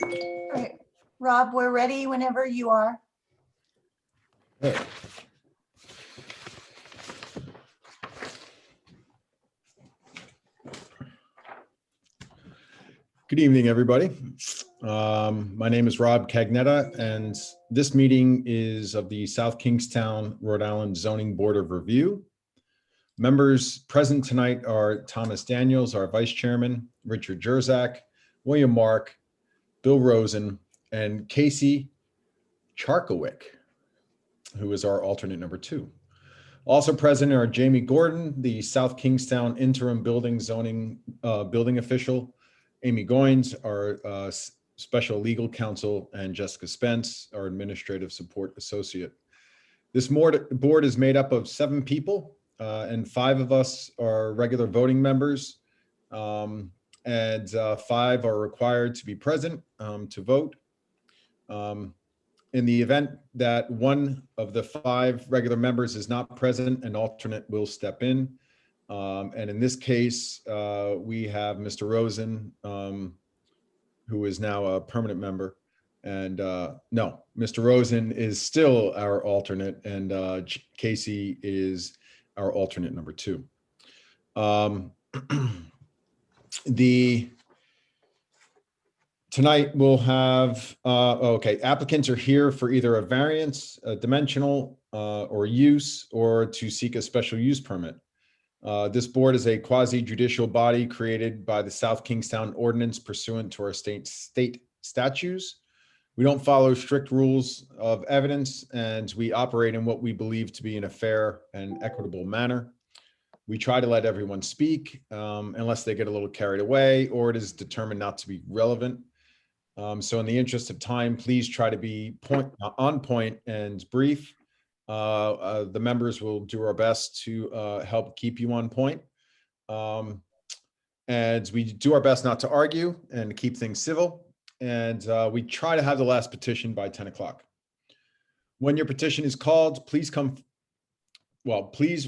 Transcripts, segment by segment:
All right, Rob, we're ready whenever you are. Okay. Good evening, everybody. My name is Rob Cagnetta, and this meeting is of the South Kingstown, Rhode Island Zoning Board of Review. Members present tonight are Thomas Daniels, our Vice Chairman, Richard Jerzak, William Mark, Bill Rosen, and Casey Charkowick, who is our alternate number 2. Also present are Jamie Gordon, the South Kingstown Interim Building Zoning Building Official, Amy Goins, our Special Legal Counsel, and Jessica Spence, our Administrative Support Associate. This board is made up of 7 people, and 5 of us are regular voting members, and 5 are required to be present to vote. In the event that one of the 5 regular members is not present, an alternate will step in. And in this case, we have Mr. Rosen, who is now a permanent member. And no, Mr. Rosen is still our alternate, and Casey is our alternate number 2. Tonight we'll have, applicants are here for either a variance, a dimensional, or use, or to seek a special use permit. This board is a quasi-judicial body created by the South Kingstown Ordinance pursuant to our state statutes. We don't follow strict rules of evidence, and we operate in what we believe to be in a fair and equitable manner. We try to let everyone speak unless they get a little carried away or it is determined not to be relevant. So in the interest of time, please try to be on point and brief. The members will do our best to help keep you on point. And we do our best not to argue and keep things civil. And we try to have the last petition by 10 o'clock. When your petition is called, please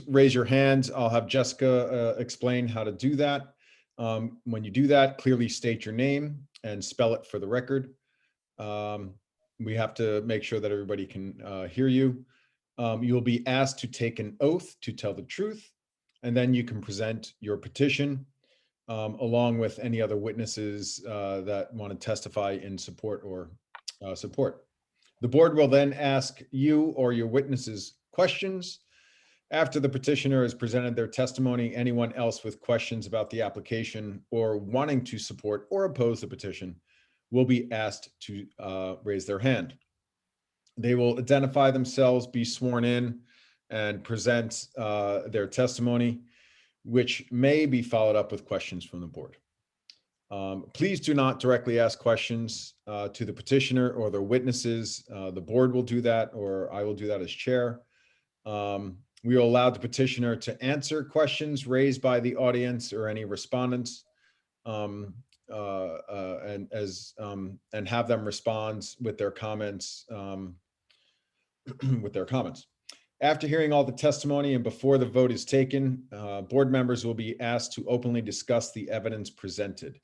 raise your hands. I'll have Jessica explain how to do that. When you do that, clearly state your name and spell it for the record. We have to make sure that everybody can hear you. You'll be asked to take an oath to tell the truth, and then you can present your petition along with any other witnesses that want to testify in support or support. The board will then ask you or your witnesses questions. After the petitioner has presented their testimony, anyone else with questions about the application or wanting to support or oppose the petition will be asked to raise their hand. They will identify themselves, be sworn in, and present their testimony, which may be followed up with questions from the board. Please do not directly ask questions to the petitioner or their witnesses. The board will do that, or I will do that as chair. We will allow the petitioner to answer questions raised by the audience or any respondents, and have them respond with their comments. After hearing all the testimony and before the vote is taken, board members will be asked to openly discuss the evidence presented.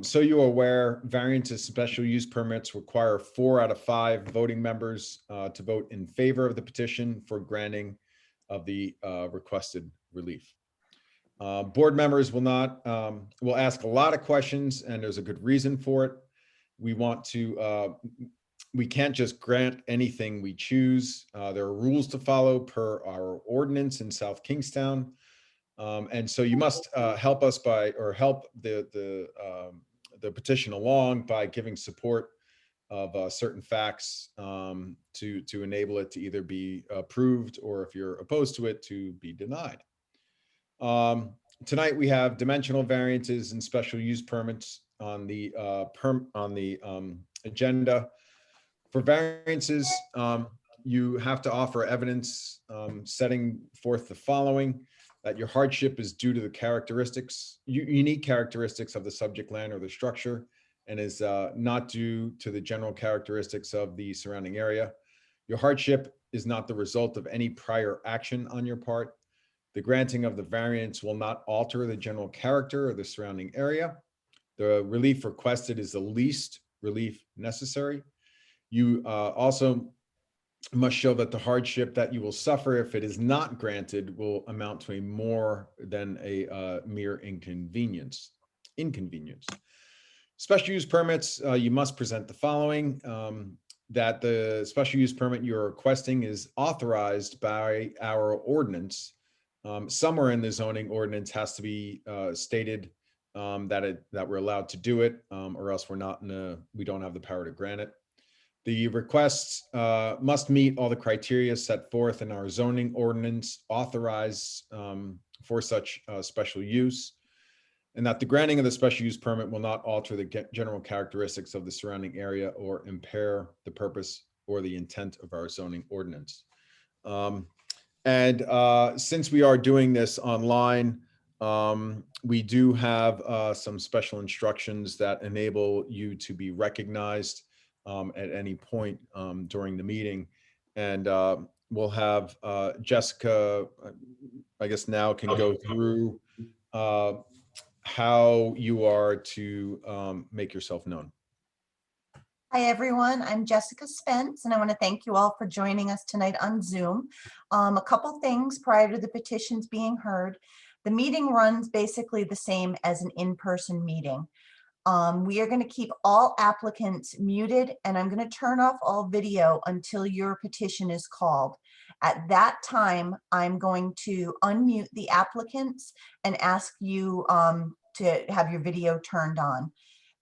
So you are aware, variances, special use permits require 4 out of 5 voting members to vote in favor of the petition for granting of the requested relief. Board members will ask a lot of questions, and there's a good reason for it. We can't just grant anything we choose. There are rules to follow per our ordinance in South Kingstown. And so you must help us help the petition along by giving support of certain facts to enable it to either be approved, or if you're opposed to it, to be denied. Tonight we have dimensional variances and special use permits on the agenda. For variances, you have to offer evidence setting forth the following: that your hardship is due to the unique characteristics of the subject land or the structure, and is not due to the general characteristics of the surrounding area. Your hardship is not the result of any prior action on your part. The granting of the variance will not alter the general character of the surrounding area. The relief requested is the least relief necessary. You also must show that the hardship that you will suffer if it is not granted will amount to a more than a mere inconvenience. Special use permits, you must present the following, that the special use permit you're requesting is authorized by our ordinance. Somewhere in the zoning ordinance has to be stated that we're allowed to do it, or else we don't have the power to grant it. The requests must meet all the criteria set forth in our zoning ordinance authorized for such special use, and that the granting of the special use permit will not alter the general characteristics of the surrounding area or impair the purpose or the intent of our zoning ordinance. Since we are doing this online, we do have some special instructions that enable you to be recognized at any point during the meeting. And we'll have Jessica, I guess now can go through how you are to make yourself known. Hi, everyone. I'm Jessica Spence, and I want to thank you all for joining us tonight on Zoom. A couple things prior to the petitions being heard. The meeting runs basically the same as an in-person meeting. We are going to keep all applicants muted, and I'm going to turn off all video until your petition is called. At that time, I'm going to unmute the applicants and ask you to have your video turned on.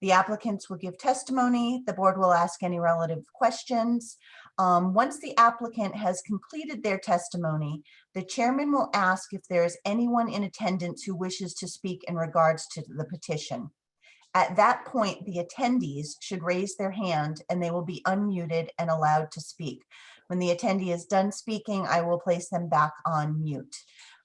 The applicants will give testimony. The board will ask any relative questions. Once the applicant has completed their testimony, the chairman will ask if there is anyone in attendance who wishes to speak in regards to the petition. At that point, the attendees should raise their hand and they will be unmuted and allowed to speak. When the attendee is done speaking, I will place them back on mute.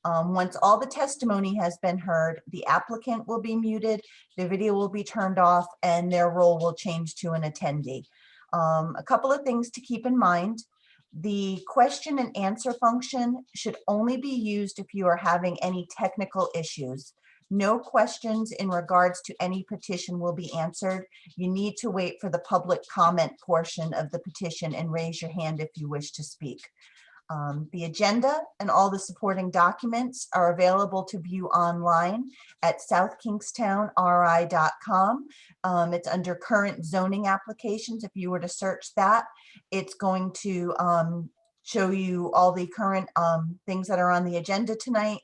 Once all the testimony has been heard, the applicant will be muted, the video will be turned off, and their role will change to an attendee. A couple of things to keep in mind. The question and answer function should only be used if you are having any technical issues. No questions in regards to any petition will be answered. You need to wait for the public comment portion of the petition and raise your hand if you wish to speak. The agenda and all the supporting documents are available to view online at southkingstownri.com. It's under current zoning applications. If you were to search that, it's going to show you all the current things that are on the agenda tonight,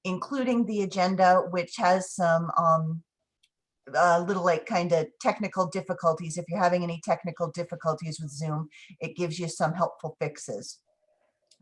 including the agenda, which has some little like kind of technical difficulties. If you're having any technical difficulties with Zoom, it gives you some helpful fixes.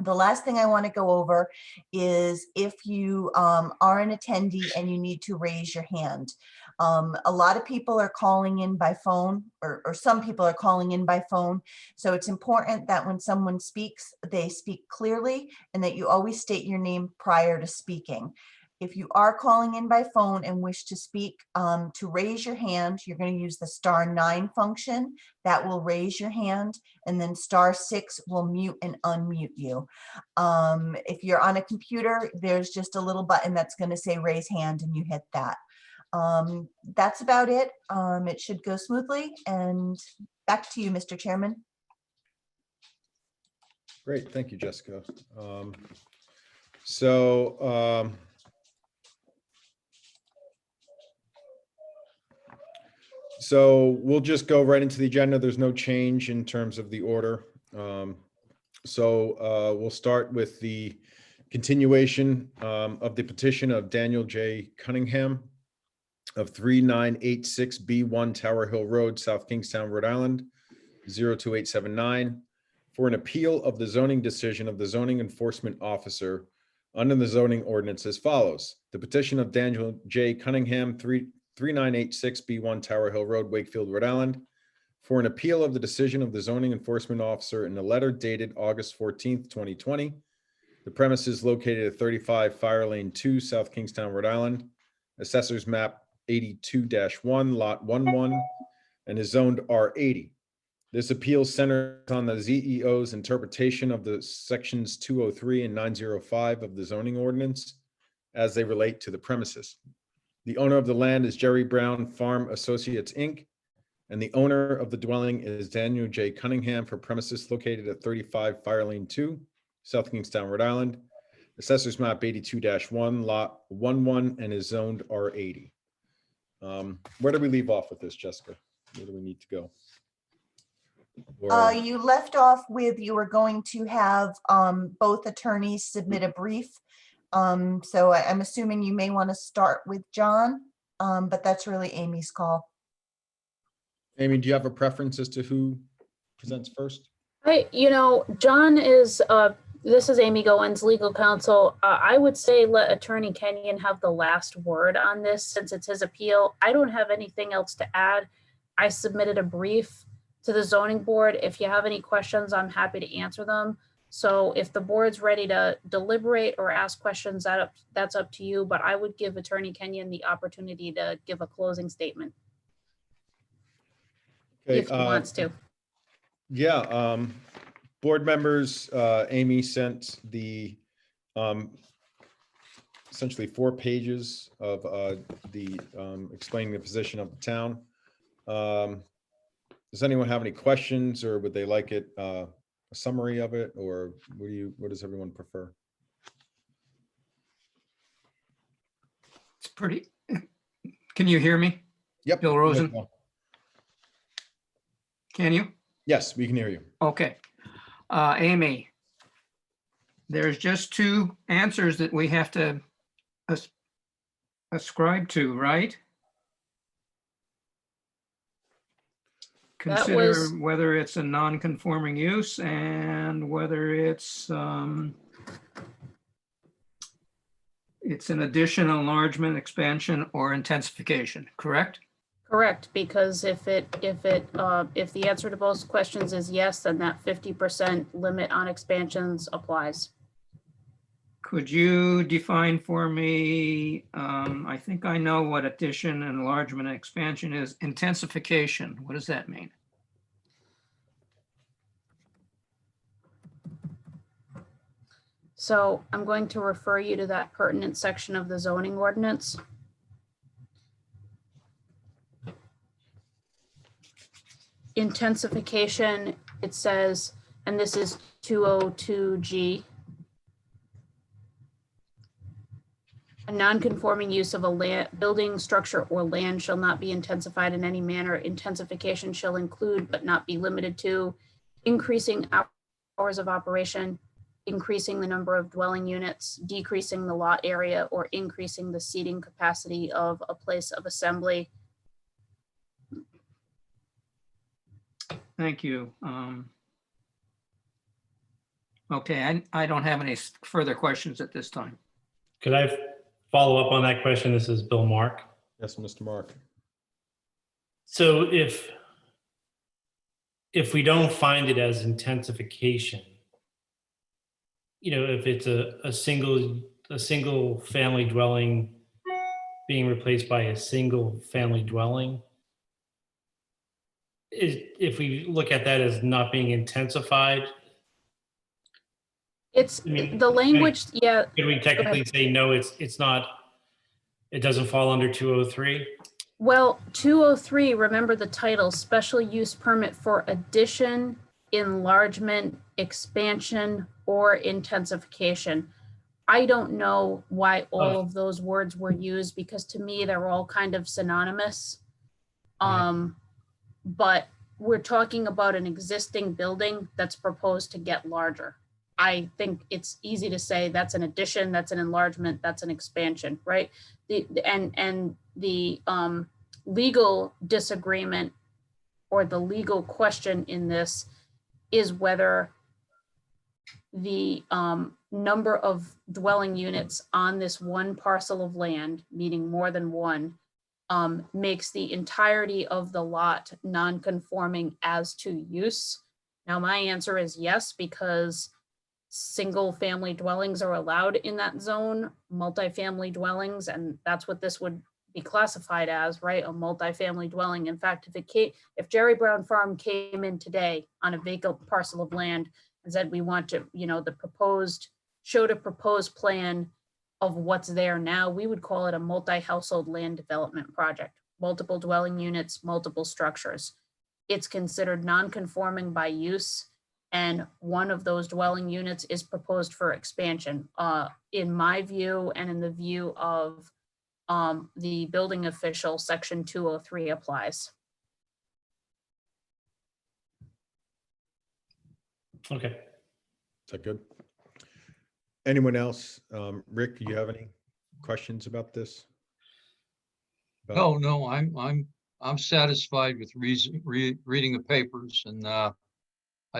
The last thing I want to go over is if you are an attendee and you need to raise your hand. A lot of people are calling in by phone, or some people are calling in by phone. So it's important that when someone speaks, they speak clearly and that you always state your name prior to speaking. If you are calling in by phone and wish to speak, to raise your hand, you're going to use the *9 function. That will raise your hand, and then *6 will mute and unmute you. If you're on a computer, there's just a little button that's going to say raise hand, and you hit that. That's about it. It should go smoothly, and back to you, Mr. Chairman. Great, thank you, Jessica. So we'll just go right into the agenda. There's no change in terms of the order. We'll start with the continuation of the petition of Daniel J. Cunningham of 3986B1 Tower Hill Road, South Kingstown, Rhode Island, 02879, for an appeal of the zoning decision of the zoning enforcement officer under the zoning ordinance as follows. The petition of Daniel J. Cunningham, 3986B1 Tower Hill Road, Wakefield, Rhode Island, for an appeal of the decision of the zoning enforcement officer in a letter dated August 14th, 2020. The premise is located at 35 Fire Lane 2, South Kingstown, Rhode Island, Assessor's Map 82-1, Lot 11, and is zoned R80. This appeal centers on the ZEO's interpretation of the sections 203 and 905 of the zoning ordinance as they relate to the premises. The owner of the land is Jerry Brown Farm Associates, Inc., and the owner of the dwelling is Daniel J. Cunningham for premises located at 35 Fire Lane 2, South Kingstown, Rhode Island. Assessors map 82-1, lot 11, and is zoned R80. Where do we leave off with this, Jessica? Where do we need to go? Or- You left off with, you were going to have both attorneys submit a brief. So I'm assuming you may want to start with John, but that's really Amy's call. Amy, do you have a preference as to who presents first? John is, this is Amy Goins, legal counsel. I would say let Attorney Kenyon have the last word on this since it's his appeal. I don't have anything else to add. I submitted a brief to the zoning board. If you have any questions, I'm happy to answer them. So if the board's ready to deliberate or ask questions, that's up to you, but I would give Attorney Kenyon the opportunity to give a closing statement if he wants to. Yeah, board members, Amy sent the essentially 4 pages of the explaining the position of the town. Does anyone have any questions, or would they like it a summary of it, or what does everyone prefer? It's pretty, can you hear me? Yep. Bill Rosen? Can you? Yes, we can hear you. Okay. Amy, there's just 2 answers that we have to ascribe to, right? That Consider was- whether it's a non-conforming use and whether it's an addition, enlargement, expansion, or intensification, correct? Correct, because if the answer to both questions is yes, then that 50% limit on expansions applies. Could you define for me, I think I know what addition, enlargement, and expansion is. Intensification, what does that mean? So I'm going to refer you to that pertinent section of the zoning ordinance. Intensification, it says, and this is 202G. A non-conforming use of a land, building, structure, or land shall not be intensified in any manner. Intensification shall include, but not be limited to, increasing hours of operation, increasing the number of dwelling units, decreasing the lot area, or increasing the seating capacity of a place of assembly. Thank you. Okay, I don't have any further questions at this time. Could I follow up on that question? This is Bill Mark. Yes, Mr. Mark. So if we don't find it as intensification, if it's a single family dwelling being replaced by a single family dwelling, if we look at that as not being intensified, It's I mean, the language, yeah. could we technically say, no, it's not, it doesn't fall under 203? Well, 203, remember the title, special use permit for addition, enlargement, expansion, or intensification. I don't know why all of those words were used, because to me, they're all kind of synonymous. But we're talking about an existing building that's proposed to get larger. I think it's easy to say that's an addition, that's an enlargement, that's an expansion, right? The legal disagreement or the legal question in this is whether the number of dwelling units on this one parcel of land, meaning more than one, makes the entirety of the lot non-conforming as to use. Now, my answer is yes, because single family dwellings are allowed in that zone, multifamily dwellings, and that's what this would be classified as, right? A multifamily dwelling. In fact, if Jerry Brown Farm came in today on a vacant parcel of land and said, we want to, showed a proposed plan of what's there now, we would call it a multi-household land development project, multiple dwelling units, multiple structures. it's considered non-conforming by use, and one of those dwelling units is proposed for expansion. In my view and in the view of the building official, section 203 applies. Okay. Is that good? Anyone else? Rick, do you have any questions about this? About- No, I'm satisfied with reading the papers, and I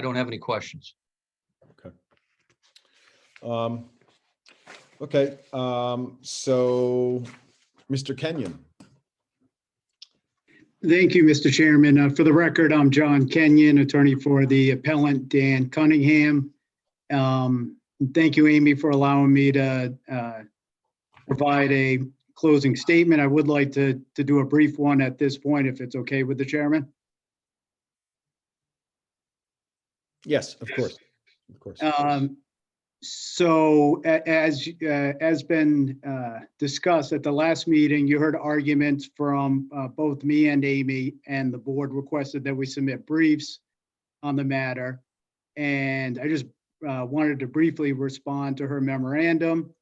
don't have any questions. Okay, so Mr. Kenyon. Thank you, Mr. Chairman. For the record, I'm John Kenyon, attorney for the appellant Dan Cunningham. Thank you, Amy, for allowing me to provide a closing statement. I would like to do a brief one at this point, if it's okay with the chairman. Yes, of course. Of course. So as been discussed at the last meeting, you heard arguments from both me and Amy, and the board requested that we submit briefs on the matter. And I just wanted to briefly respond to her memorandum.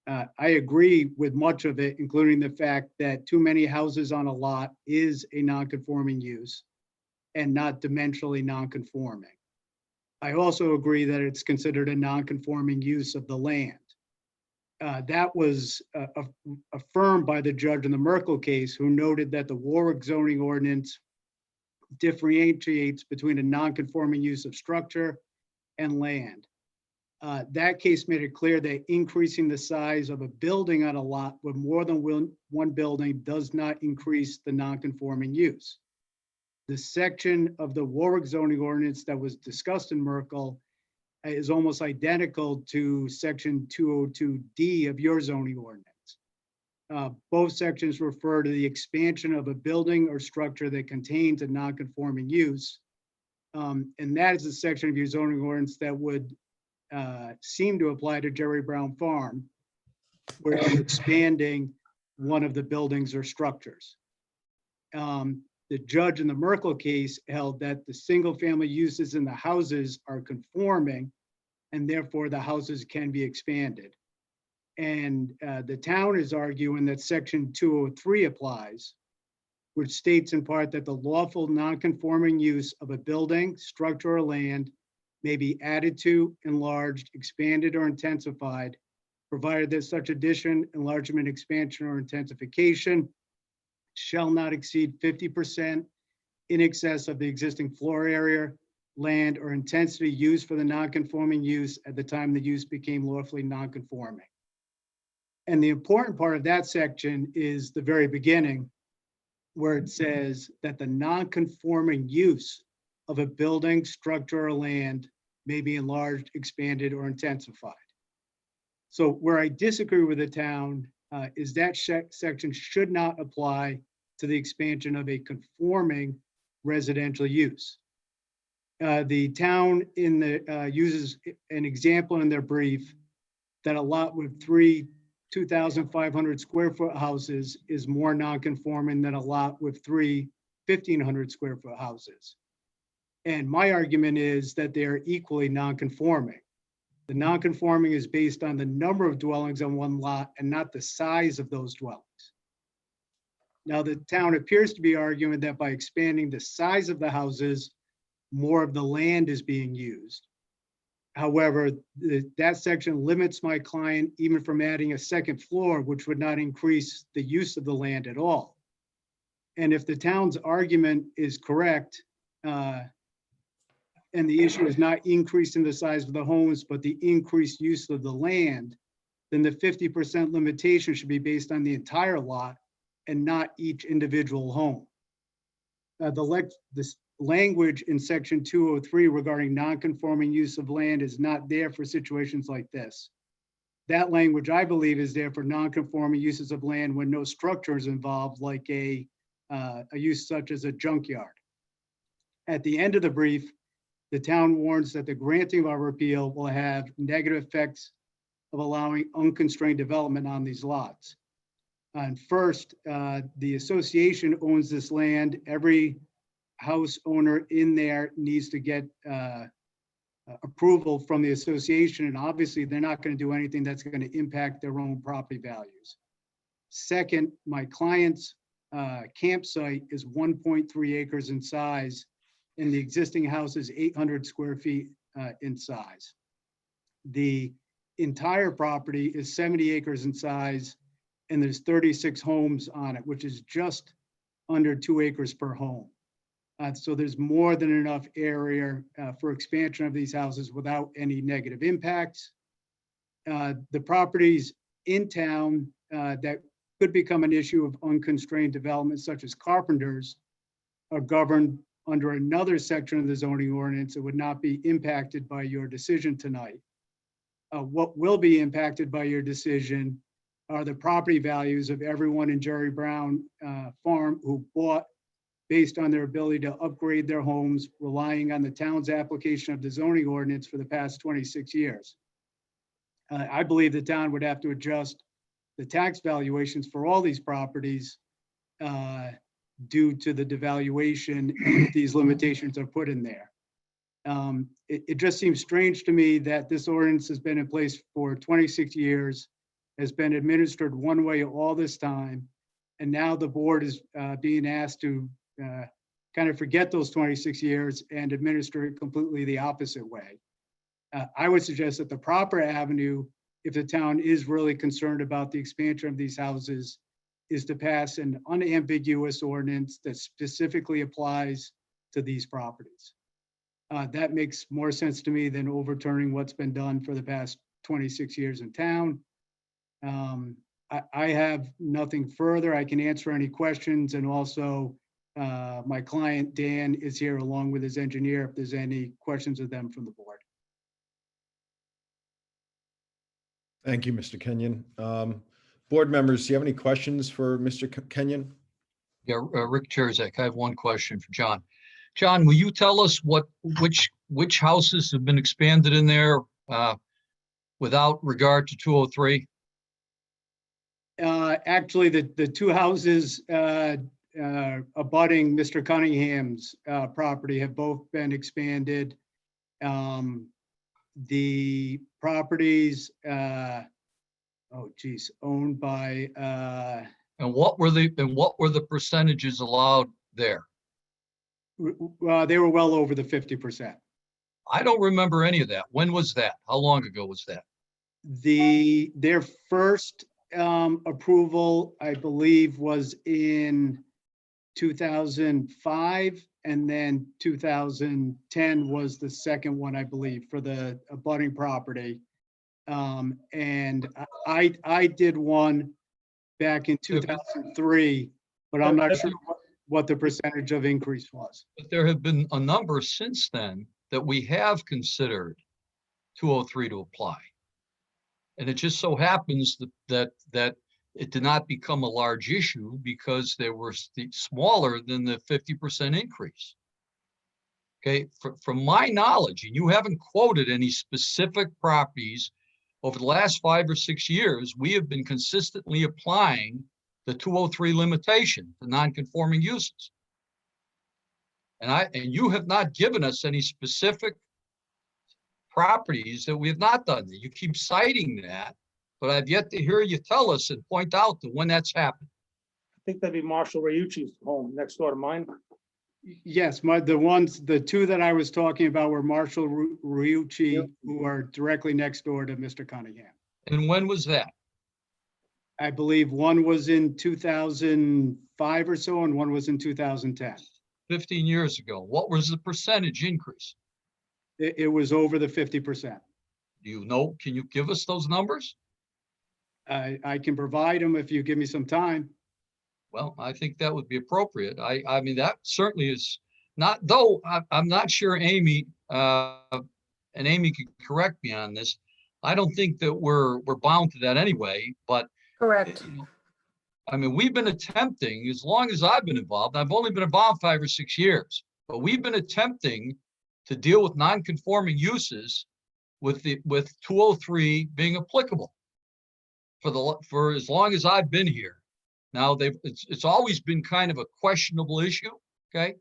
I agree with much of it, including the fact that too many houses on a lot is a non-conforming use and not dimensionally non-conforming. I also agree that it's considered a non-conforming use of the land. That was affirmed by the judge in the Merkel case, who noted that the Warwick zoning ordinance differentiates between a non-conforming use of structure and land. That case made it clear that increasing the size of a building on a lot with more than one building does not increase the non-conforming use. The section of the Warwick zoning ordinance that was discussed in Merkel is almost identical to section 202D of your zoning ordinance. Both sections refer to the expansion of a building or structure that contains a non-conforming use. And that is a section of your zoning ordinance that would seem to apply to Jerry Brown Farm, where you're expanding one of the buildings or structures. The judge in the Merkel case held that the single-family uses in the houses are conforming, and therefore the houses can be expanded. And the town is arguing that section 203 applies, which states in part that the lawful non-conforming use of a building, structure, or land may be added to, enlarged, expanded, or intensified, provided that such addition, enlargement, expansion, or intensification shall not exceed 50% in excess of the existing floor area, land, or intensity used for the non-conforming use at the time the use became lawfully non-conforming. And the important part of that section is the very beginning, where it says that the non-conforming use of a building, structure, or land may be enlarged, expanded, or intensified. So where I disagree with the town is that section should not apply to the expansion of a conforming residential use. The town uses an example in their brief that a lot with 3 2,500 square foot houses is more non-conforming than a lot with 3 1,500 square foot houses. And my argument is that they're equally non-conforming. The non-conforming is based on the number of dwellings on one lot and not the size of those dwellings. Now, the town appears to be arguing that by expanding the size of the houses, more of the land is being used. However, that section limits my client even from adding a second floor, which would not increase the use of the land at all. And if the town's argument is correct, and the issue is not increasing the size of the homes, but the increased use of the land, then the 50% limitation should be based on the entire lot and not each individual home. The language in section 203 regarding non-conforming use of land is not there for situations like this. That language, I believe, is there for non-conforming uses of land when no structure is involved, like a use such as a junkyard. At the end of the brief, the town warns that the granting of our repeal will have negative effects of allowing unconstrained development on these lots. And first, the association owns this land. Every house owner in there needs to get approval from the association, and obviously they're not going to do anything that's going to impact their own property values. Second, my client's campsite is 1.3 acres in size, and the existing house is 800 square feet in size. The entire property is 70 acres in size, and there's 36 homes on it, which is just under 2 acres per home. So there's more than enough area for expansion of these houses without any negative impacts. The properties in town that could become an issue of unconstrained development, such as Carpenter's, are governed under another section of the zoning ordinance that would not be impacted by your decision tonight. What will be impacted by your decision are the property values of everyone in Jerry Brown Farm who bought based on their ability to upgrade their homes, relying on the town's application of the zoning ordinance for the past 26 years. I believe the town would have to adjust the tax valuations for all these properties due to the devaluation and these limitations are put in there. It just seems strange to me that this ordinance has been in place for 26 years, has been administered one way all this time, and now the board is being asked to kind of forget those 26 years and administer it completely the opposite way. I would suggest that the proper avenue, if the town is really concerned about the expansion of these houses, is to pass an unambiguous ordinance that specifically applies to these properties. That makes more sense to me than overturning what's been done for the past 26 years in town. I have nothing further. I can answer any questions, and also my client, Dan, is here along with his engineer if there's any questions of them from the board. Thank you, Mr. Kenyon. Board members, do you have any questions for Mr. Kenyon? Yeah, Rick Cherzak, I have one question for John. John, will you tell us which houses have been expanded in there without regard to 203? Actually, the two houses abutting Mr. Cunningham's property have both been expanded. The properties, owned by, And what were the percentages allowed there? they were well over the 50%. I don't remember any of that. When was that? How long ago was that? Their first approval, I believe, was in 2005, and then 2010 was the second one, I believe, for the abutting property. And I did one back in 2003, but I'm not sure what the percentage of increase was. But there have been a number since then that we have considered 203 to apply. And it just so happens that it did not become a large issue because they were smaller than the 50% increase. Okay, from my knowledge, and you haven't quoted any specific properties, over the last 5 or 6 years, we have been consistently applying the 203 limitation to non-conforming uses. And you have not given us any specific properties that we have not done that. You keep citing that, but I've yet to hear you tell us and point out to when that's happened. I think that'd be Marshall Rayucci's home next door to mine. Yes, the two that I was talking about were Marshall Rayucci, Yep. who are directly next door to Mr. Cunningham. And when was that? I believe one was in 2005 or so, and one was in 2010. 15 years ago. What was the percentage increase? It was over the 50%. Do you know? Can you give us those numbers? I can provide them if you give me some time. Well, I think that would be appropriate. I mean, that certainly is not, though I'm not sure Amy, and Amy can correct me on this. I don't think that we're bound to that anyway, but Correct. you know, I mean, we've been attempting, as long as I've been involved, I've only been involved 5 or 6 years, but we've been attempting to deal with non-conforming uses with 203 being applicable for as long as I've been here. Now it's always been kind of a questionable issue, okay?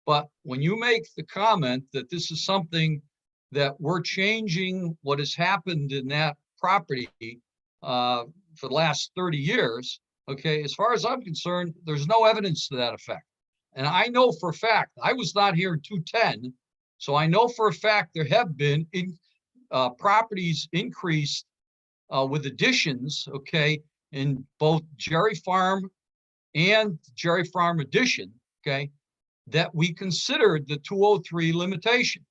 But when you make the comment that this is something that we're changing what has happened in that property for the last 30 years, okay, as far as I'm concerned, there's no evidence to that effect. And I know for a fact, I was not here in 210, so I know for a fact there have been properties increased with additions, okay, in both Jerry Farm and Jerry Farm addition, okay, that we considered the 203 limitation.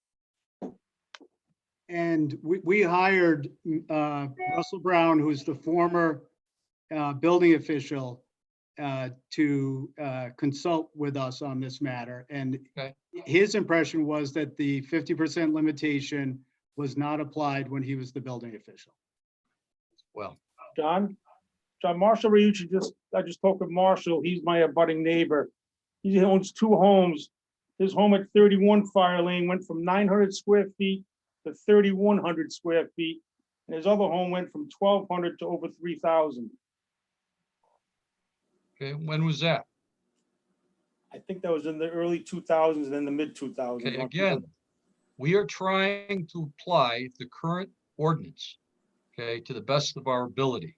And we hired Russell Brown, who's the former building official, to consult with us on this matter. And Okay. his impression was that the 50% limitation was not applied when he was the building official. Well, John Marshall Riucci, I just spoke with Marshall. He's my abutting neighbor. He owns 2 homes. His home at 31 Fire Lane went from 900 square feet to 3,100 square feet. And his other home went from 1,200 to over 3,000. okay, when was that? I think that was in the early 2000s and then the mid 2000s. Okay, again, we are trying to apply the current ordinance, okay, to the best of our ability.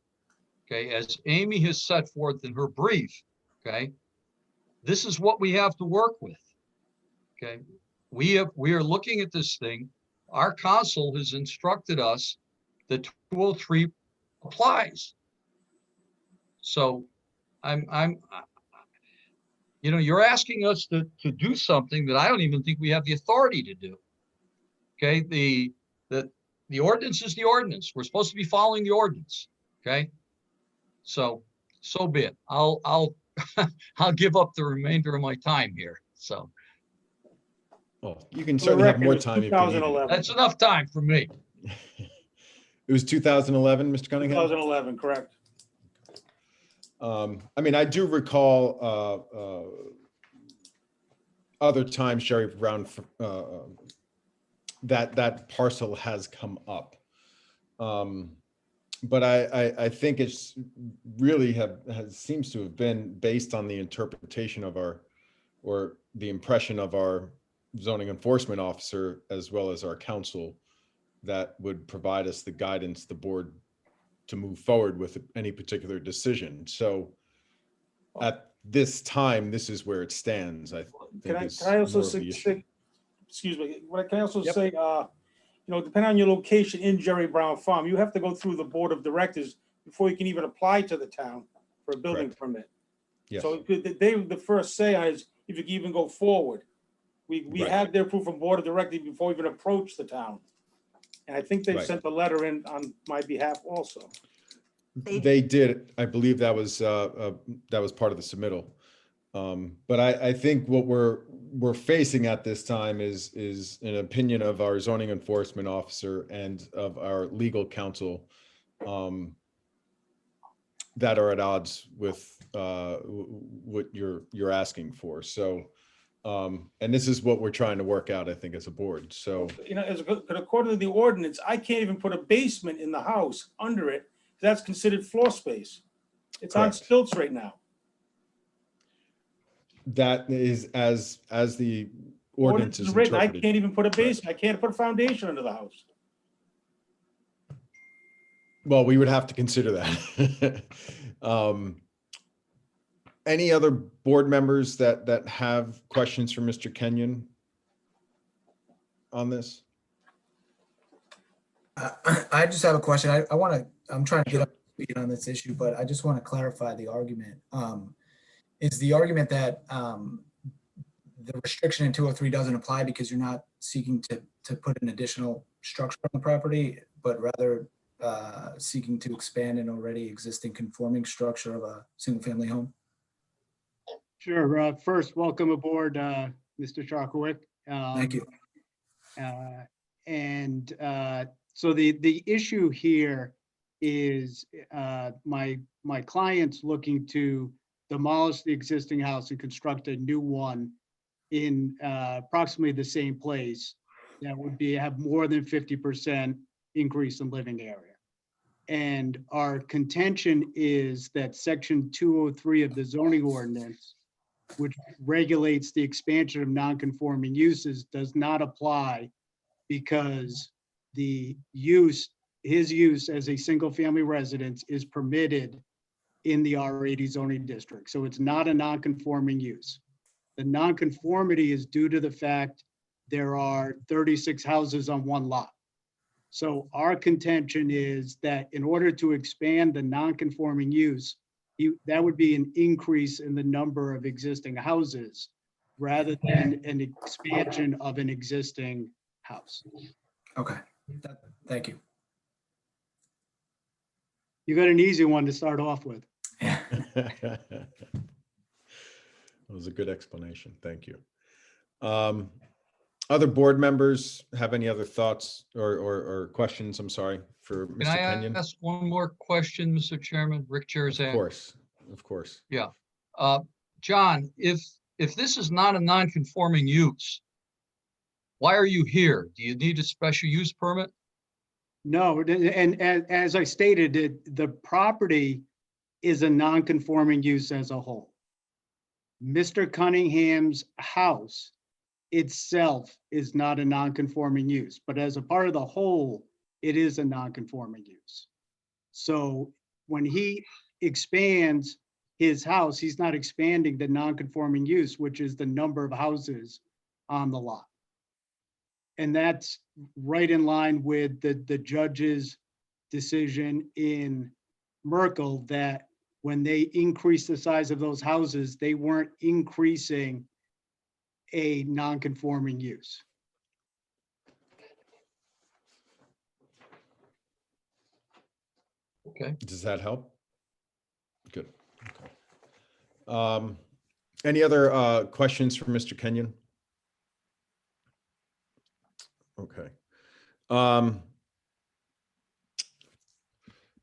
Okay, as Amy has set forth in her brief, okay, this is what we have to work with. Okay, we are looking at this thing. Our counsel has instructed us that 203 applies. So you're asking us to do something that I don't even think we have the authority to do. Okay, the ordinance is the ordinance. We're supposed to be following the ordinance. Okay, so be it. I'll I'll give up the remainder of my time here. So Well, you can For the certainly have record, more it was time if you need it. 2011. that's enough time for me. It was 2011, Mr. Cunningham? 2011, correct. I mean, I do recall other times, Jerry Brown, that parcel has come up. But I think it's really seems to have been based on the interpretation of or the impression of our zoning enforcement officer, as well as our counsel, that would provide us the guidance, the board, to move forward with any particular decision. So at this time, this is where it stands. I think it's Can I also more of the issue. excuse me, what can I also Yep. say, depending on your location in Jerry Brown Farm, you have to go through the board of directors before you can even apply to the town for a building Correct. permit. Yes, So they were the first say on is if you can even go forward. We Right. had their proof from board of directors before we even approached the town. And I think they Right. sent a letter in on my behalf also. they did. I believe that was part of the submittal. But I think what we're facing at this time is an opinion of our zoning enforcement officer and of our legal counsel that are at odds with what you're asking for. So, and this is what we're trying to work out, I think, as a board. So, According to the ordinance, I can't even put a basement in the house under it. That's considered floor space. It's on Correct. stilts right now. that is as the ordinance is written. I interpreted. can't even put a basement. I can't put a foundation under the house. Well, we would have to consider that. Any other board members that have questions for Mr. Kenyon on this? I just have a question. I'm trying to get up to speed on this issue, but I just want to clarify the argument. Is the argument that the restriction in 203 doesn't apply because you're not seeking to put an additional structure on the property, but rather seeking to expand an already existing conforming structure of a single-family home? Sure. First, welcome aboard, Mr. Charkowicz. Thank you. So the issue here is my client's looking to demolish the existing house and construct a new one in approximately the same place that would have more than 50% increase in living area. And our contention is that section 203 of the zoning ordinance which regulates the expansion of non-conforming uses, does not apply because the use, his use as a single-family residence is permitted in the R80 zoning district. So it's not a non-conforming use. The non-conformity is due to the fact there are 36 houses on one lot. So our contention is that in order to expand the non-conforming use, that would be an increase in the number of existing houses rather than an expansion of an existing house. Okay, thank you. You got an easy one to start off with. Yeah. That was a good explanation. Thank you. Other board members have any other thoughts or questions? I'm sorry, for Can Mr. I Kenyon? ask one more question, Mr. Chairman? Rick Of Cherzak. course, of course. John, if this is not a non-conforming use, why are you here? Do you need a special use permit? No, and as I stated, the property is a non-conforming use as a whole. Mr. Cunningham's house itself is not a non-conforming use, but as a part of the whole, it is a non-conforming use. So when he expands his house, he's not expanding the non-conforming use, which is the number of houses on the lot. And that's right in line with the judge's decision in Merkel that when they increased the size of those houses, they weren't increasing a non-conforming use. Okay. Does that help? Good. Okay. Any other questions for Mr. Kenyon? Okay.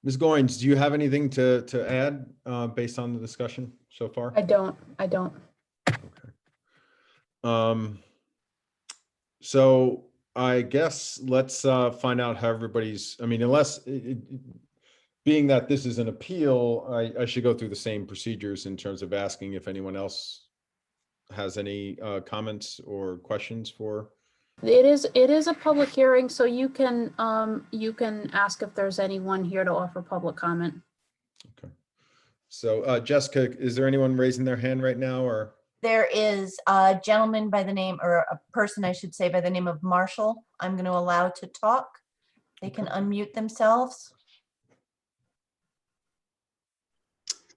Ms. Goins, do you have anything to add based on the discussion so far? I don't. So I guess let's find out how everybody's, I mean, unless, being that this is an appeal, I should go through the same procedures in terms of asking if anyone else has any comments or questions for. It is a public hearing, so you can ask if there's anyone here to offer public comment. Okay. So Jessica, is there anyone raising their hand right now or? There is a gentleman by the name, or a person, I should say, by the name of Marshall. I'm going to allow to talk. They can unmute themselves.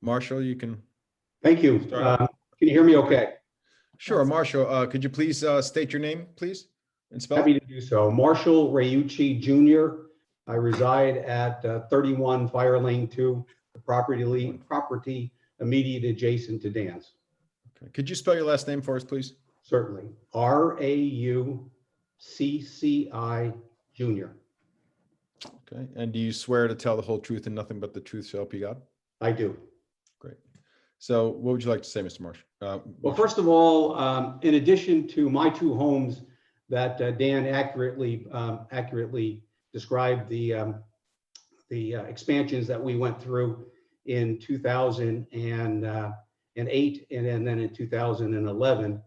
Marshall, you can. Thank you. Start. Can you hear me okay? Sure, Marshall, could you please state your name, please, and spell Happy it? to do so. Marshall Rayucci Jr. I reside at 31 Fire Lane 2, the property immediate adjacent to Dan's. Okay. Could you spell your last name for us, please? Certainly. Raucci Jr. Okay. And do you swear to tell the whole truth and nothing but the truth, so help you God? I do. Great. So what would you like to say, Mr. Marshall? Well, first of all, in addition to my two homes that Dan accurately described the expansions that we went through in 2008 and then in 2011,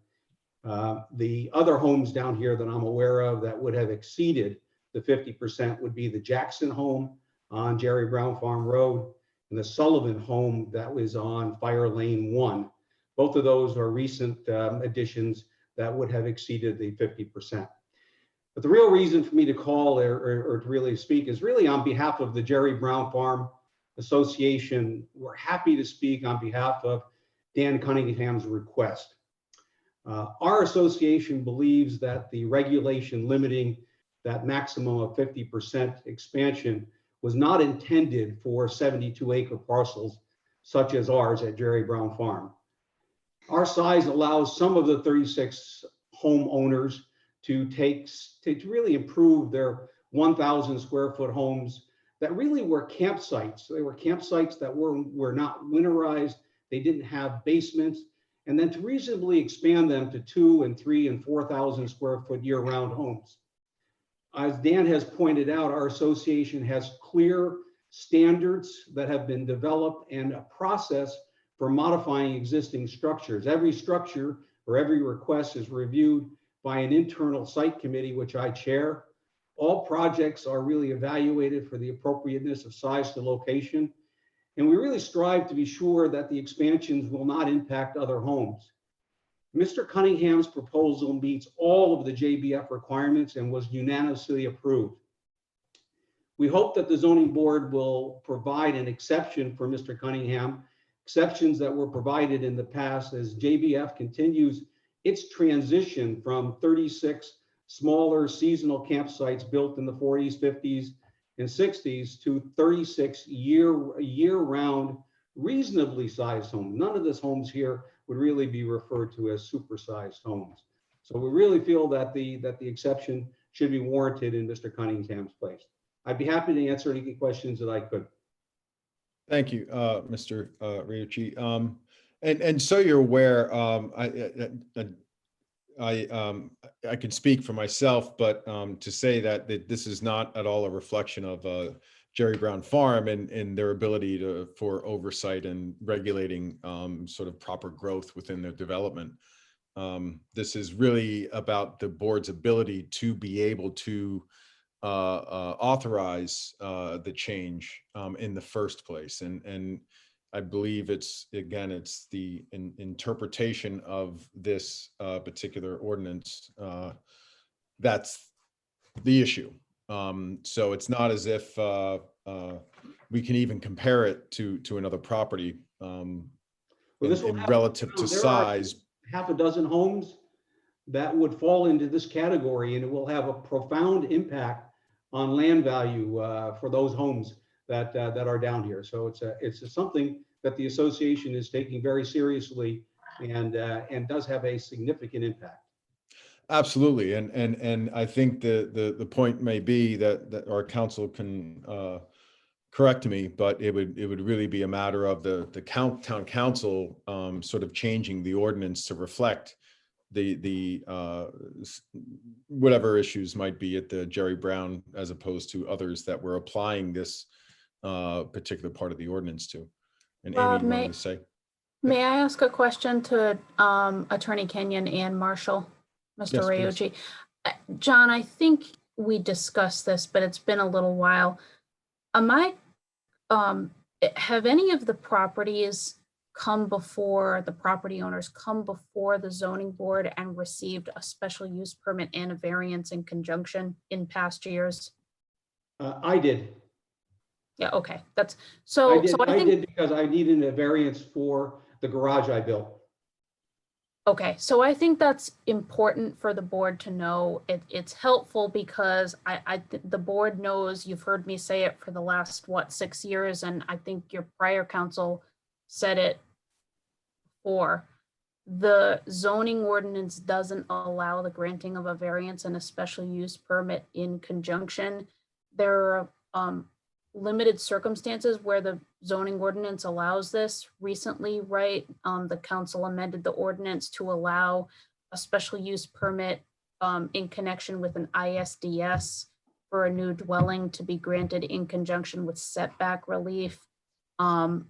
the other homes down here that I'm aware of that would have exceeded the 50% would be the Jackson home on Jerry Brown Farm Road and the Sullivan home that was on Fire Lane 1. Both of those are recent additions that would have exceeded the 50%. But the real reason for me to call or to really speak is really on behalf of the Jerry Brown Farm Association. We're happy to speak on behalf of Dan Cunningham's request. Our association believes that the regulation limiting that maximum of 50% expansion was not intended for 72-acre parcels such as ours at Jerry Brown Farm. Our size allows some of the 36 homeowners to really improve their 1,000 square foot homes that really were campsites. They were campsites that were not winterized. They didn't have basements. And then to reasonably expand them to 2,000 and 3,000 and 4,000 square foot year-round homes. As Dan has pointed out, our association has clear standards that have been developed and a process for modifying existing structures. Every structure or every request is reviewed by an internal site committee, which I chair. All projects are really evaluated for the appropriateness of size to location. And we really strive to be sure that the expansions will not impact other homes. Mr. Cunningham's proposal meets all of the JBF requirements and was unanimously approved. We hope that the zoning board will provide an exception for Mr. Cunningham, exceptions that were provided in the past as JBF continues its transition from 36 smaller seasonal campsites built in the 40s, 50s, and 60s to 36 year-round, reasonably sized homes. None of these homes here would really be referred to as supersized homes. So we really feel that the exception should be warranted in Mr. Cunningham's place. I'd be happy to answer any questions that I could. Thank you, Mr. Riucci. And so you're aware, I can speak for myself, but to say that this is not at all a reflection of Jerry Brown Farm and their ability for oversight and regulating sort of proper growth within their development. This is really about the board's ability to be able to authorize the change in the first place. And I believe it's the interpretation of this particular ordinance that's the issue. So it's not as if we can even compare it to another property relative to size. Half a dozen homes that would fall into this category, and it will have a profound impact on land value for those homes that are down here. So it's something that the association is taking very seriously and does have a significant impact. Absolutely, and I think the point may be that our council can correct me, but it would really be a matter of the town council sort of changing the ordinance to reflect the whatever issues might be at the Jerry Brown as opposed to others that we're applying this particular part of the ordinance to. And Amy, you wanted to say? May I ask a question to Attorney Kenyon and Marshall, Mr. Yes, Riucci? John, I think we discussed this, but it's been a little while. Have any of the properties come before, the property owners come before the zoning board and received a special use permit and a variance in conjunction in past years? I did. Yeah, okay, that's, so I I think, did because I needed a variance for the garage I built. okay, so I think that's important for the board to know. It's helpful because the board knows, you've heard me say it for the last, 6 years, and I think your prior council said it before. The zoning ordinance doesn't allow the granting of a variance and a special use permit in conjunction. There are limited circumstances where the zoning ordinance allows this. Recently, right, the council amended the ordinance to allow a special use permit in connection with an ISDS for a new dwelling to be granted in conjunction with setback relief.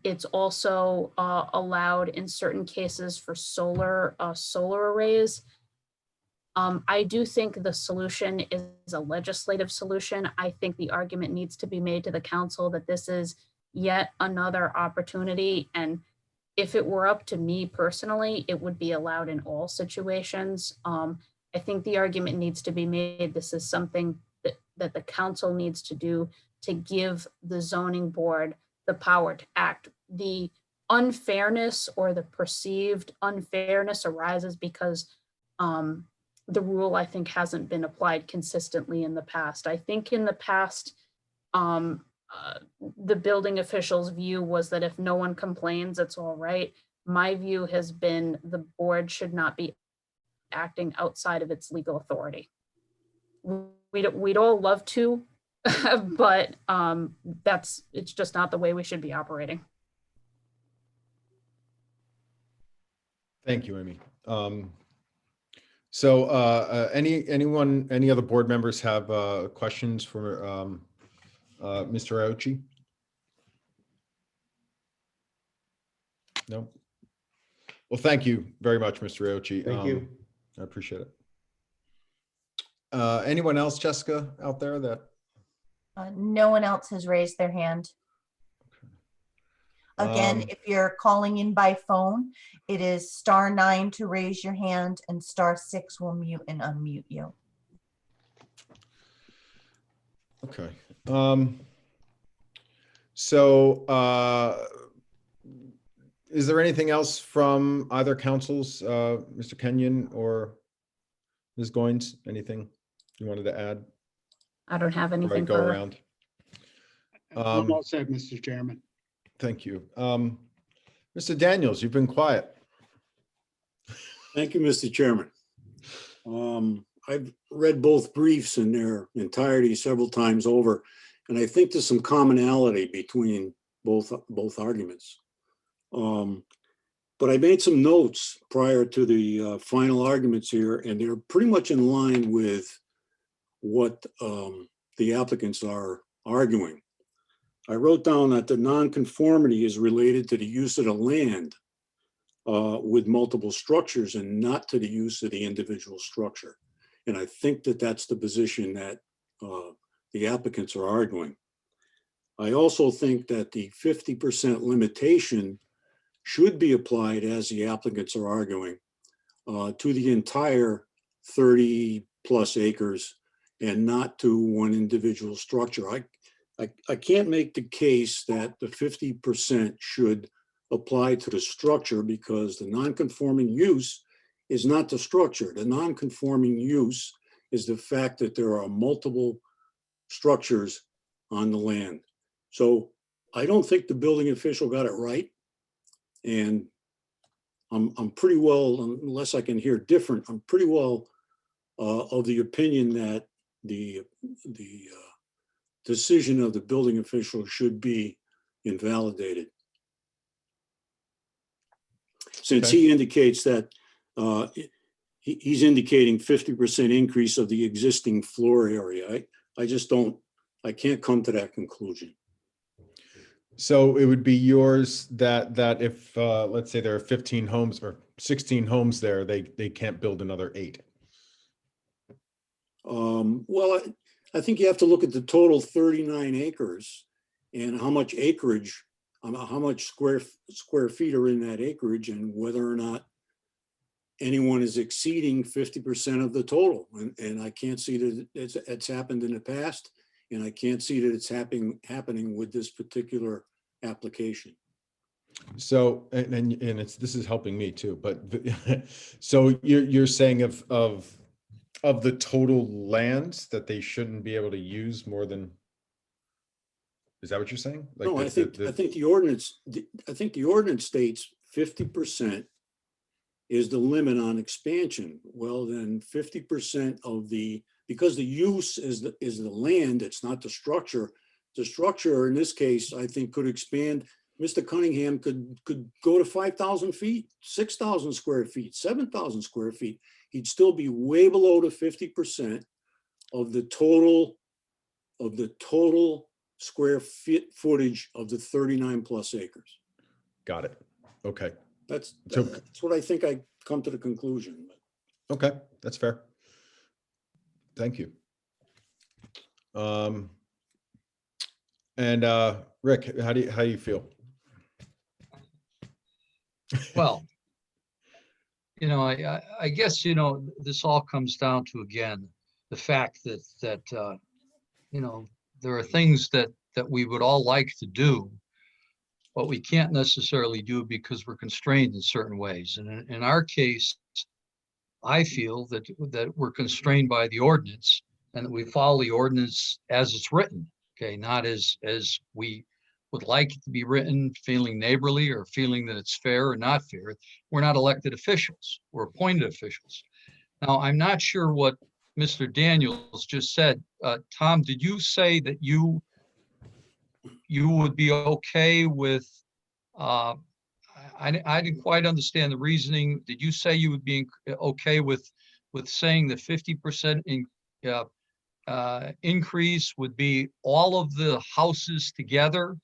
It's also allowed in certain cases for solar arrays. I do think the solution is a legislative solution. I think the argument needs to be made to the council that this is yet another opportunity. And if it were up to me personally, it would be allowed in all situations. I think the argument needs to be made. This is something that the council needs to do to give the zoning board the power to act. The unfairness or the perceived unfairness arises because the rule, I think, hasn't been applied consistently in the past. I think in the past, the building official's view was that if no one complains, it's all right. My view has been the board should not be acting outside of its legal authority. We'd all love to, but it's just not the way we should be operating. Thank you, Amy. So any other board members have questions for Mr. Riucci? No? Well, thank you very much, Mr. Rauchi. Thank you. I appreciate it. Anyone else, Jessica, out there that? No one else has raised their hand. Again, if you're calling in by phone, it is *9 to raise your hand and *6 will mute and unmute you. Okay. So is there anything else from either councils, Mr. Kenyon or Ms. Goins? Anything you wanted to add? I don't have Before I anything go further. around. I'm all set, Mr. Chairman. Thank you. Mr. Daniels, you've been quiet. Thank you, Mr. Chairman. I've read both briefs in their entirety several times over, and I think there's some commonality between both arguments. But I made some notes prior to the final arguments here, and they're pretty much in line with what the applicants are arguing. I wrote down that the nonconformity is related to the use of the land with multiple structures and not to the use of the individual structure. And I think that that's the position that the applicants are arguing. I also think that the 50% limitation should be applied, as the applicants are arguing, to the entire 30+ acres and not to one individual structure. I can't make the case that the 50% should apply to the structure because the non-conforming use is not the structure. The non-conforming use is the fact that there are multiple structures on the land. So I don't think the building official got it right. And I'm pretty well, unless I can hear different, I'm pretty well of the opinion that the decision of the building official should be invalidated. Since he indicates that he's indicating 50% increase of the existing floor area. I can't come to that conclusion. So it would be yours that if, let's say there are 15 homes or 16 homes there, they can't build another 8. Well, I think you have to look at the total 39 acres and how much acreage, how much square feet are in that acreage and whether or not anyone is exceeding 50% of the total. And I can't see that it's happened in the past, and I can't see that it's happening with this particular application. So, and this is helping me too, but so you're saying of the total lands that they shouldn't be able to use more than, is that what you're saying? Like No, I think the ordinance states 50% is the limit on expansion. Well, then 50% of because the use is the land, it's not the structure. The structure in this case, I think, could expand. Mr. Cunningham could go to 5,000 feet, 6,000 square feet, 7,000 square feet. He'd still be way below the 50% of the total square footage of the 39+ acres. Got it. Okay. That's what I think I come to the conclusion. Okay, that's fair. Thank you. And Rick, how do you feel? Well, I guess, this all comes down to, again, the fact that there are things that we would all like to do, but we can't necessarily do because we're constrained in certain ways. And in our case, I feel that we're constrained by the ordinance and that we follow the ordinance as it's written, okay, not as we would like it to be written, feeling neighborly or feeling that it's fair or not fair. We're not elected officials, we're appointed officials. Now, I'm not sure what Mr. Daniels just said. Tom, did you say that you would be okay with, I didn't quite understand the reasoning. Did you say you would be okay with saying the 50% increase would be all of the houses together?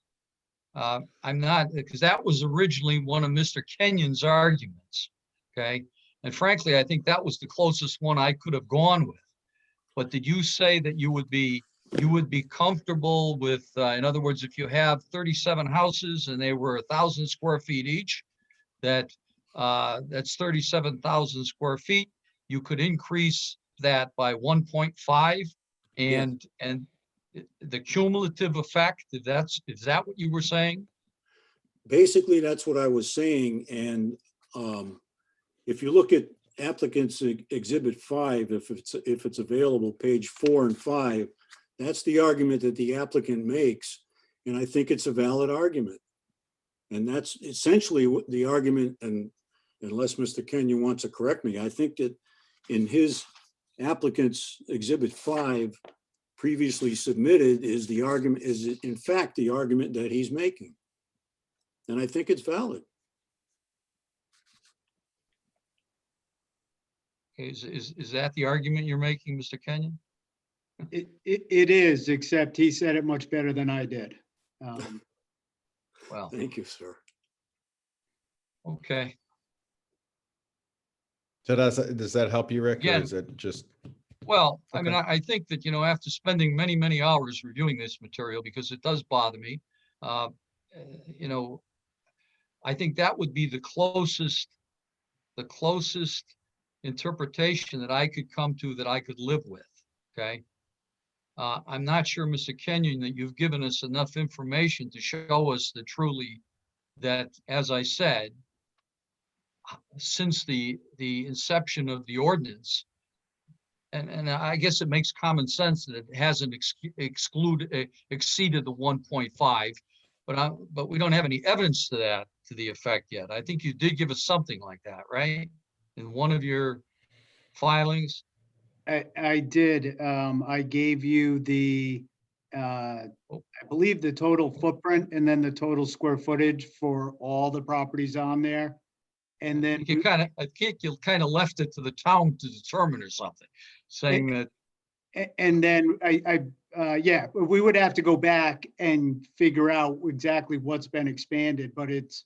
I'm not, because that was originally one of Mr. Kenyon's arguments, okay? And frankly, I think that was the closest one I could have gone with. But did you say that you would be comfortable with, in other words, if you have 37 houses and they were 1,000 square feet each, that's 37,000 square feet, you could increase that by 1.5 and the cumulative effect, is that what you were saying? Basically, that's what I was saying. And if you look at applicants exhibit 5, if it's available, page 4 and 5, that's the argument that the applicant makes. And I think it's a valid argument. And that's essentially what the argument, and unless Mr. Kenyon wants to correct me, I think that in his applicant's exhibit 5 previously submitted is the argument, is in fact the argument that he's making. And I think it's valid. Is that the argument you're making, Mr. Kenyon? It is, except he said it much better than I did. Well, Thank you, sir. okay. So does that help you, Rick? Or Again, is it just, Well, I mean, Okay. I think that, after spending many, many hours reviewing this material, because it does bother me, you know, I think that would be the closest interpretation that I could come to that I could live with, okay? I'm not sure, Mr. Kenyon, that you've given us enough information to show us that truly, that, as I said, since the inception of the ordinance, and I guess it makes common sense that it hasn't exceeded the 1.5, but we don't have any evidence to the effect yet. I think you did give us something like that, right? In one of your filings. I did. I gave you I believe the total footprint and then the total square footage for all the properties on there. And then I think you kind of left it to the town to determine or something, saying that. And then yeah, we would have to go back and figure out exactly what's been expanded, but it's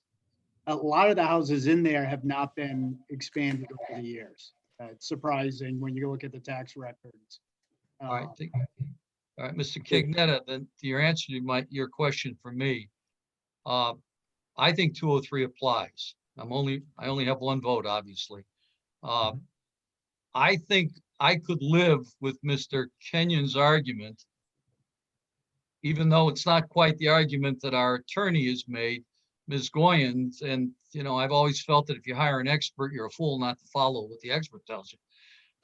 a lot of the houses in there have not been expanded over the years. It's surprising when you look at the tax records. All right, Mr. Kignetta, then your answer to your question for me, I think 203 applies. I only have one vote, obviously. I think I could live with Mr. Kenyon's argument, even though it's not quite the argument that our attorney has made, Ms. Goyens. And, I've always felt that if you hire an expert, you're a fool not to follow what the expert tells you.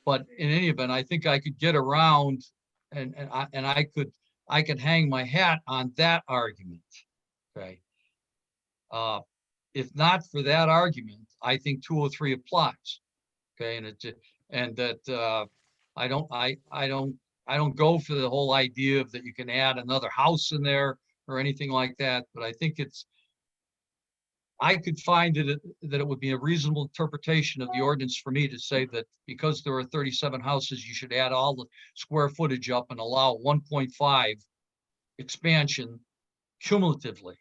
But in any event, I think I could get around and I could hang my hat on that argument. Okay. If not for that argument, I think 203 applies. Okay. And that I don't go for the whole idea of that you can add another house in there or anything like that. But I think I could find that it would be a reasonable interpretation of the ordinance for me to say that because there are 37 houses, you should add all the square footage up and allow 1.5 expansion cumulatively.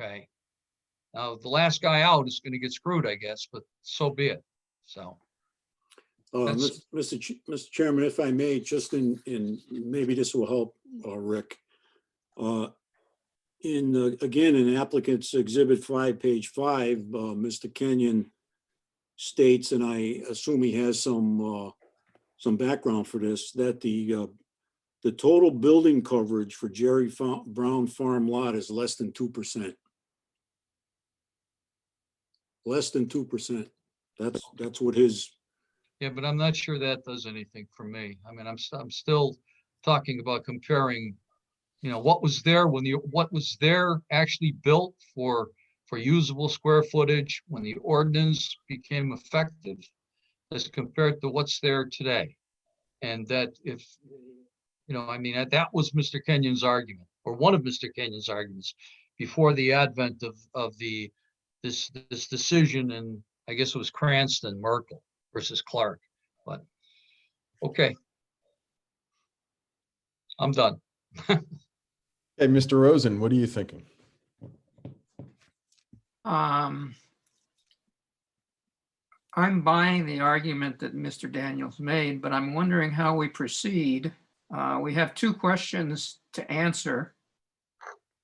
Okay. Now, the last guy out is going to get screwed, I guess, but so be it. So. Mr. Chairman, if I may, just in maybe this will help Rick. Again, in applicant's exhibit 5, page 5, Mr. Kenyon states, and I assume he has some background for this, that the total building coverage for Jerry Brown Farm lot is less than 2%. Less than 2%. That's what his. Yeah, but I'm not sure that does anything for me. I mean, I'm still talking about comparing, what was there actually built for usable square footage when the ordinance became effective as compared to what's there today. And that if, that was Mr. Kenyon's argument, or one of Mr. Kenyon's arguments before the advent of this decision, and I guess it was Cranston Merkel versus Clark. But okay, I'm done. hey, Mr. Rosen, what are you thinking? I'm buying the argument that Mr. Daniels made, but I'm wondering how we proceed. We have two questions to answer.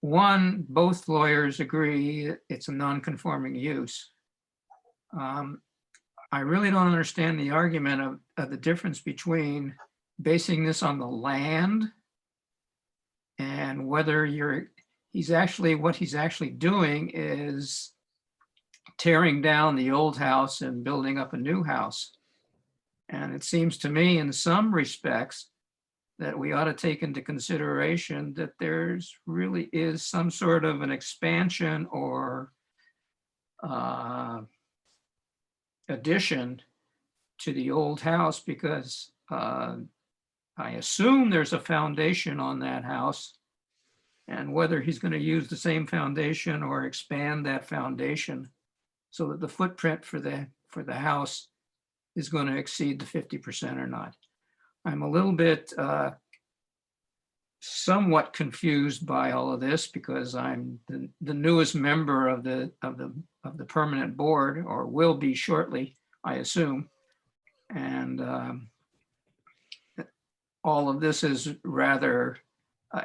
One, both lawyers agree it's a non-conforming use. I really don't understand the argument of the difference between basing this on the land and whether what he's actually doing is tearing down the old house and building up a new house. And it seems to me in some respects that we ought to take into consideration that there's really is some sort of an expansion or addition to the old house, because I assume there's a foundation on that house. And whether he's going to use the same foundation or expand that foundation so that the footprint for the house is going to exceed the 50% or not. I'm a little bit somewhat confused by all of this because I'm the newest member of the permanent board, or will be shortly, I assume. And all of this is rather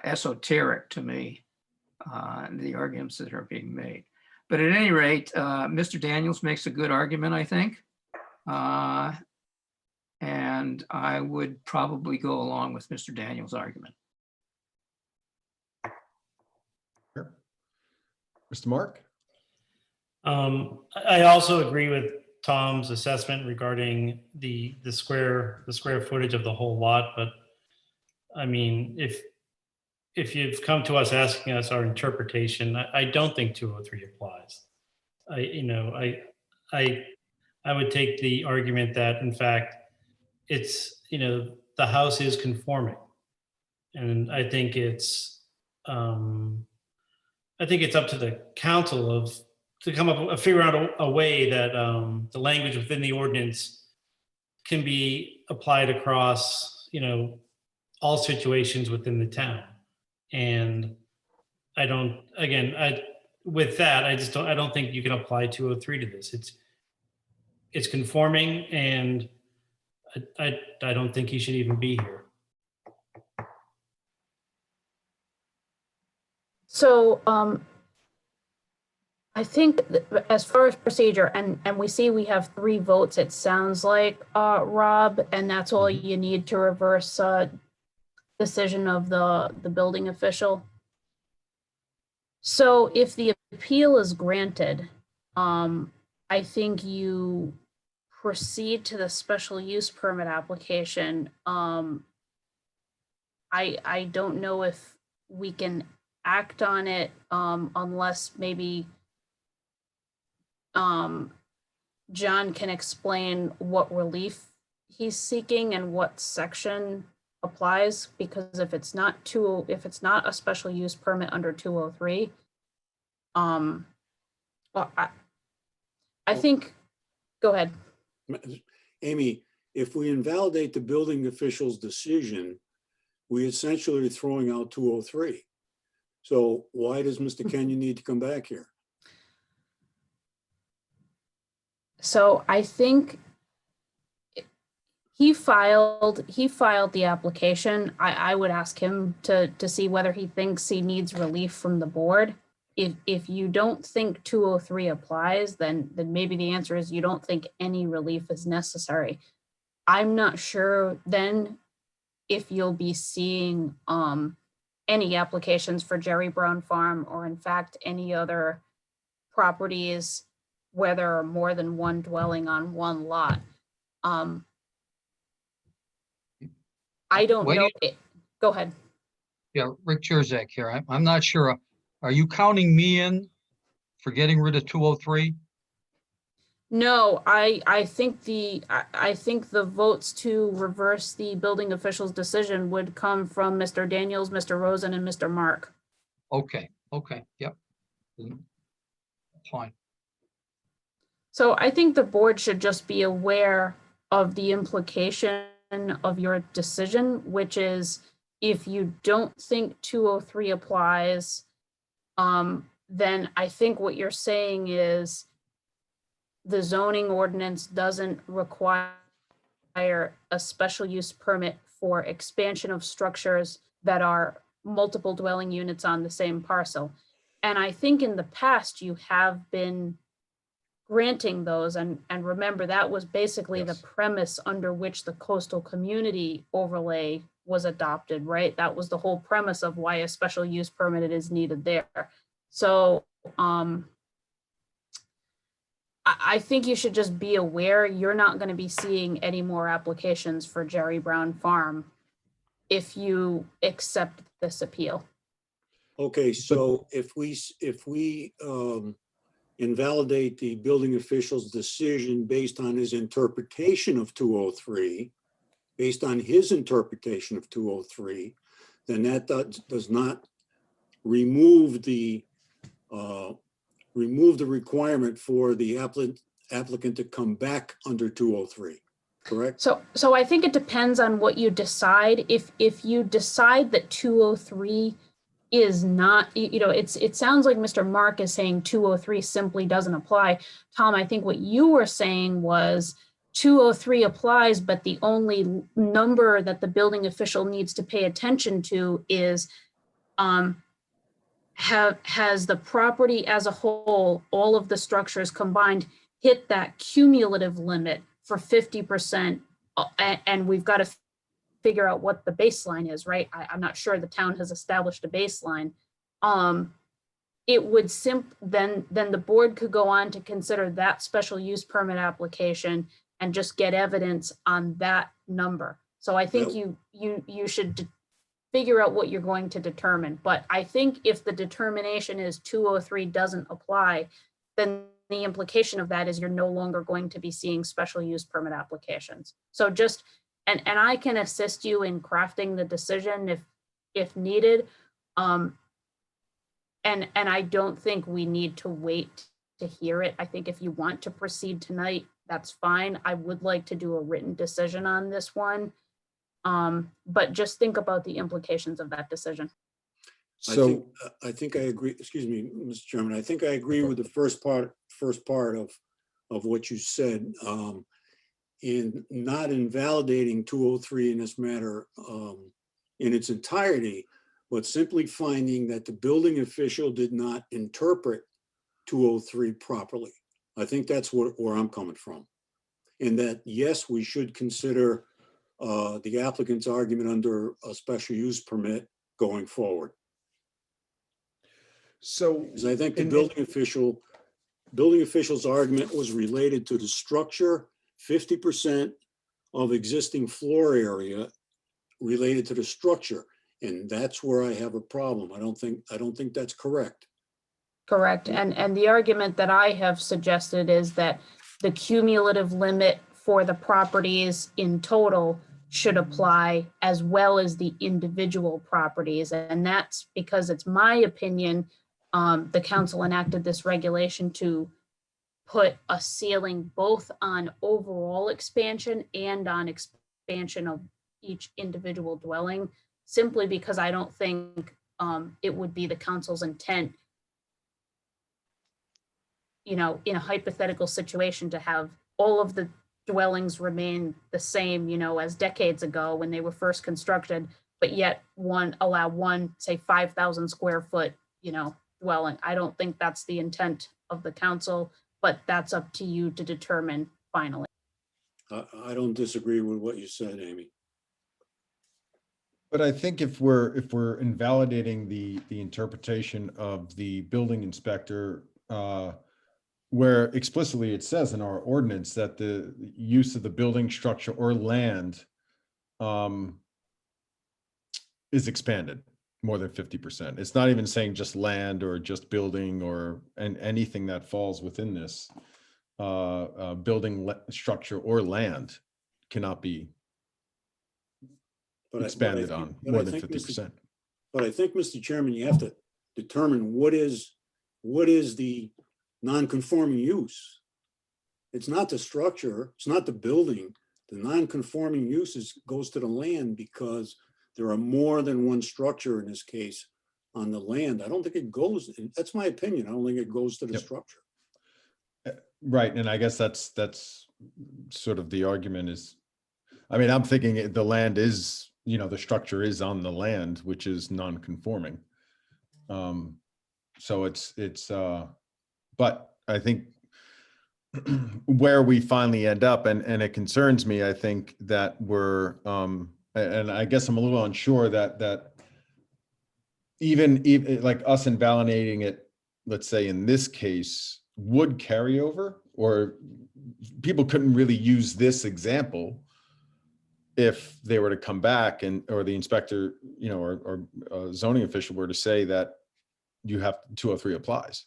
esoteric to me, the arguments that are being made. But at any rate, Mr. Daniels makes a good argument, I think. And I would probably go along with Mr. Daniels' argument. Mr. Mark? I also agree with Tom's assessment regarding the square footage of the whole lot, but I mean, if you've come to us asking us our interpretation, I don't think 203 applies. I would take the argument that in fact it's, the house is conforming, and I think it's up to the council to come up, figure out a way that the language within the ordinance can be applied across, all situations within the town. And I don't think you can apply 203 to this. It's conforming, and I don't think he should even be here. So I think as far as procedure, and we see we have 3 votes, it sounds like, Rob, and that's all you need to reverse decision of the building official. So if the appeal is granted, I think you proceed to the special use permit application. I don't know if we can act on it unless maybe John can explain what relief he's seeking and what section applies, because if it's not a special use permit under 203, well, I think, go ahead. Amy, if we invalidate the building official's decision, we essentially are throwing out 203. So why does Mr. Kenyon need to come back here? So I think he filed the application. I would ask him to see whether he thinks he needs relief from the board. If you don't think 203 applies, then maybe the answer is you don't think any relief is necessary. I'm not sure then if you'll be seeing any applications for Jerry Brown Farm, or in fact any other properties where there are more than one dwelling on one lot. I don't know. Go ahead. Yeah, Rick Cherzak here. I'm not sure. Are you counting me in for getting rid of 203? No, I think the votes to reverse the building official's decision would come from Mr. Daniels, Mr. Rosen, and Mr. Mark. Okay, yep. Fine. So I think the board should just be aware of the implication of your decision, which is if you don't think 203 applies, then I think what you're saying is the zoning ordinance doesn't require a special use permit for expansion of structures that are multiple dwelling units on the same parcel. And I think in the past you have been granting those, and remember, that was basically the Yes. premise under which the coastal community overlay was adopted, right? That was the whole premise of why a special use permit is needed there. So I think you should just be aware you're not going to be seeing any more applications for Jerry Brown Farm if you accept this appeal. Okay, so if we invalidate the building official's decision based on his interpretation of 203, based on his interpretation of 203, then that does not remove the requirement for the applicant to come back under 203, correct? So I think it depends on what you decide. If you decide that 203 is not, it sounds like Mr. Mark is saying 203 simply doesn't apply. Tom, I think what you were saying was 203 applies, but the only number that the building official needs to pay attention to is has the property as a whole, all of the structures combined, hit that cumulative limit for 50%, and we've got to figure out what the baseline is, right? I'm not sure the town has established a baseline. It would then the board could go on to consider that special use permit application and just get evidence on that number. So I think you should figure out what you're going to determine. But I think if the determination is 203 doesn't apply, then the implication of that is you're no longer going to be seeing special use permit applications. So just, and I can assist you in crafting the decision if needed. And I don't think we need to wait to hear it. I think if you want to proceed tonight, that's fine. I would like to do a written decision on this one. But just think about the implications of that decision. So I think I agree, excuse me, Mr. Chairman, I think I agree with the first part of what you said. In not invalidating 203 in this matter in its entirety, but simply finding that the building official did not interpret 203 properly. I think that's where I'm coming from. And that, yes, we should consider the applicant's argument under a special use permit going forward. So, Because I think the building official's argument was related to the structure, 50% of existing floor area related to the structure. And that's where I have a problem. I don't think that's correct. Correct. And the argument that I have suggested is that the cumulative limit for the properties in total should apply as well as the individual properties. And that's because it's my opinion, the council enacted this regulation to put a ceiling both on overall expansion and on expansion of each individual dwelling, simply because I don't think it would be the council's intent, in a hypothetical situation, to have all of the dwellings remain the same, as decades ago when they were first constructed, but yet allow one, say 5,000 square foot, dwelling. I don't think that's the intent of the council, but that's up to you to determine finally. I don't disagree with what you said, Amy. but I think if we're invalidating the interpretation of the building inspector, where explicitly it says in our ordinance that the use of the building structure or land is expanded more than 50%. It's not even saying just land or just building and anything that falls within this building structure or land cannot be expanded on more than 50%. But I think, Mr. Chairman, you have to determine what is the non-conforming use. It's not the structure, it's not the building. The non-conforming uses goes to the land because there are more than one structure in this case on the land, I don't think it goes, that's my opinion. I don't think it goes to the Yep. structure. Right, and I guess that's sort of the argument is, I mean, I'm thinking the land is, the structure is on the land, which is non-conforming. So but I think where we finally end up, and it concerns me, I think that we're, and I guess I'm a little unsure that even like us invalidating it, let's say in this case, would carry over, or people couldn't really use this example if they were to come back or the inspector, or zoning official were to say that you have 203 applies.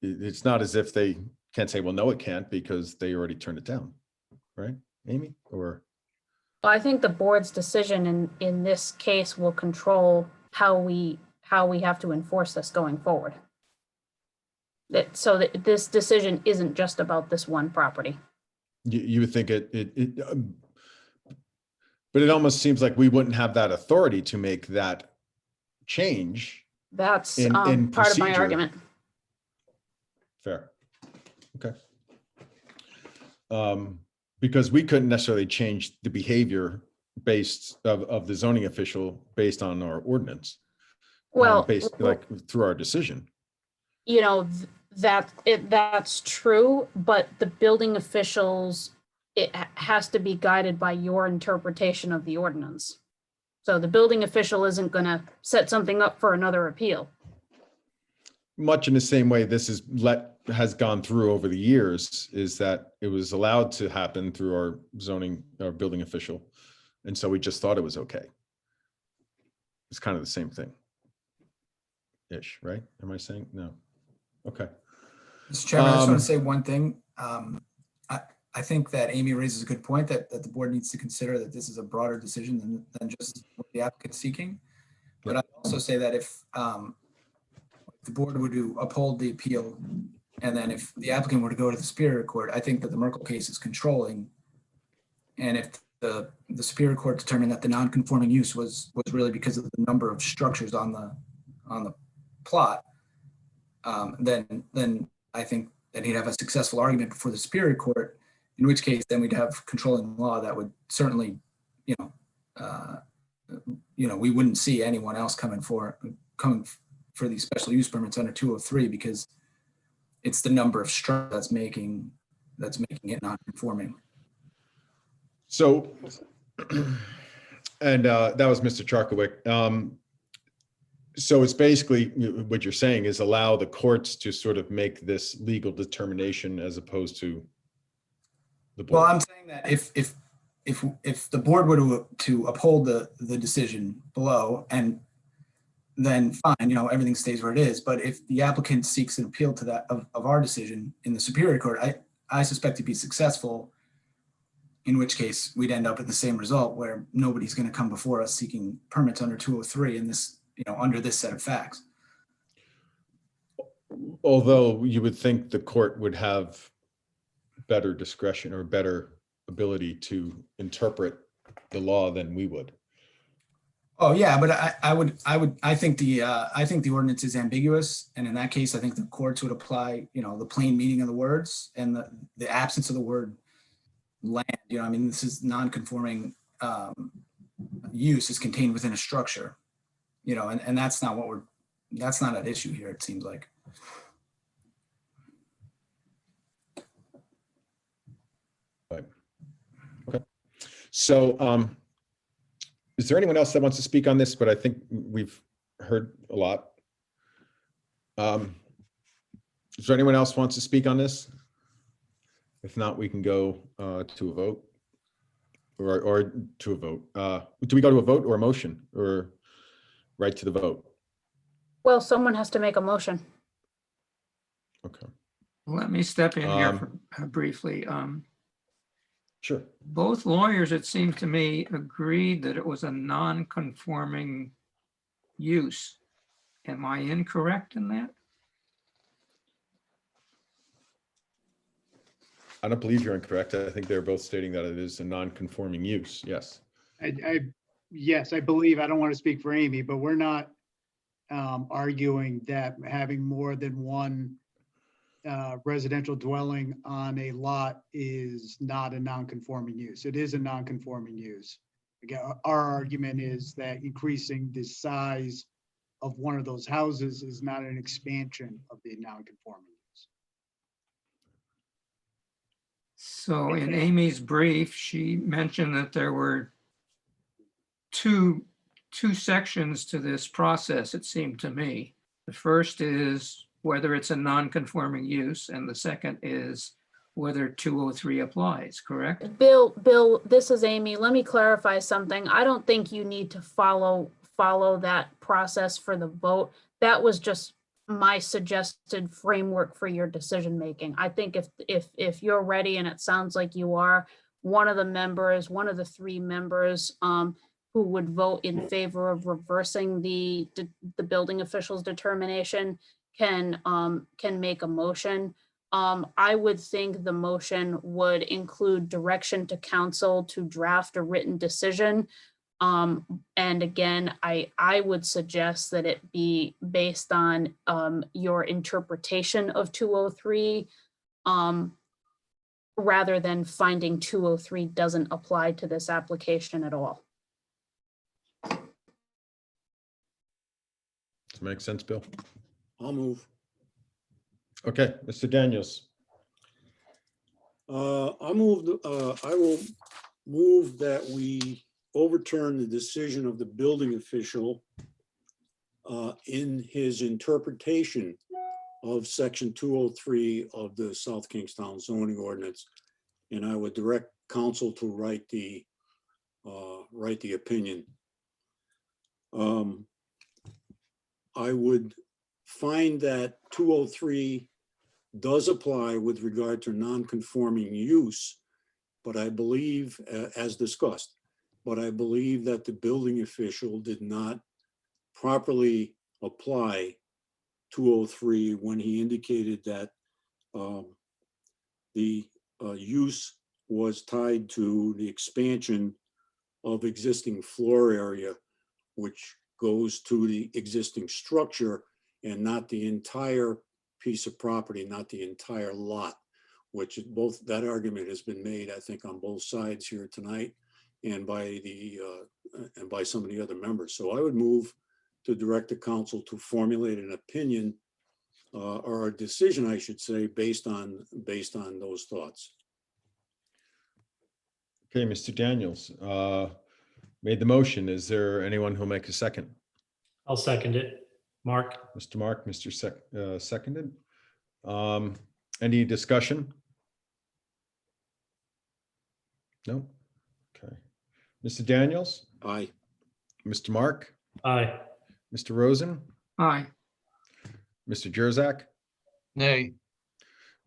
It's not as if they can't say, well, no, it can't, because they already turned it down, right, Amy? Or Well, I think the board's decision in this case will control how we have to enforce this going forward. So that this decision isn't just about this one property. you would think but it almost seems like we wouldn't have that authority to make that change. That's In part of my procedure. argument. Fair. Okay. Because we couldn't necessarily change the behavior of the zoning official based on our ordinance. Well, Based like through our decision. That's true, but the building officials, it has to be guided by your interpretation of the ordinance. So the building official isn't going to set something up for another appeal. Much in the same way this has gone through over the years, is that it was allowed to happen through our building official. And so we just thought it was okay. It's kind of the same thing. Ish, right? Am I saying? No. Okay. Mr. Chairman, I just want to say one thing. I think that Amy raises a good point that the board needs to consider that this is a broader decision than just what the applicant's seeking. But I also say that if the board were to uphold the appeal, and then if the applicant were to go to the Superior Court, I think that the Merkel case is controlling. And if the Superior Court determined that the non-conforming use was really because of the number of structures on the plot, then I think that he'd have a successful argument before the Superior Court, in which case then we'd have controlling law that would certainly, we wouldn't see anyone else coming for these special use permits under 203, because it's the number of structures that's making it non-conforming. So, and that was Mr. Charkowick. So it's basically what you're saying is allow the courts to sort of make this legal determination as opposed to the board. Well, I'm saying that if the board were to uphold the decision below, and then fine, everything stays where it is. But if the applicant seeks an appeal to that of our decision in the Superior Court, I suspect to be successful, in which case we'd end up at the same result where nobody's going to come before us seeking permits under 203 in this, under this set of facts. Although you would think the court would have better discretion or better ability to interpret the law than we would. Oh yeah, but I think the ordinance is ambiguous, and in that case, I think the courts would apply, the plain meaning of the words and the absence of the word land. This is non-conforming use is contained within a structure, and that's not that's not an issue here. It seems like. Right. Okay. So, is there anyone else that wants to speak on this? But I think we've heard a lot. Is there anyone else who wants to speak on this? If not, we can go to a vote or to a vote. Do we go to a vote or a motion or right to the vote? Well, someone has to make a motion. Okay. Let me step in here briefly. Sure. Both lawyers, it seemed to me, agreed that it was a non-conforming use. Am I incorrect in that? I don't believe you're incorrect. I think they're both stating that it is a non-conforming use. Yes. Yes, I believe, I don't want to speak for Amy, but we're not arguing that having more than one residential dwelling on a lot is not a non-conforming use. It is a non-conforming use. Again, our argument is that increasing the size of one of those houses is not an expansion of the non-conforming use. So in Amy's brief, she mentioned that there were two sections to this process, it seemed to me. The first is whether it's a non-conforming use, and the second is whether 203 applies, correct? Bill, this is Amy. Let me clarify something. I don't think you need to follow that process for the vote. That was just my suggested framework for your decision making. I think if you're ready, and it sounds like you are, one of the three members who would vote in favor of reversing the building official's determination can make a motion. I would think the motion would include direction to council to draft a written decision. And again, I would suggest that it be based on your interpretation of 203 rather than finding 203 doesn't apply to this application at all. Does that make sense, Bill? I'll move. Okay, Mr. Daniels. I will move that we overturn the decision of the building official in his interpretation of section 203 of the South Kingstown zoning ordinance. And I would direct council to write the opinion. I would find that 203 does apply with regard to non-conforming use, but I believe, as discussed, but I believe that the building official did not properly apply 203 when he indicated that the use was tied to the expansion of existing floor area, which goes to the existing structure and not the entire piece of property, not the entire lot, which both, that argument has been made, I think, on both sides here tonight and by some of the other members. So I would move to direct the council to formulate an opinion or a decision, I should say, based on those thoughts. Okay, Mr. Daniels made the motion. Is there anyone who'll make a second? I'll second it. Mark? Mr. Mark, seconded. Any discussion? No? Okay. Mr. Daniels, Aye. Mr. Mark, Aye. Mr. Rosen, Aye. Mr. Jurzak, Nay.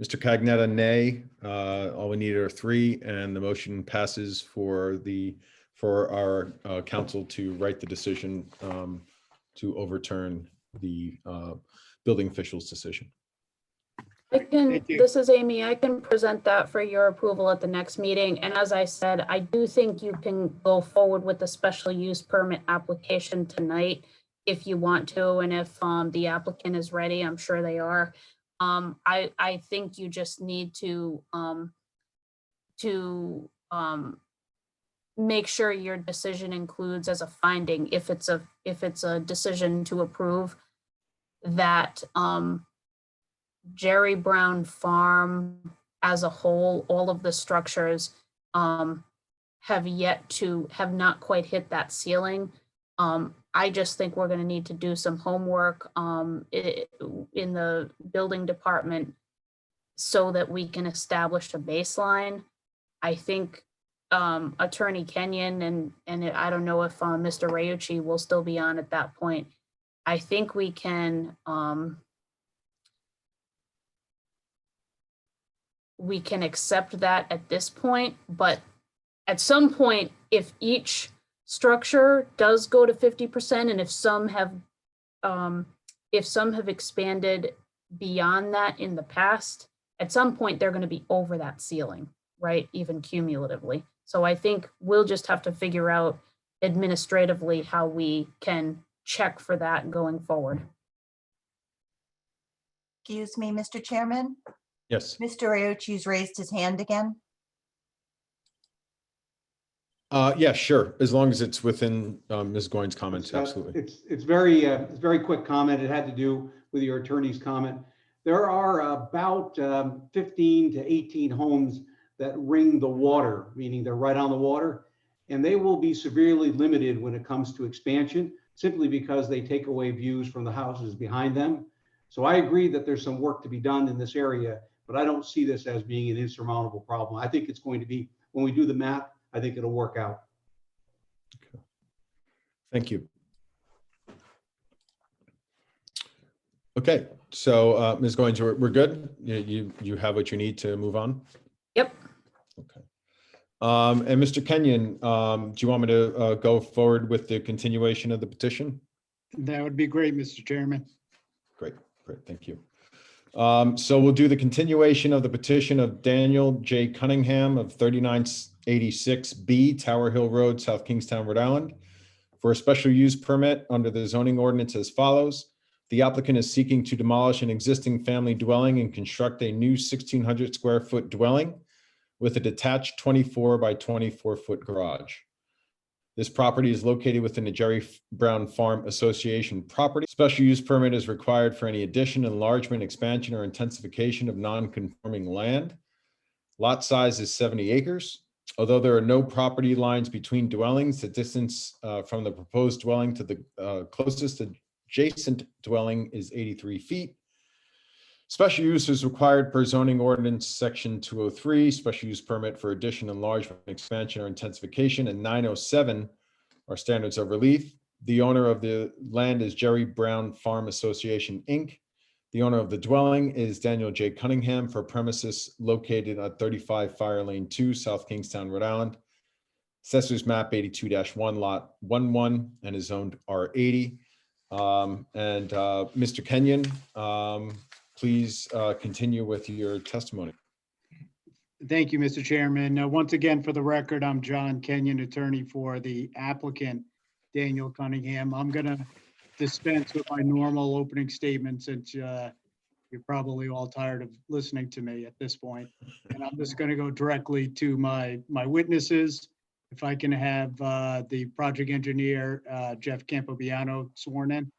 Mr. Cagnetta, nay. All we need are 3, and the motion passes for our council to write the decision to overturn the building official's decision. Thank you. This is Amy. I can present that for your approval at the next meeting. And as I said, I do think you can go forward with the special use permit application tonight if you want to, and if the applicant is ready, I'm sure they are. I think you just need to make sure your decision includes as a finding, if it's a decision to approve, that Jerry Brown Farm as a whole, all of the structures have not quite hit that ceiling. I just think we're going to need to do some homework in the building department so that we can establish a baseline. I think Attorney Kenyon and I don't know if Mr. Rayucci will still be on at that point. I think we can accept that at this point, but at some point, if each structure does go to 50%, and if some have expanded beyond that in the past, at some point they're going to be over that ceiling, right? Even cumulatively. So I think we'll just have to figure out administratively how we can check for that going forward. Excuse me, Mr. Chairman, Yes. Mr. Iucci's raised his hand again. Yeah, sure. As long as it's within Ms. Goins' comments, absolutely. It's very quick comment. It had to do with your attorney's comment. There are about 15 to 18 homes that ring the water, meaning they're right on the water, and they will be severely limited when it comes to expansion, simply because they take away views from the houses behind them. So I agree that there's some work to be done in this area, but I don't see this as being an insurmountable problem. I think it's going to be, when we do the math, I think it'll work out. Okay. Thank you. Okay, so Ms. Goins, we're good? You have what you need to move on? Yep. Okay. And Mr. Kenyon, do you want me to go forward with the continuation of the petition? That would be great, Mr. Chairman. Great, thank you. So we'll do the continuation of the petition of Daniel J. Cunningham of 3986B Tower Hill Road, South Kingstown, Rhode Island, for a special use permit under the zoning ordinance as follows. The applicant is seeking to demolish an existing family dwelling and construct a new 1,600 square foot dwelling with a detached 24 by 24 foot garage. This property is located within the Jerry Brown Farm Association property. Special use permit is required for any addition, enlargement, expansion, or intensification of non-conforming land. Lot size is 70 acres. Although there are no property lines between dwellings, the distance from the proposed dwelling to the closest adjacent dwelling is 83 feet. Special use is required per zoning ordinance section 203. Special use permit for addition, enlargement, expansion, or intensification, and 907 are standards of relief. The owner of the land is Jerry Brown Farm Association, Inc. The owner of the dwelling is Daniel J. Cunningham for premises located at 35 Fire Lane 2, South Kingstown, Rhode Island. Assessors map 82-1 lot 11 and is zoned R80. Mr. Kenyon, please continue with your testimony. Thank you, Mr. Chairman. Once again, for the record, I'm John Kenyon, attorney for the applicant, Daniel Cunningham. I'm going to dispense with my normal opening statement since you're probably all tired of listening to me at this point. And I'm just going to go directly to my witnesses. If I can have the project engineer, Jeff Campobiano, sworn in.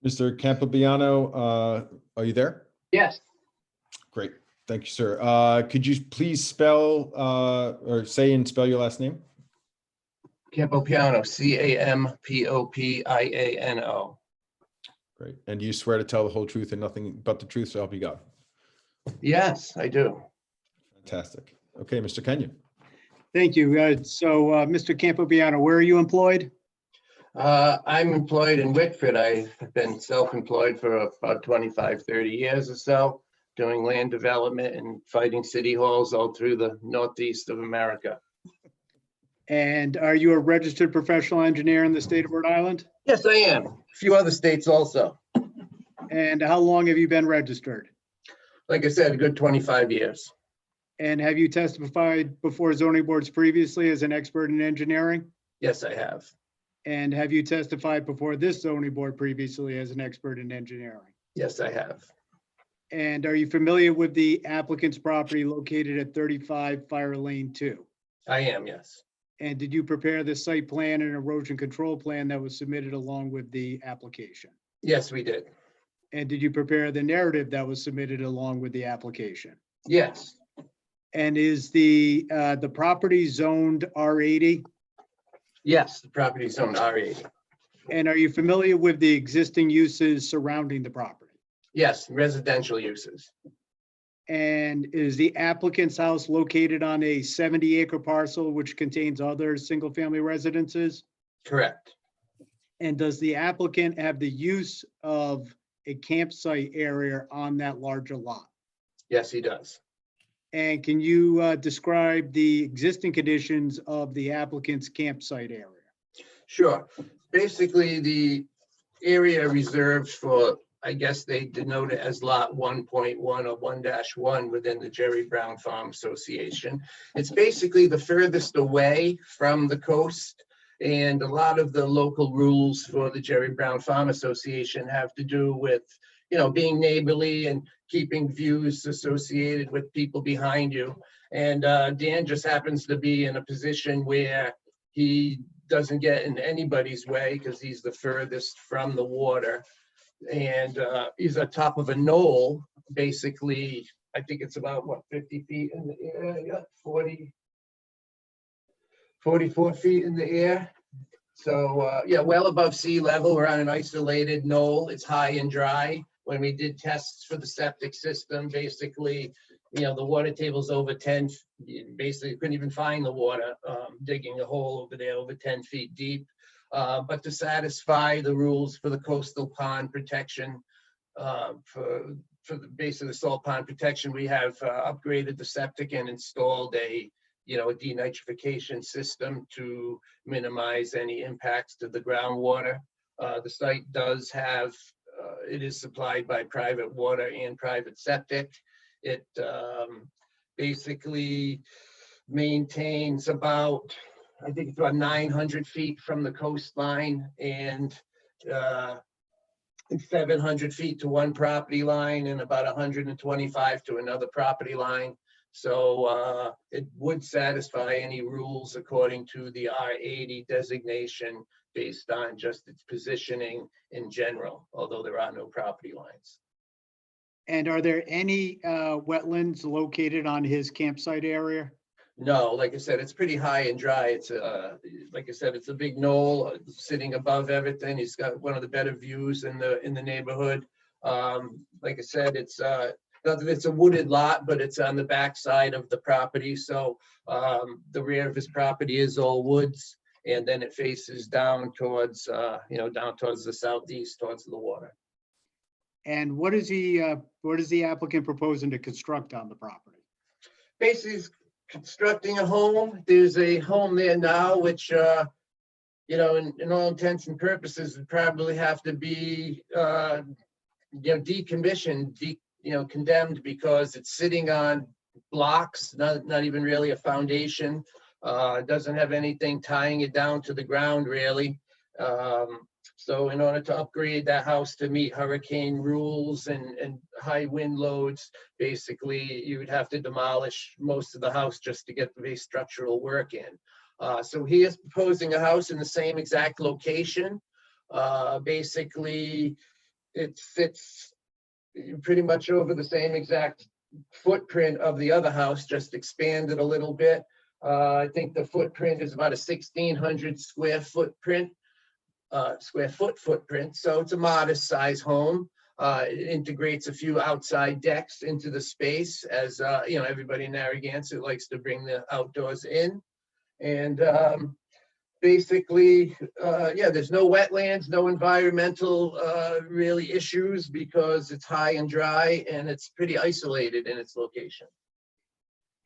Mr. Campobiano, are you there? Yes. Great. Thank you, sir. Could you please spell or say and spell your last name? Campopiano, Campopiano. Great. And do you swear to tell the whole truth and nothing but the truth, so help you God? Yes, I do. Fantastic. Okay, Mr. Kenyon. Thank you. So, Mr. Campobiano, where are you employed? I'm employed in Whitford. I've been self-employed for about 25, 30 years or so, doing land development and fighting city halls all through the Northeast of America. And are you a registered professional engineer in the state of Rhode Island? Yes, I am. A few other states also. And how long have you been registered? Like I said, a good 25 years. And have you testified before zoning boards previously as an expert in engineering? Yes, I have. And have you testified before this zoning board previously as an expert in engineering? Yes, I have. And are you familiar with the applicant's property located at 35 Fire Lane 2? I am, yes. And did you prepare the site plan and erosion control plan that was submitted along with the application? Yes, we did. And did you prepare the narrative that was submitted along with the application? Yes. And is the property zoned R80? Yes, the property is zoned R80. And are you familiar with the existing uses surrounding the property? Yes, residential uses. And is the applicant's house located on a 70-acre parcel which contains other single-family residences? Correct. And does the applicant have the use of a campsite area on that larger lot? Yes, he does. And can you describe the existing conditions of the applicant's campsite area? Sure. Basically, the area reserved for, I guess they denote it as lot 1.1 or 1-1 within the Jerry Brown Farm Association. It's basically the furthest away from the coast And a lot of the local rules for the Jerry Brown Farm Association have to do with, being neighborly and keeping views associated with people behind you. And Dan just happens to be in a position where he doesn't get in anybody's way because he's the furthest from the water. And he's on top of a knoll, basically, I think it's about, 50 feet in the air, yeah, 44 feet in the air. So, yeah, well above sea level. We're on an isolated knoll. It's high and dry. When we did tests for the septic system, basically, the water table's over 10, basically couldn't even find the water, digging a hole over there over 10 feet deep. But to satisfy the rules for the coastal pond protection, for the base of the salt pond protection, we have upgraded the septic and installed a denitrification system to minimize any impacts to the groundwater. The site does have, it is supplied by private water and private septic. It basically maintains about, I think it's about 900 feet from the coastline and 700 feet to one property line and about 125 to another property line. So it would satisfy any rules according to the R80 designation based on just its positioning in general, although there are no property lines. And are there any wetlands located on his campsite area? No, like I said, it's pretty high and dry. It's like I said, it's a big knoll sitting above everything. He's got one of the better views in the neighborhood. Like I said, it's not that it's a wooded lot, but it's on the back side of the property. So the rear of his property is all woods, and then it faces down towards down towards the southeast, towards the water. And what is the applicant proposing to construct on the property? Basically, he's constructing a home. There's a home there now, which, in all intents and purposes, would probably have to be, decommissioned, condemned because it's sitting on blocks, not even really a foundation. It doesn't have anything tying it down to the ground, really. So in order to upgrade that house to meet hurricane rules and high wind loads, basically you would have to demolish most of the house just to get the base structural work in. So he is proposing a house in the same exact location. Basically, it fits pretty much over the same exact footprint of the other house, just expanded a little bit. I think the footprint is about a 1,600 square foot footprint. So it's a modest size home. It integrates a few outside decks into the space, as everybody in Narragansett likes to bring the outdoors in. And basically, there's no wetlands, no environmental really issues because it's high and dry and it's pretty isolated in its location.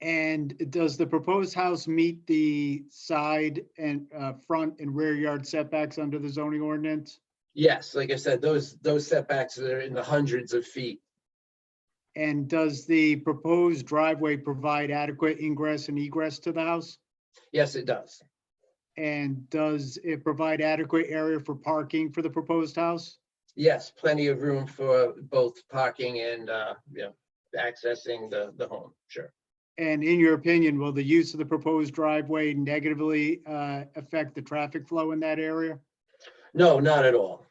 And does the proposed house meet the side and front and rear yard setbacks under the zoning ordinance? Yes, like I said, those setbacks are in the hundreds of feet. And does the proposed driveway provide adequate ingress and egress to the house? Yes, it does. And does it provide adequate area for parking for the proposed house? Yes, plenty of room for both parking and accessing the home, sure. And in your opinion, will the use of the proposed driveway negatively affect the traffic flow in that area? No, not at all.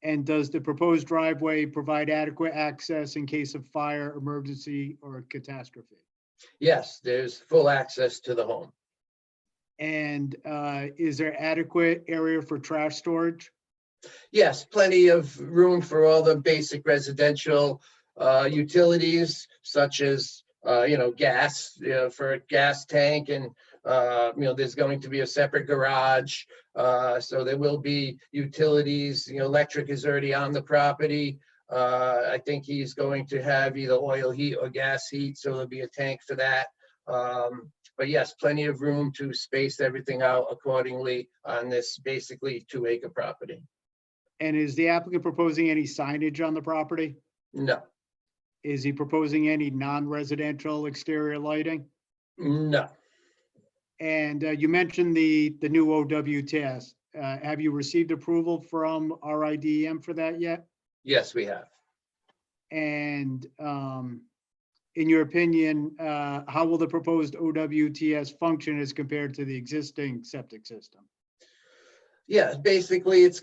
And does the proposed driveway provide adequate access in case of fire, emergency, or catastrophe? Yes, there's full access to the home. And is there adequate area for trash storage? Yes, plenty of room for all the basic residential utilities, such as gas, for a gas tank, and there's going to be a separate garage. So there will be utilities. Electric is already on the property. I think he's going to have either oil heat or gas heat, so there'll be a tank for that. But yes, plenty of room to space everything out accordingly on this basically 2-acre property. And is the applicant proposing any signage on the property? No. Is he proposing any non-residential exterior lighting? No. And you mentioned the new OW test. Have you received approval from RIDM for that yet? Yes, we have. And in your opinion, how will the proposed OWTS function as compared to the existing septic system? Yeah, basically it's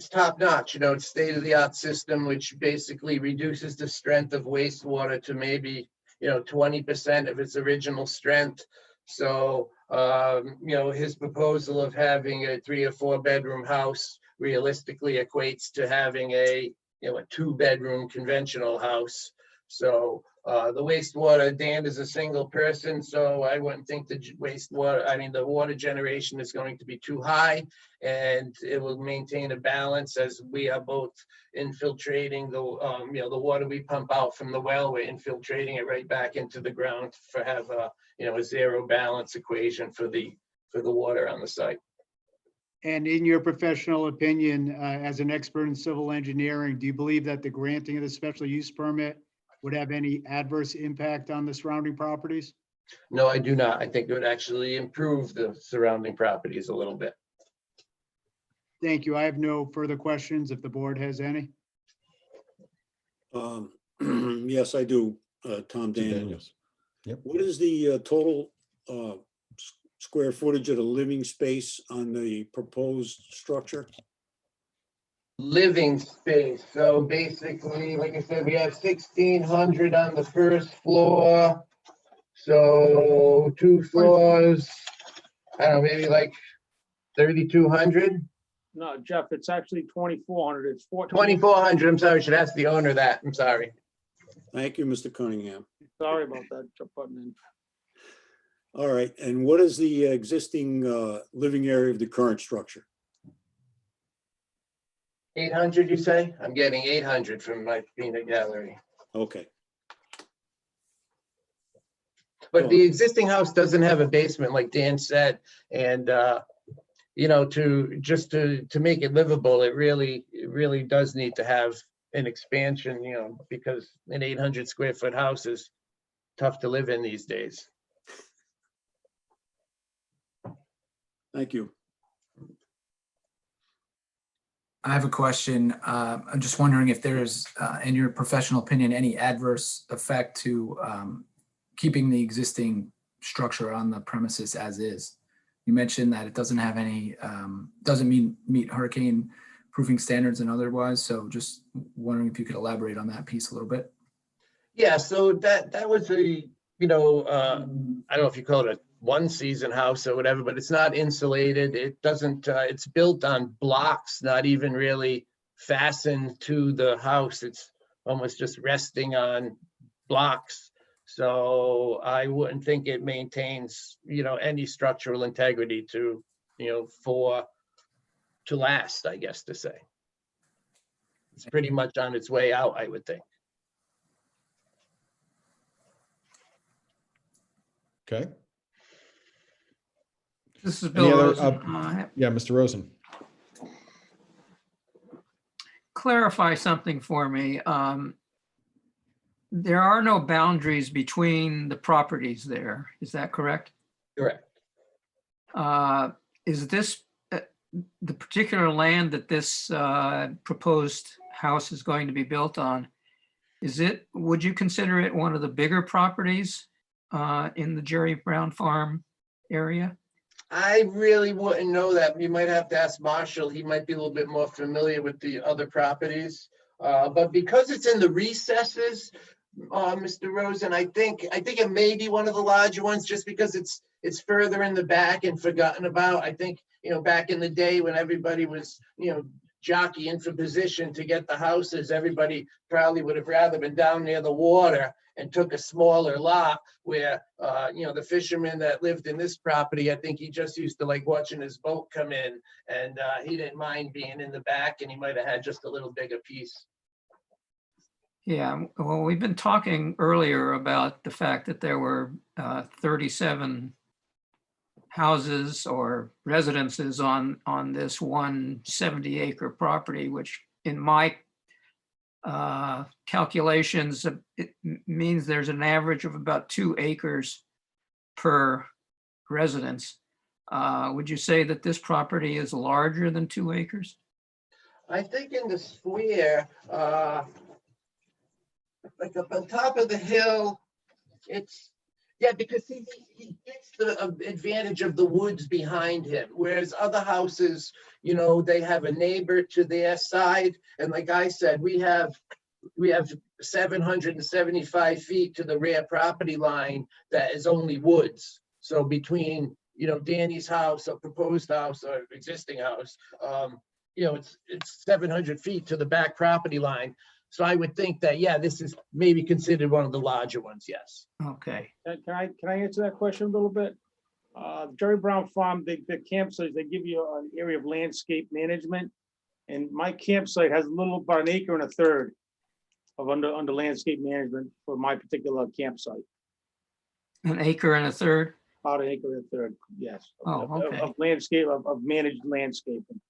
top notch, you know, it's state of the art system, which basically reduces the strength of wastewater to maybe, 20% of its original strength. So, his proposal of having a 3 or 4 bedroom house realistically equates to having a 2-bedroom conventional house. So the wastewater, Dan is a single person, so I wouldn't think the the water generation is going to be too high, and it will maintain a balance as we are both infiltrating the water we pump out from the well. We're infiltrating it right back into the ground for have a zero balance equation for the water on the site. And in your professional opinion, as an expert in civil engineering, do you believe that the granting of the special use permit would have any adverse impact on the surrounding properties? No, I do not. I think it would actually improve the surrounding properties a little bit. Thank you. I have no further questions if the board has any. Yes, I do, Tom Daniels. Daniels. Yep. What is the total square footage of the living space on the proposed structure? Living space. So basically, like I said, we have 1,600 on the first floor. So 2 floors, I don't know, maybe like 3,200. No, Jeff, it's actually 2,400. It's 2,400. I'm sorry, I should ask the owner that. I'm sorry. Thank you, Mr. Cunningham. Sorry about that. Jeff button in. All right, and what is the existing living area of the current structure? 800, you say? I'm getting 800 from my peanut gallery. Okay, But the existing house doesn't have a basement, like Dan said, and to make it livable, it really does need to have an expansion, because an 800 square foot house is tough to live in these days. thank you. I have a question. I'm just wondering if there's, in your professional opinion, any adverse effect to keeping the existing structure on the premises as is. You mentioned that it doesn't have any, doesn't meet hurricane proofing standards and otherwise. So just wondering if you could elaborate on that piece a little bit. Yeah, so that was I don't know if you call it a 1-season house or whatever, but it's not insulated. It doesn't, it's built on blocks, not even really fastened to the house. It's almost just resting on blocks. So I wouldn't think it maintains, any structural integrity to last, I guess to say. It's pretty much on its way out, I would think. Okay. This is Any Bill other, Rosen. Yeah, Mr. Rosen. Clarify something for me. There are no boundaries between the properties there. Is that correct? Correct. Is this the particular land that this proposed house is going to be built on? Would you consider it one of the bigger properties in the Jerry Brown Farm area? I really wouldn't know that. You might have to ask Marshall. He might be a little bit more familiar with the other properties. But because it's in the recesses, Mr. Rosen, I think it may be one of the larger ones just because it's further in the back and forgotten about. I think, back in the day when everybody was, jockeying for position to get the houses, everybody probably would have rather been down near the water and took a smaller lot where, the fisherman that lived in this property, I think he just used to like watching his boat come in, and he didn't mind being in the back, and he might have had just a little bigger piece. Yeah, well, we've been talking earlier about the fact that there were 37 houses or residences on this 170-acre property, which in my calculations, it means there's an average of about 2 acres per residents. Would you say that this property is larger than 2 acres? I think in the square, like up on top of the hill, it's, yeah, because he gets the advantage of the woods behind him, whereas other houses, you know, they have a neighbor to their side. And like I said, we have 775 feet to the rear property line that is only woods. So between, you know, Danny's house, or proposed house, or existing house, you know, it's 700 feet to the back property line. So I would think that, yeah, this is maybe considered one of the larger ones, yes. Okay. Can I answer that question a little bit? Jerry Brown Farm, the campsites, they give you an area of landscape management. And my campsite has about an acre and a third of under landscape management for my particular campsite. An acre and a third? About an acre and a third, yes. Oh, Okay. Of managed landscaping.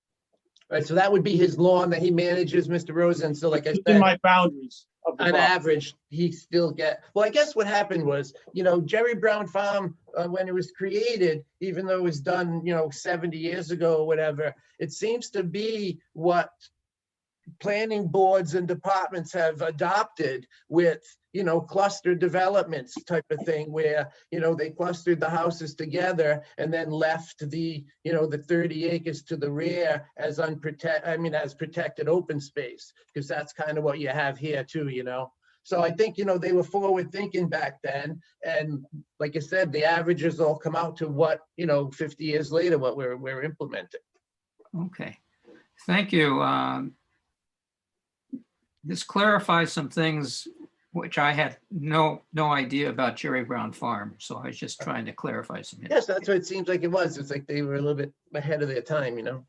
Right, so that would be his lawn that he manages, Mr. Rosen. So like I In said, my boundaries of the on property. average, he still well, I guess what happened was, you know, Jerry Brown Farm, when it was created, even though it was done, you know, 70 years ago or whatever, it seems to be what planning boards and departments have adopted with, you know, cluster developments type of thing, where, you know, they clustered the houses together and then left the, you know, the 30 acres to the rear as as protected open space, because that's kind of what you have here too, you know. So I think, you know, they were forward thinking back then. And like I said, the averages all come out to what, you know, 50 years later, what we're implementing. Okay. Thank you. This clarifies some things which I had no idea about Jerry Brown Farm. So I was just trying to clarify some. Yes, that's what it seems like it was. It's like they were a little bit ahead of their time, you know.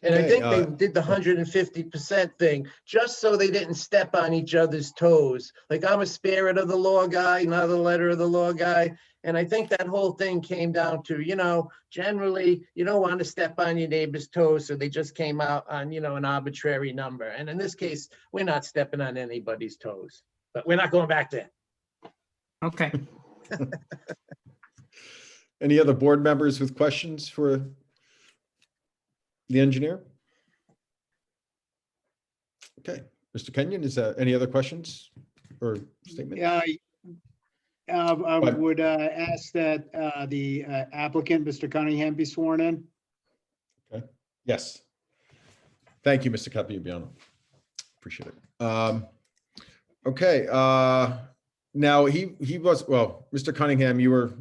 And I Okay, think they did the 150% thing just so they didn't step on each other's toes. Like, I'm a spirit of the law guy, not a letter of the law guy. And I think that whole thing came down to, you know, generally you don't want to step on your neighbor's toes. So they just came out on, you know, an arbitrary number. And in this case, we're not stepping on anybody's toes, but we're not going back there. Okay. Any other board members with questions for the engineer? Okay, Mr. Kenyon, is there any other questions or statements? Yeah, I But- would ask that the applicant, Mr. Cunningham, be sworn in. Yes. Thank you, Mr. Capiano. Appreciate it. Okay, now he was, well, Mr. Cunningham, you were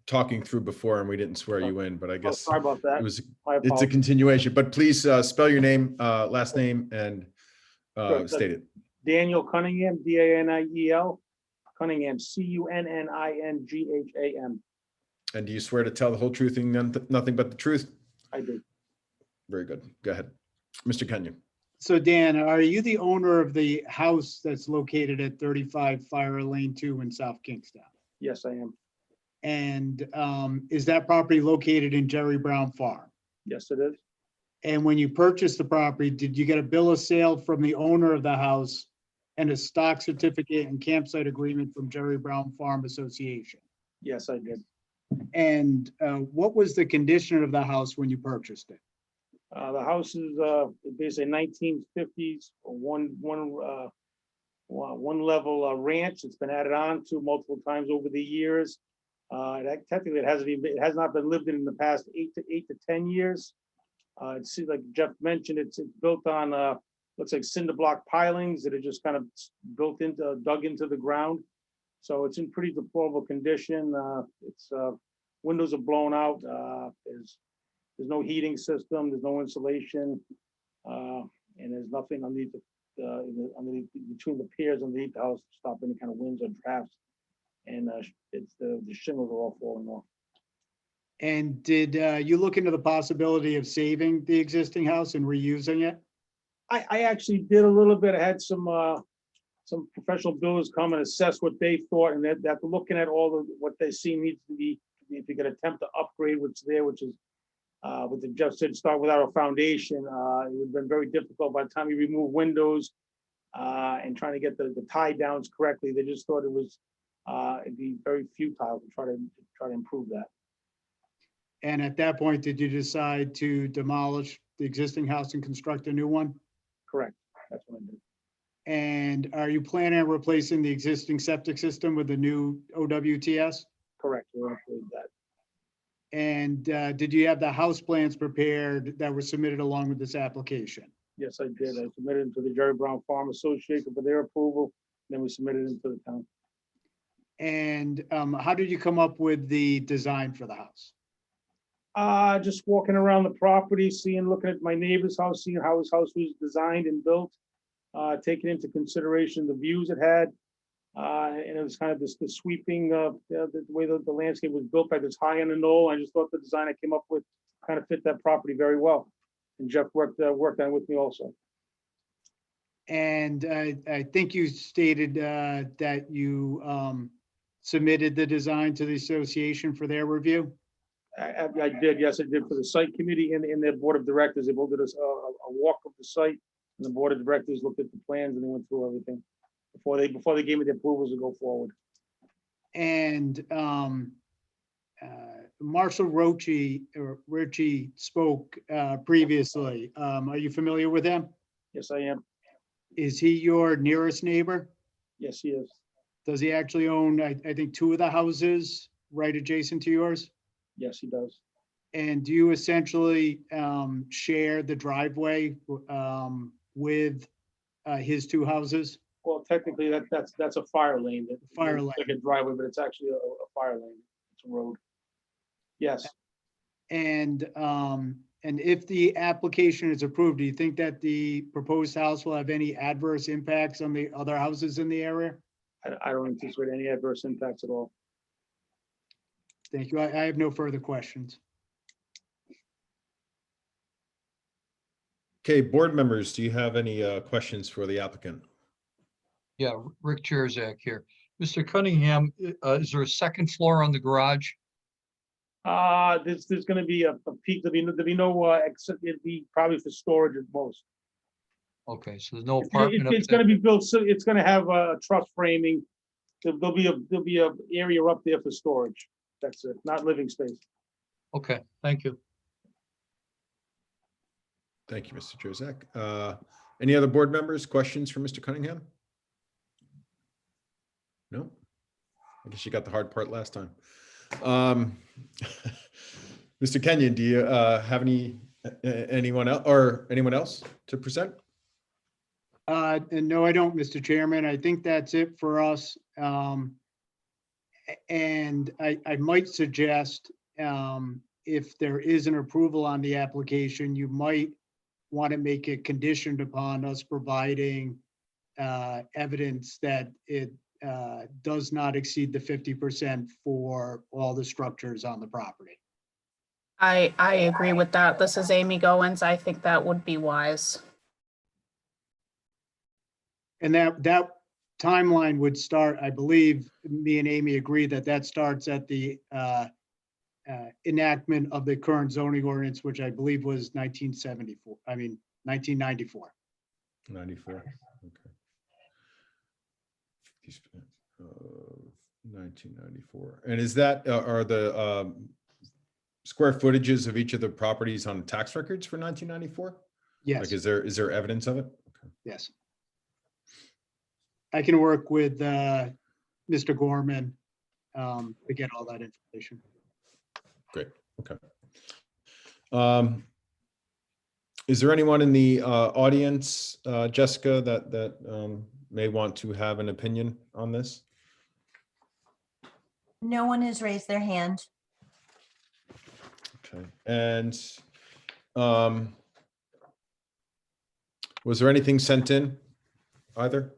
talking through before and we didn't swear you in, but I Oh, guess sorry about that. it was, My it's a apologies. continuation, but please spell your name, last name and Sure. state it. Daniel Cunningham, Daniel Cunningham, Cunningham. And do you swear to tell the whole truth and nothing but the truth? I do. Very good. Go ahead. Mr. Kenyon. So Dan, are you the owner of the house that's located at 35 Fire Lane 2 in South Kingstown? Yes, I am. And is that property located in Jerry Brown Farm? Yes, it is. And when you purchased the property, did you get a bill of sale from the owner of the house and a stock certificate and campsite agreement from Jerry Brown Farm Association? Yes, I did. And what was the condition of the house when you purchased it? The house is basically 1950s, one level ranch. It's been added on to multiple times over the years. Technically, it has not been lived in the past 8 to 10 years. It's like Jeff mentioned, it's built on looks like cinder block pilings that are just kind of dug into the ground. So it's in pretty deplorable condition. It's windows are blown out. There's no heating system. There's no insulation, and there's nothing underneath between the piers underneath the house to stop any kind of winds or drafts. And the shingles are all falling off. And did you look into the possibility of saving the existing house and reusing it? I actually did a little bit. I had some professional builders come and assess what they thought, and that after looking at what they see needs to be, if you could attempt to upgrade what's there, which is what Jeff said, start without a foundation. It would have been very difficult by the time you remove windows. and trying to get the tie downs correctly. They just thought it was, it'd be very futile to try to improve that. And at that point, did you decide to demolish the existing house and construct a new one? Correct. That's what I did. And are you planning on replacing the existing septic system with the new OWTS? Correct. We're gonna include that. And did you have the house plans prepared that were submitted along with this application? Yes, I did. I submitted them to the Jerry Brown Farm Association for their approval. Then we submitted it to the town. And how did you come up with the design for the house? Just walking around the property, looking at my neighbor's house, seeing how his house was designed and built, taking into consideration the views it had. And it was kind of the sweeping, the way the landscape was built by this high on the knoll. I just thought the design I came up with kind of fit that property very well. And Jeff worked on it with me also. And I think you stated that you submitted the design to the association for their review? I did, yes, I did, for the site committee and their board of directors. They both did a walk of the site, and the board of directors looked at the plans and they went through everything before they gave me the approvals to go forward. And Marshall Ritchie spoke previously. Are you familiar with him? Yes, I am. Is he your nearest neighbor? Yes, he is. Does he actually own, I think, two of the houses right adjacent to yours? Yes, he does. And do you essentially share the driveway with his two houses? Well, technically, that's a fire lane. Fire It's like a driveway, but it's actually a fire lane. It's a road. Yes. And if the application is approved, do you think that the proposed house will have any adverse impacts on the other houses in the area? I don't anticipate any adverse impacts at all. Thank you. I have no further questions. Okay, board members, do you have any questions for the applicant? Yeah, Rick Cherzak here. Mr. Cunningham, is there a second floor on the garage? There's gonna be a peak, there'll be no, except it'd be probably for storage at most. Okay, so there's no apartment up It's there? gonna be built, so it's gonna have a truss framing. There'll be a area up there for storage. That's it, not living space. Okay, thank you. Thank you, Mr. Jozek. Any other board members, questions for Mr. Cunningham? No? I guess you got the hard part last time. Mr. Kenyon, do you have anyone else to present? And no, I don't, Mr. Chairman. I think that's it for us. And I might suggest, if there is an approval on the application, you might want to make it conditioned upon us providing evidence that it does not exceed the 50% for all the structures on the property. I agree with that. This is Amy Goins. I think that would be wise. And that timeline would start, I believe, me and Amy agree that starts at the enactment of the current zoning ordinance, which I believe was 1994. I mean, 1994. 94, okay. 1994. And is that, are the square footages of each of the properties on tax records for 1994? Yes, Like, is there evidence of it? Okay. yes. I can work with Mr. Gorman to get all that information. Great, okay. Is there anyone in the audience, Jessica, that may want to have an opinion on this? No one has raised their hand. Okay, and was there anything sent in either?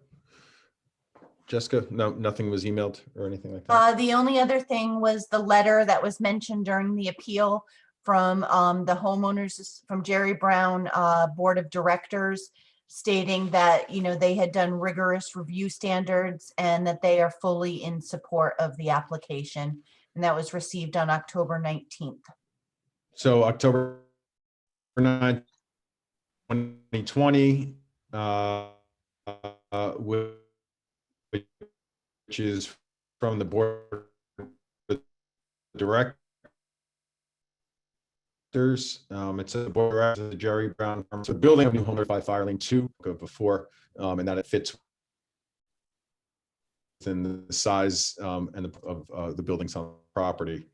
Jessica, no, nothing was emailed or anything like that? The only other thing was the letter that was mentioned during the appeal from the homeowners, from Jerry Brown Board of Directors, stating that, you know, they had done rigorous review standards and that they are fully in support of the application. And that was received on October 19th. So October 9th, 2020, which is from the board of directors. It's a board of directors, Jerry Brown, so building a new home notified fire lane 2 before, and that it fits within the size and of the buildings on the property.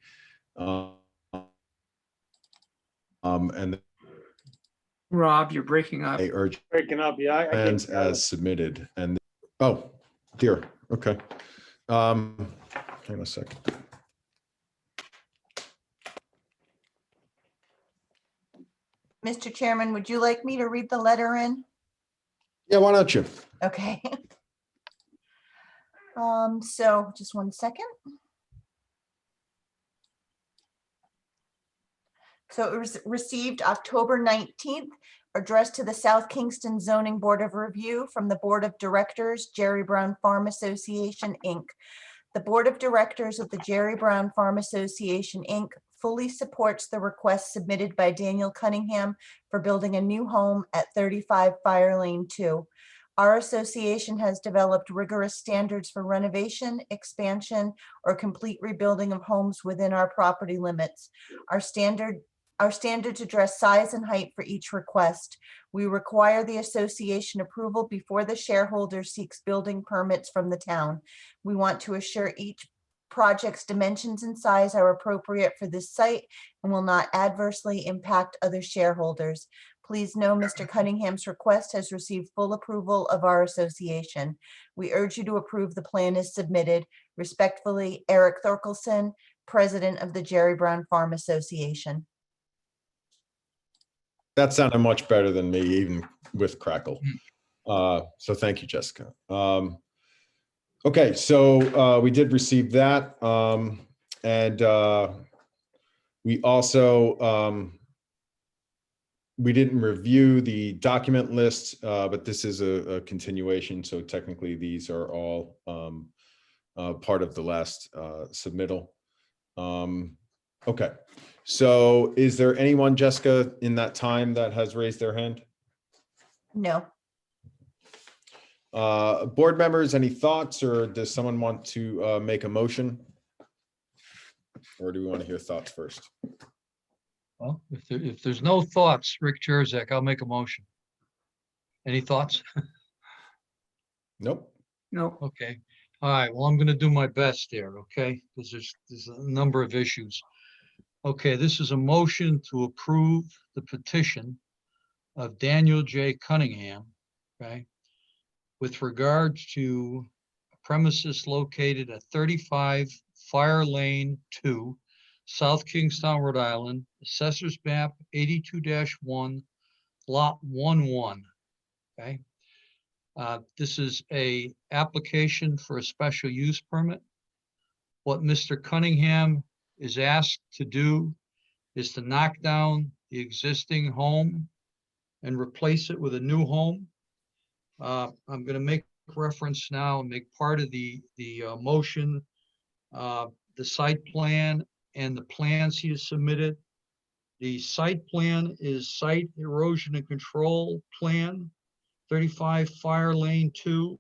And Rob, you're breaking up. I urge Breaking up, yeah. I plans can't- as submitted. And oh dear, okay. Hang on a second. Mr. Chairman, would you like me to read the letter in? Yeah, why don't you? Okay. So just one second. So it was received October 19th, addressed to the South Kingston Zoning Board of Review from the Board of Directors, Jerry Brown Farm Association, Inc. The Board of Directors of the Jerry Brown Farm Association, Inc. fully supports the request submitted by Daniel Cunningham for building a new home at 35 Fire Lane 2. Our association has developed rigorous standards for renovation, expansion, or complete rebuilding of homes within our property limits. Our standards address size and height for each request. We require the association approval before the shareholder seeks building permits from the town. We want to assure each project's dimensions and size are appropriate for this site and will not adversely impact other shareholders. Please know Mr. Cunningham's request has received full approval of our association. We urge you to approve the plan as submitted. Respectfully, Eric Thorkelson, President of the Jerry Brown Farm Association. That sounded much better than me, even with Crackle. So thank you, Jessica. Okay, so we did receive that. And we also, we didn't review the document list, but this is a continuation. So technically these are all part of the last submittal. Okay, so is there anyone, Jessica, in that time that has raised their hand? No. Board members, any thoughts, or does someone want to make a motion? Or do we want to hear thoughts first? Well, if there's no thoughts, Rick Cherzak, I'll make a motion. Any thoughts? Nope. No, Okay. All right. Well, I'm going to do my best here. Okay. Because there's a number of issues. Okay. This is a motion to approve the petition of Daniel J. Cunningham. Okay. With regard to premises located at 35 Fire Lane 2, South Kingstown, Rhode Island, Assessor's Map 82-1, Lot 11. Okay. This is a application for a special use permit. What Mr. Cunningham is asked to do is to knock down the existing home and replace it with a new home. I'm going to make reference now and make part of the motion, the site plan and the plans he has submitted. The site plan is site erosion and control plan, 35 Fire Lane 2,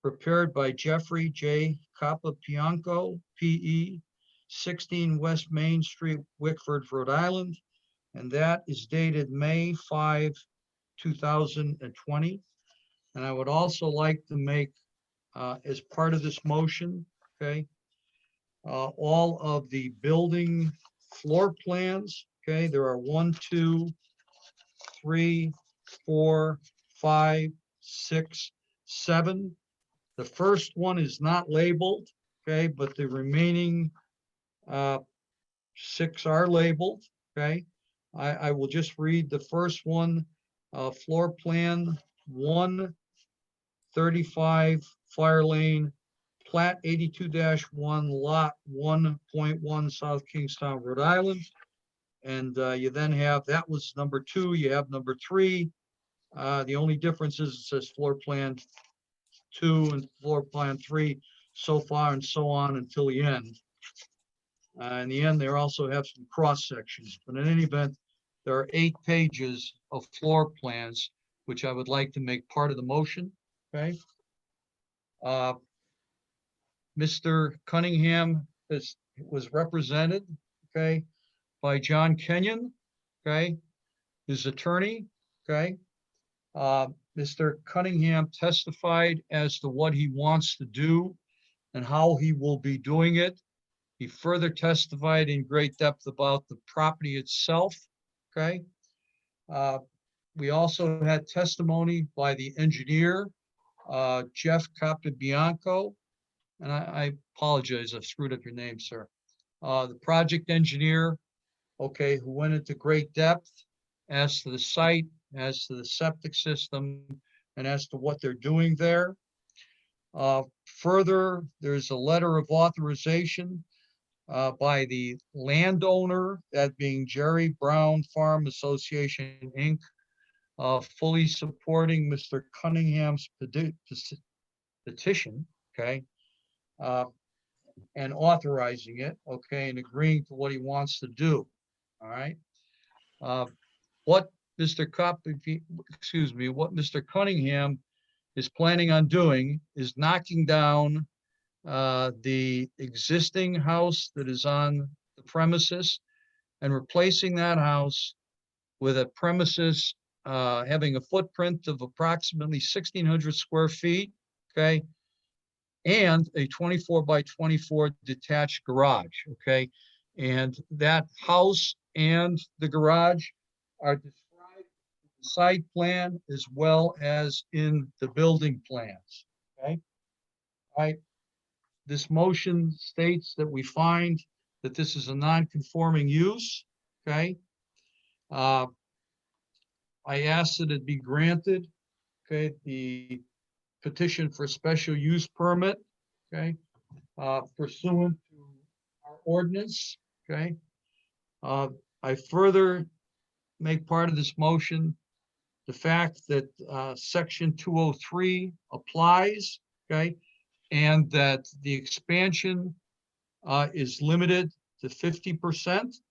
prepared by Jeffrey J. Capapianco, PE, 16 West Main Street, Wickford, Rhode Island. And that is dated May 5, 2020. And I would also like to make, as part of this motion, okay, all of the building floor plans, okay, there are 1, 2, 3, 4, 5, 6, 7. The first one is not labeled, okay, but the remaining 6 are labeled, okay. I will just read the first one, floor plan 1, 35 Fire Lane, plat 82-1, lot 1.1, South Kingstown, Rhode Island. And you then have, that was number 2, you have number 3. The only difference is it says floor plan 2 and floor plan 3 so far and so on until the end. In the end, they also have some cross sections, but in any event, there are 8 pages of floor plans, which I would like to make part of the motion. okay? Mr. Cunningham was represented, okay, by John Kenyon, okay, his attorney, okay? Mr. Cunningham testified as to what he wants to do and how he will be doing it. He further testified in great depth about the property itself, okay? We also had testimony by the engineer, Jeff Capabianco, and I apologize, I've screwed up your name, sir. The project engineer, okay, who went into great depth as to the site, as to the septic system, and as to what they're doing there. Further, there's a letter of authorization by the landowner, that being Jerry Brown Farm Association, Inc., fully supporting Mr. Cunningham's petition, okay, and authorizing it, okay, and agreeing to what he wants to do, all right? What Mr. Cunningham is planning on doing is knocking down the existing house that is on the premises and replacing that house with a premises having a footprint of approximately 1,600 square feet, okay? And a 24 by 24 detached garage, okay? And that house and the garage are described in the site plan as well as in the building plans, okay? All right. This motion states that we find that this is a non-conforming use, okay? I ask that it be granted, okay, the petition for special use permit, okay, pursuant to our ordinance, okay? I further make part of this motion the fact that section 203 applies, okay? And that the expansion is limited to 50%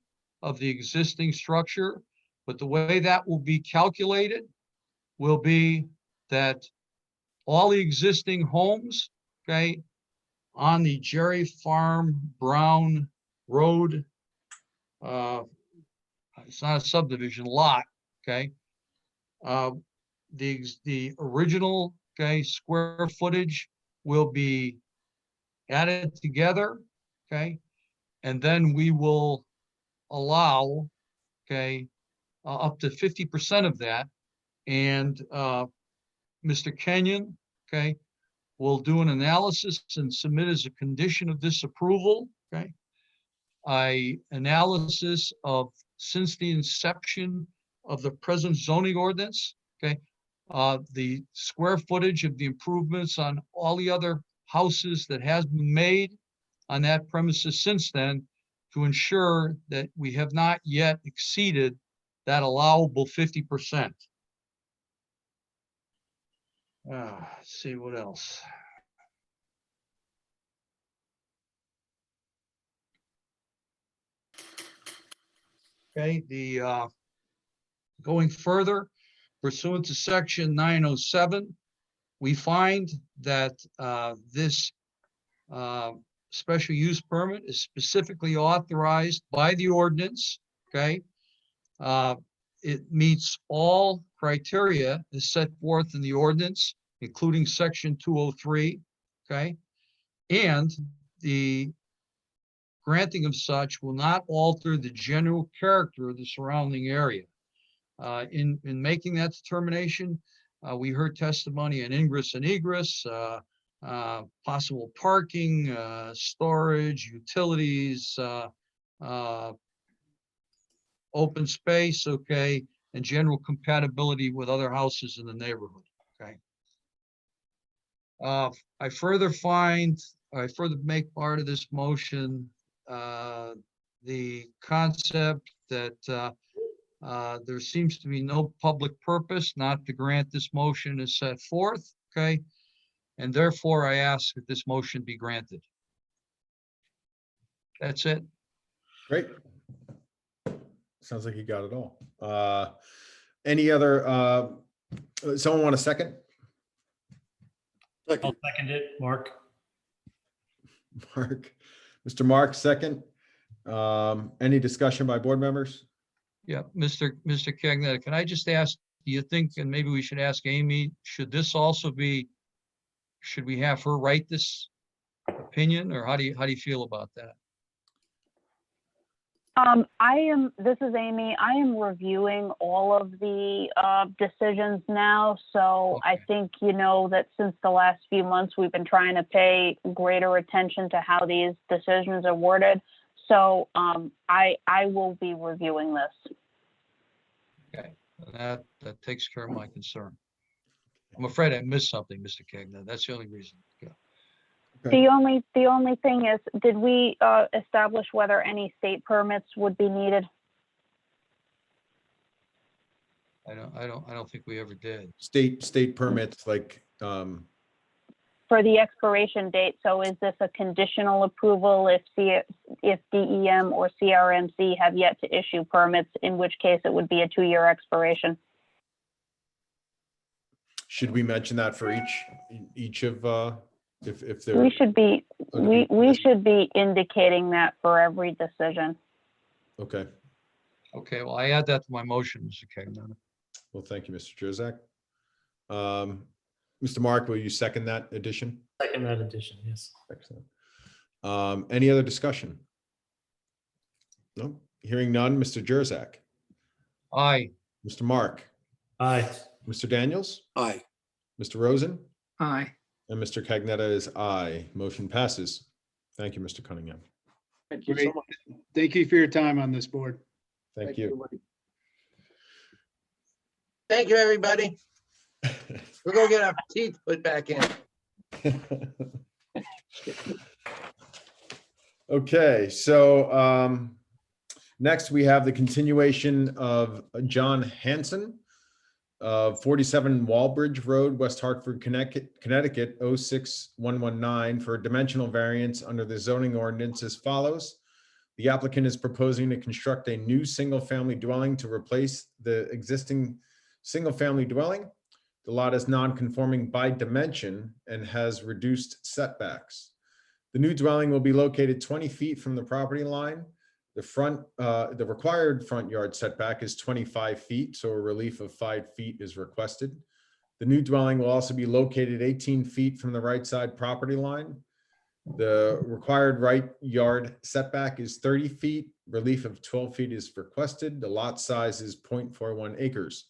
of the existing structure. But the way that will be calculated will be that all the existing homes, okay, on the Jerry Farm Brown Road, it's not a subdivision, lot, okay? The original, okay, square footage will be added together, okay? And then we will allow, okay, up to 50% of that. And Mr. Kenyon, okay, will do an analysis and submit as a condition of this approval, okay? Analysis of, since the inception of the present zoning ordinance, okay, the square footage of the improvements on all the other houses that has been made on that premises since then, to ensure that we have not yet exceeded that allowable 50%. Let's see what else. Okay, going further, pursuant to section 907, we find that this special use permit is specifically authorized by the ordinance, okay? It meets all criteria as set forth in the ordinance, including section 203, okay? And the granting of such will not alter the general character of the surrounding area. In making that determination, we heard testimony on ingress and egress, possible parking, storage, utilities, open space, okay, and general compatibility with other houses in the neighborhood, okay. I further make part of this motion the concept that there seems to be no public purpose not to grant this motion as set forth, okay? And therefore, I ask that this motion be granted. That's it. Great. Sounds like you got it all. Any other, someone want a second? I'll Second. second it, Mark. Mark, Mr. Mark, second. Any discussion by board members? Yeah, Mr. Cagnetta, can I just ask, do you think, and maybe we should ask Amy, should this also be, should we have her write this opinion, or how do you feel about that? This is Amy. I am reviewing all of the decisions now. So I Okay. think, you know, that since the last few months, we've been trying to pay greater attention to how these decisions are worded. So I will be reviewing this. Okay, that takes care of my concern. I'm afraid I missed something, Mr. Cagnetta. That's the only reason. Yeah. The only thing is, did we establish whether any state permits would be needed? I don't think we ever did. State permits like, For the expiration date, so is this a conditional approval if DEM or CRMC have yet to issue permits, in which case it would be a 2-year expiration? should we mention that for each of, if they're? We should be, Okay. we should be indicating that for every decision. Okay, Okay, well, I add that to my motion, Mr. Cagnetta. well, thank you, Mr. Jurasak. Mr. Mark, will you second that addition? Second that addition, yes. Excellent. Any other discussion? No, hearing none. Mr. Jurasak, Aye, Mr. Mark, Aye. Mr. Daniels, Aye. Mr. Rosen, Aye. and Mr. Cagnetta is aye. Motion passes. Thank you, Mr. Cunningham. Thank you so Great. much. Thank you for your time on this board. Thank you. everybody. Thank you, everybody. We'll go get our teeth put back in. Okay, so next we have the continuation of John Hanson of 47 Walbridge Road, West Hartford, Connecticut 06119 for a dimensional variance under the zoning ordinance as follows. The applicant is proposing to construct a new single-family dwelling to replace the existing single-family dwelling. The lot is non-conforming by dimension and has reduced setbacks. The new dwelling will be located 20 feet from the property line. The required front yard setback is 25 feet, so a relief of 5 feet is requested. The new dwelling will also be located 18 feet from the right side property line. The required right yard setback is 30 feet. Relief of 12 feet is requested. The lot size is 0.41 acres.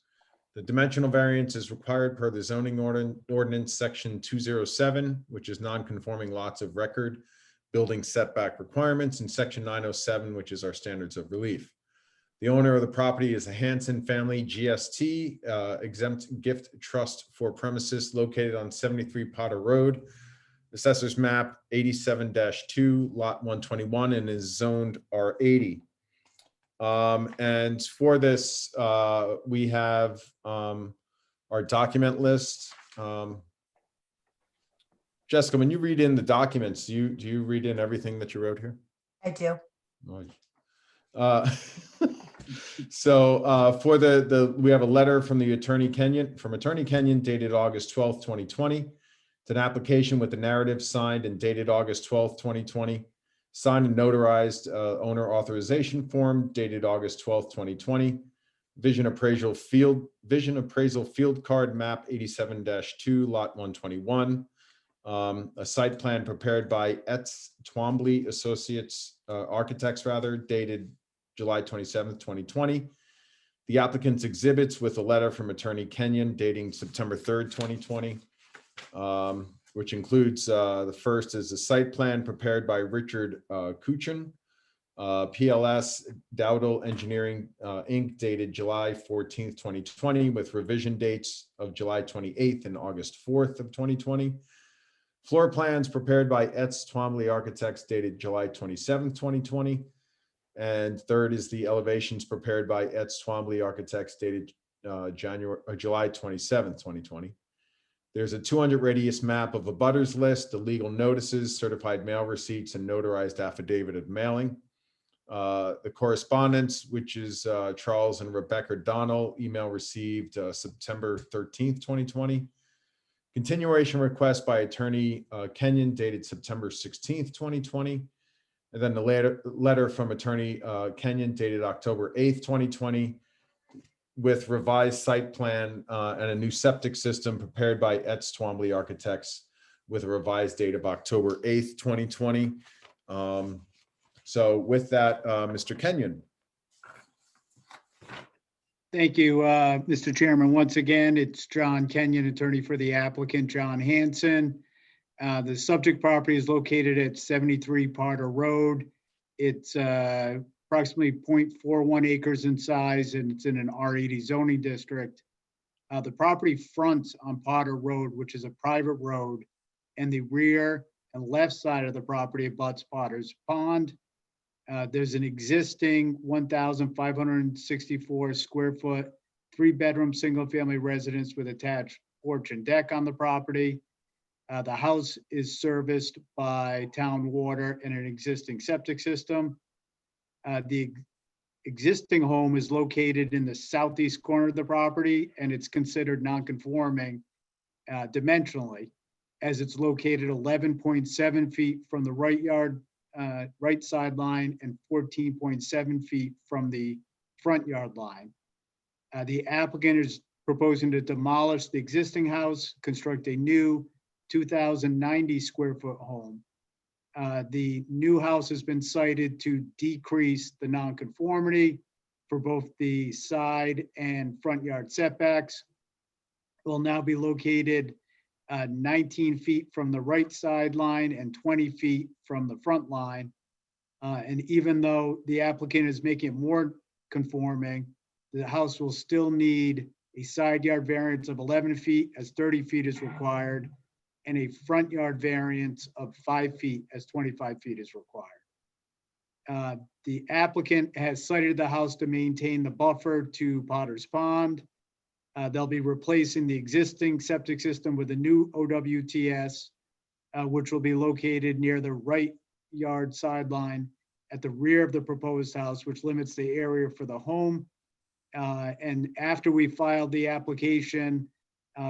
The dimensional variance is required per the zoning ordinance section 207, which is non-conforming lots of record, building setback requirements, and section 907, which is our standards of relief. The owner of the property is a Hanson Family GST exempt gift trust for premises located on 73 Potter Road, Assessor's map 87-2, lot 121, and is zoned R80. And for this, we have our document list. Jessica, when you read in the documents, do you read in everything that you wrote here? I do. So for we have a letter from the Attorney Kenyon dated August 12th, 2020. It's an application with the narrative signed and dated August 12th, 2020. Signed and notarized owner authorization form dated August 12th, 2020. Vision appraisal field card map 87-2, lot 121. A site plan prepared by Etz Twombly Associates, Architects rather, dated July 27th, 2020. The applicant's exhibits with a letter from Attorney Kenyon dating September 3rd, 2020. Which includes the first is a site plan prepared by Richard Kuchin, PLS Dowdle Engineering, Inc., dated July 14th, 2020, with revision dates of July 28th and August 4th of 2020. Floor plans prepared by Etz Twombly Architects dated July 27th, 2020. And third is the elevations prepared by Etz Twombly Architects dated July 27th, 2020. There's a 200 radius map of a butters list, the legal notices, certified mail receipts, and notarized affidavit of mailing. The correspondence, which is Charles and Rebecca Donnell, email received September 13th, 2020. Continuation request by Attorney Kenyon dated September 16th, 2020. And then the letter from Attorney Kenyon dated October 8th, 2020, with revised site plan and a new septic system prepared by Etz Twombly Architects with a revised date of October 8th, 2020. So with that, Mr. Kenyon. Thank you, Mr. Chairman. Once again, it's John Kenyon, attorney for the applicant, John Hanson. The subject property is located at 73 Potter Road. It's approximately 0.41 acres in size, and it's in an R80 zoning district. The property fronts on Potter Road, which is a private road, and the rear and left side of the property abuts Potter's Pond. There's an existing 1,564 square foot, 3-bedroom, single-family residence with attached porch and deck on the property. The house is serviced by town water and an existing septic system. The existing home is located in the southeast corner of the property, and it's considered non-conforming dimensionally, as it's located 11.7 feet from the right sideline and 14.7 feet from the front yard line. The applicant is proposing to demolish the existing house, construct a new 2,090 square foot home. The new house has been cited to decrease the nonconformity for both the side and front yard setbacks. It will now be located 19 feet from the right sideline and 20 feet from the front line. And even though the applicant is making it more conforming, the house will still need a side yard variance of 11 feet as 30 feet is required, and a front yard variance of 5 feet as 25 feet is required. The applicant has cited the house to maintain the buffer to Potter's Pond. They'll be replacing the existing septic system with a new OWTS, which will be located near the right yard sideline at the rear of the proposed house, which limits the area for the home. And after we filed the application,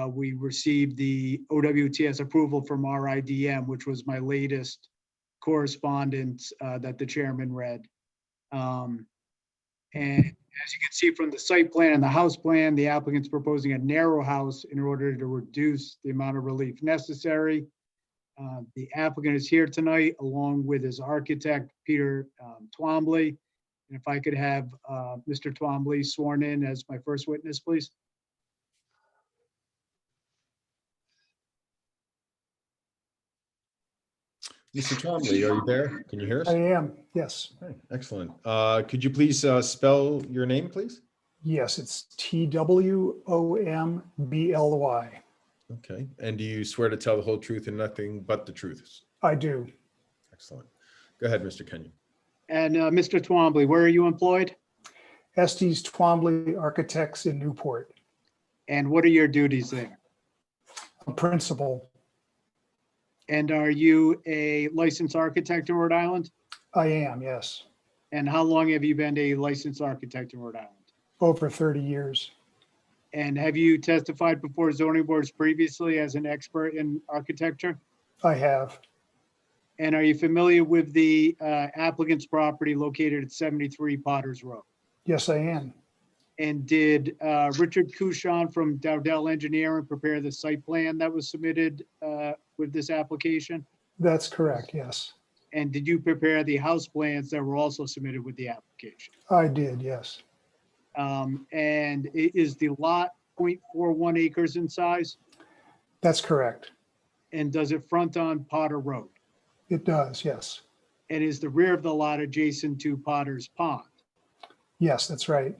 we received the OWTS approval from RIDM, which was my latest correspondence that the chairman read. And as you can see from the site plan and the house plan, the applicant's proposing a narrow house in order to reduce the amount of relief necessary. The applicant is here tonight along with his architect, Peter Twombly. And if I could have Mr. Twombly sworn in as my first witness, please. Mr. Twombly, are you there? Can you hear us? I am, yes. Okay, excellent. Could you please spell your name, please? Yes, it's T-W-O-M-B-L-Y. Okay. And do you swear to tell the whole truth and nothing but the truth? I do. Excellent. Go ahead, Mr. Kenyon. And Mr. Twombly, where are you employed? Estes Twombly Architects in Newport. And what are your duties there? A principal. And are you a licensed architect in Rhode Island? I am, yes. And how long have you been a licensed architect in Rhode Island? Over 30 years. And have you testified before zoning boards previously as an expert in architecture? I have. And are you familiar with the applicant's property located at 73 Potters Road? Yes, I am. And did Richard Cushon from Dowdell Engineering prepare the site plan that was submitted with this application? That's correct, yes. And did you prepare the house plans that were also submitted with the application? I did, yes. And is the lot 0.41 acres in size? That's correct. And does it front on Potter Road? It does, yes. And is the rear of the lot adjacent to Potter's Pond? Yes, that's right.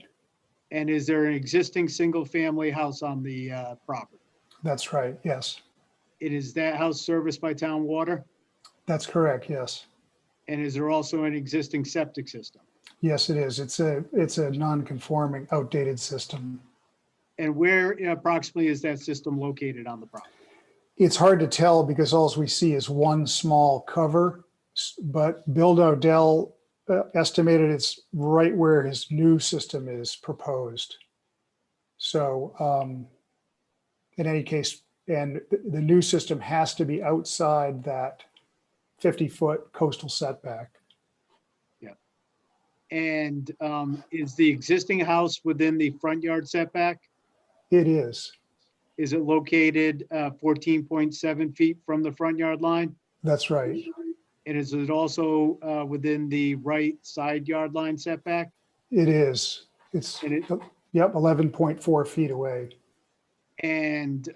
And is there an existing single-family house on the property? That's right, yes. And is that house serviced by town water? That's correct, yes. And is there also an existing septic system? Yes, it is. It's a non-conforming, outdated system. And where approximately is that system located on the property? It's hard to tell because all we see is one small cover, but Bill Dowdell estimated it's right where his new system is proposed. So in any case, And the new system has to be outside that 50-foot coastal setback. And is the existing house within the front yard setback? It is. Is it located 14.7 feet from the front yard line? That's right. And is it also within the right side yard line setback? It is. It's, And it- yep, 11.4 feet away. And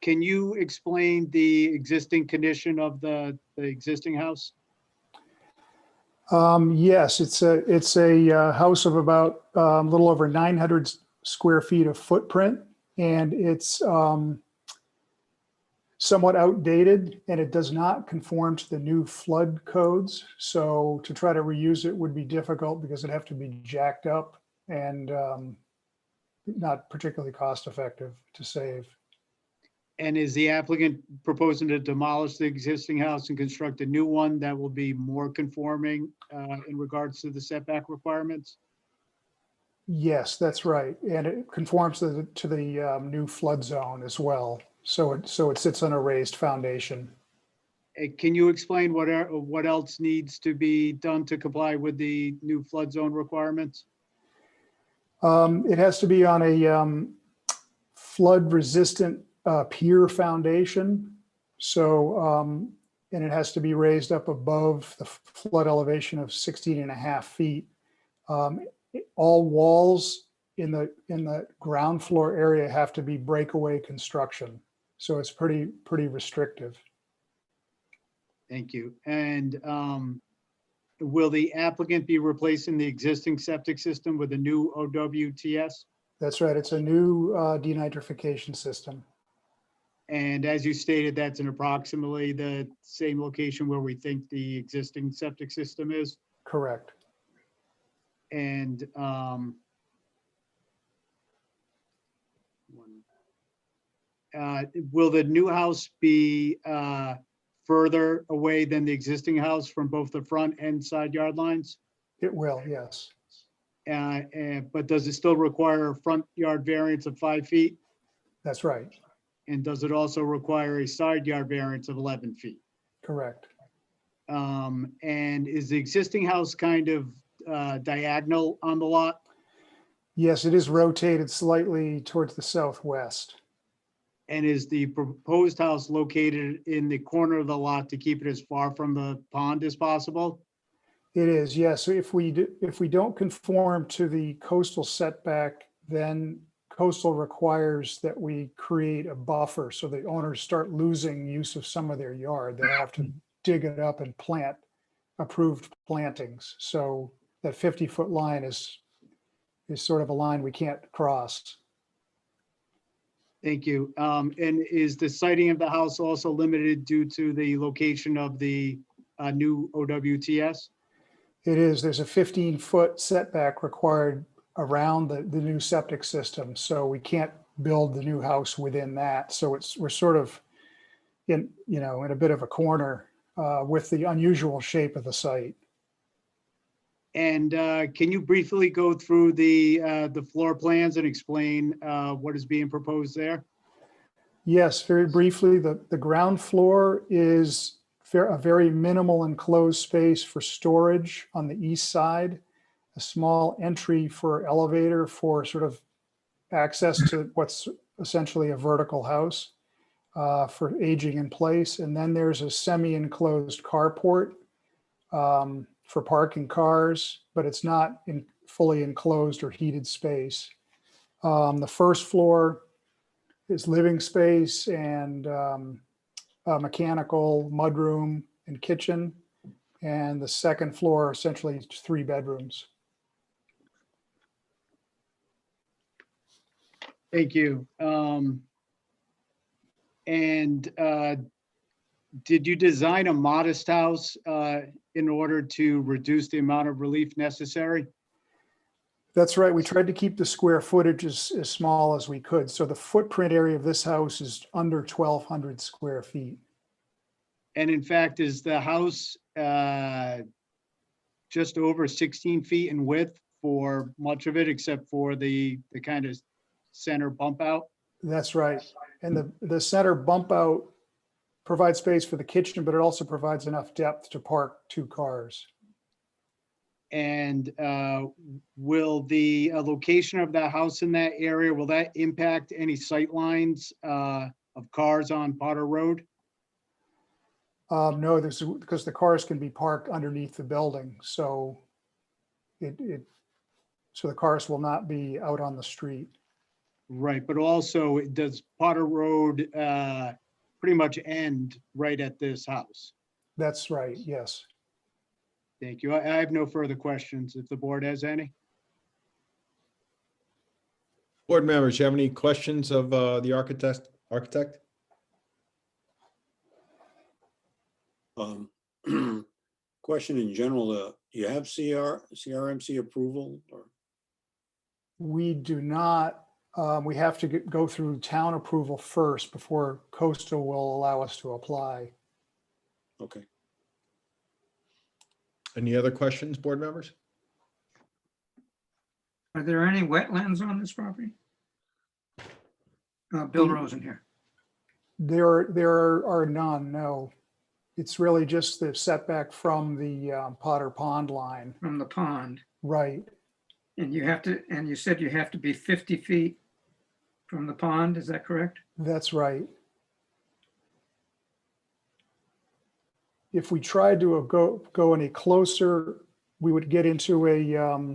can you explain the existing condition of the existing house? Yes, it's a house of about a little over 900 square feet of footprint, and it's somewhat outdated, and it does not conform to the new flood codes. So to try to reuse it would be difficult because it'd have to be jacked up and not particularly cost effective to save. And is the applicant proposing to demolish the existing house and construct a new one that will be more conforming in regards to the setback requirements? Yes, that's right. And it conforms to the new flood zone as well. So it sits on a raised foundation. Can you explain what else needs to be done to comply with the new flood zone requirements? It has to be on a flood resistant pier foundation. So, and it has to be raised up above the flood elevation of 16.5 feet. All walls in the ground floor area have to be breakaway construction. So it's pretty restrictive. Thank you. And will the applicant be replacing the existing septic system with a new OWTS? That's right. It's a new denitrification system. And as you stated, that's in approximately the same location where we think the existing septic system is. Correct. And will the new house be further away than the existing house from both the front and side yard lines? It will, yes. But does it still require a front yard variance of 5 feet? That's right. And does it also require a side yard variance of 11 feet? Correct. And is the existing house kind of diagonal on the lot? Yes, it is rotated slightly towards the southwest. And is the proposed house located in the corner of the lot to keep it as far from the pond as possible? It is, yes. So if we don't conform to the coastal setback, then coastal requires that we create a buffer so the owners start losing use of some of their yard. They have to dig it up and plant approved plantings. So that 50-foot line is sort of a line we can't cross. Thank you. And is the siting of the house also limited due to the location of the new OWTS? It is. There's a 15-foot setback required around the new septic system. So we can't build the new house within that. So we're sort of in a bit of a corner with the unusual shape of the site. And can you briefly go through the floor plans and explain what is being proposed there? Yes, very briefly, the ground floor is a very minimal enclosed space for storage on the east side, a small entry for elevator for sort of access to what's essentially a vertical house for aging in place. And then there's a semi-enclosed carport for parking cars, but it's not fully enclosed or heated space. The first floor is living space and a mechanical mudroom and kitchen. And the second floor essentially is 3 bedrooms. Thank you. Did you design a modest house in order to reduce the amount of relief necessary? That's right. We tried to keep the square footage as small as we could. So the footprint area of this house is under 1,200 square feet. And in fact, is the house just over 16 feet in width for much of it, except for the kind of center bump out? That's right. And the center bump out provides space for the kitchen, but it also provides enough depth to park 2 cars. And will the location of that house in that area, will that impact any sight lines of cars on Potter Road? No, this is because the cars can be parked underneath the building, so so the cars will not be out on the street. Right, but also does Potter Road pretty much end right at this house? That's right, yes. Thank you. I have no further questions if the board has any. Board members, you have any questions of the architect? Question in general, you have CRMC approval or? We do not, we have to go through town approval first before Coastal will allow us to apply. Okay. Any other questions, board members? Are there any wetlands on this property? Bill Rosen here. There are none, no. It's really just the setback from the Potter Pond line. From the pond. Right, And you said you have to be 50 feet from the pond, is that correct? that's right. If we tried to go any closer, we would get into a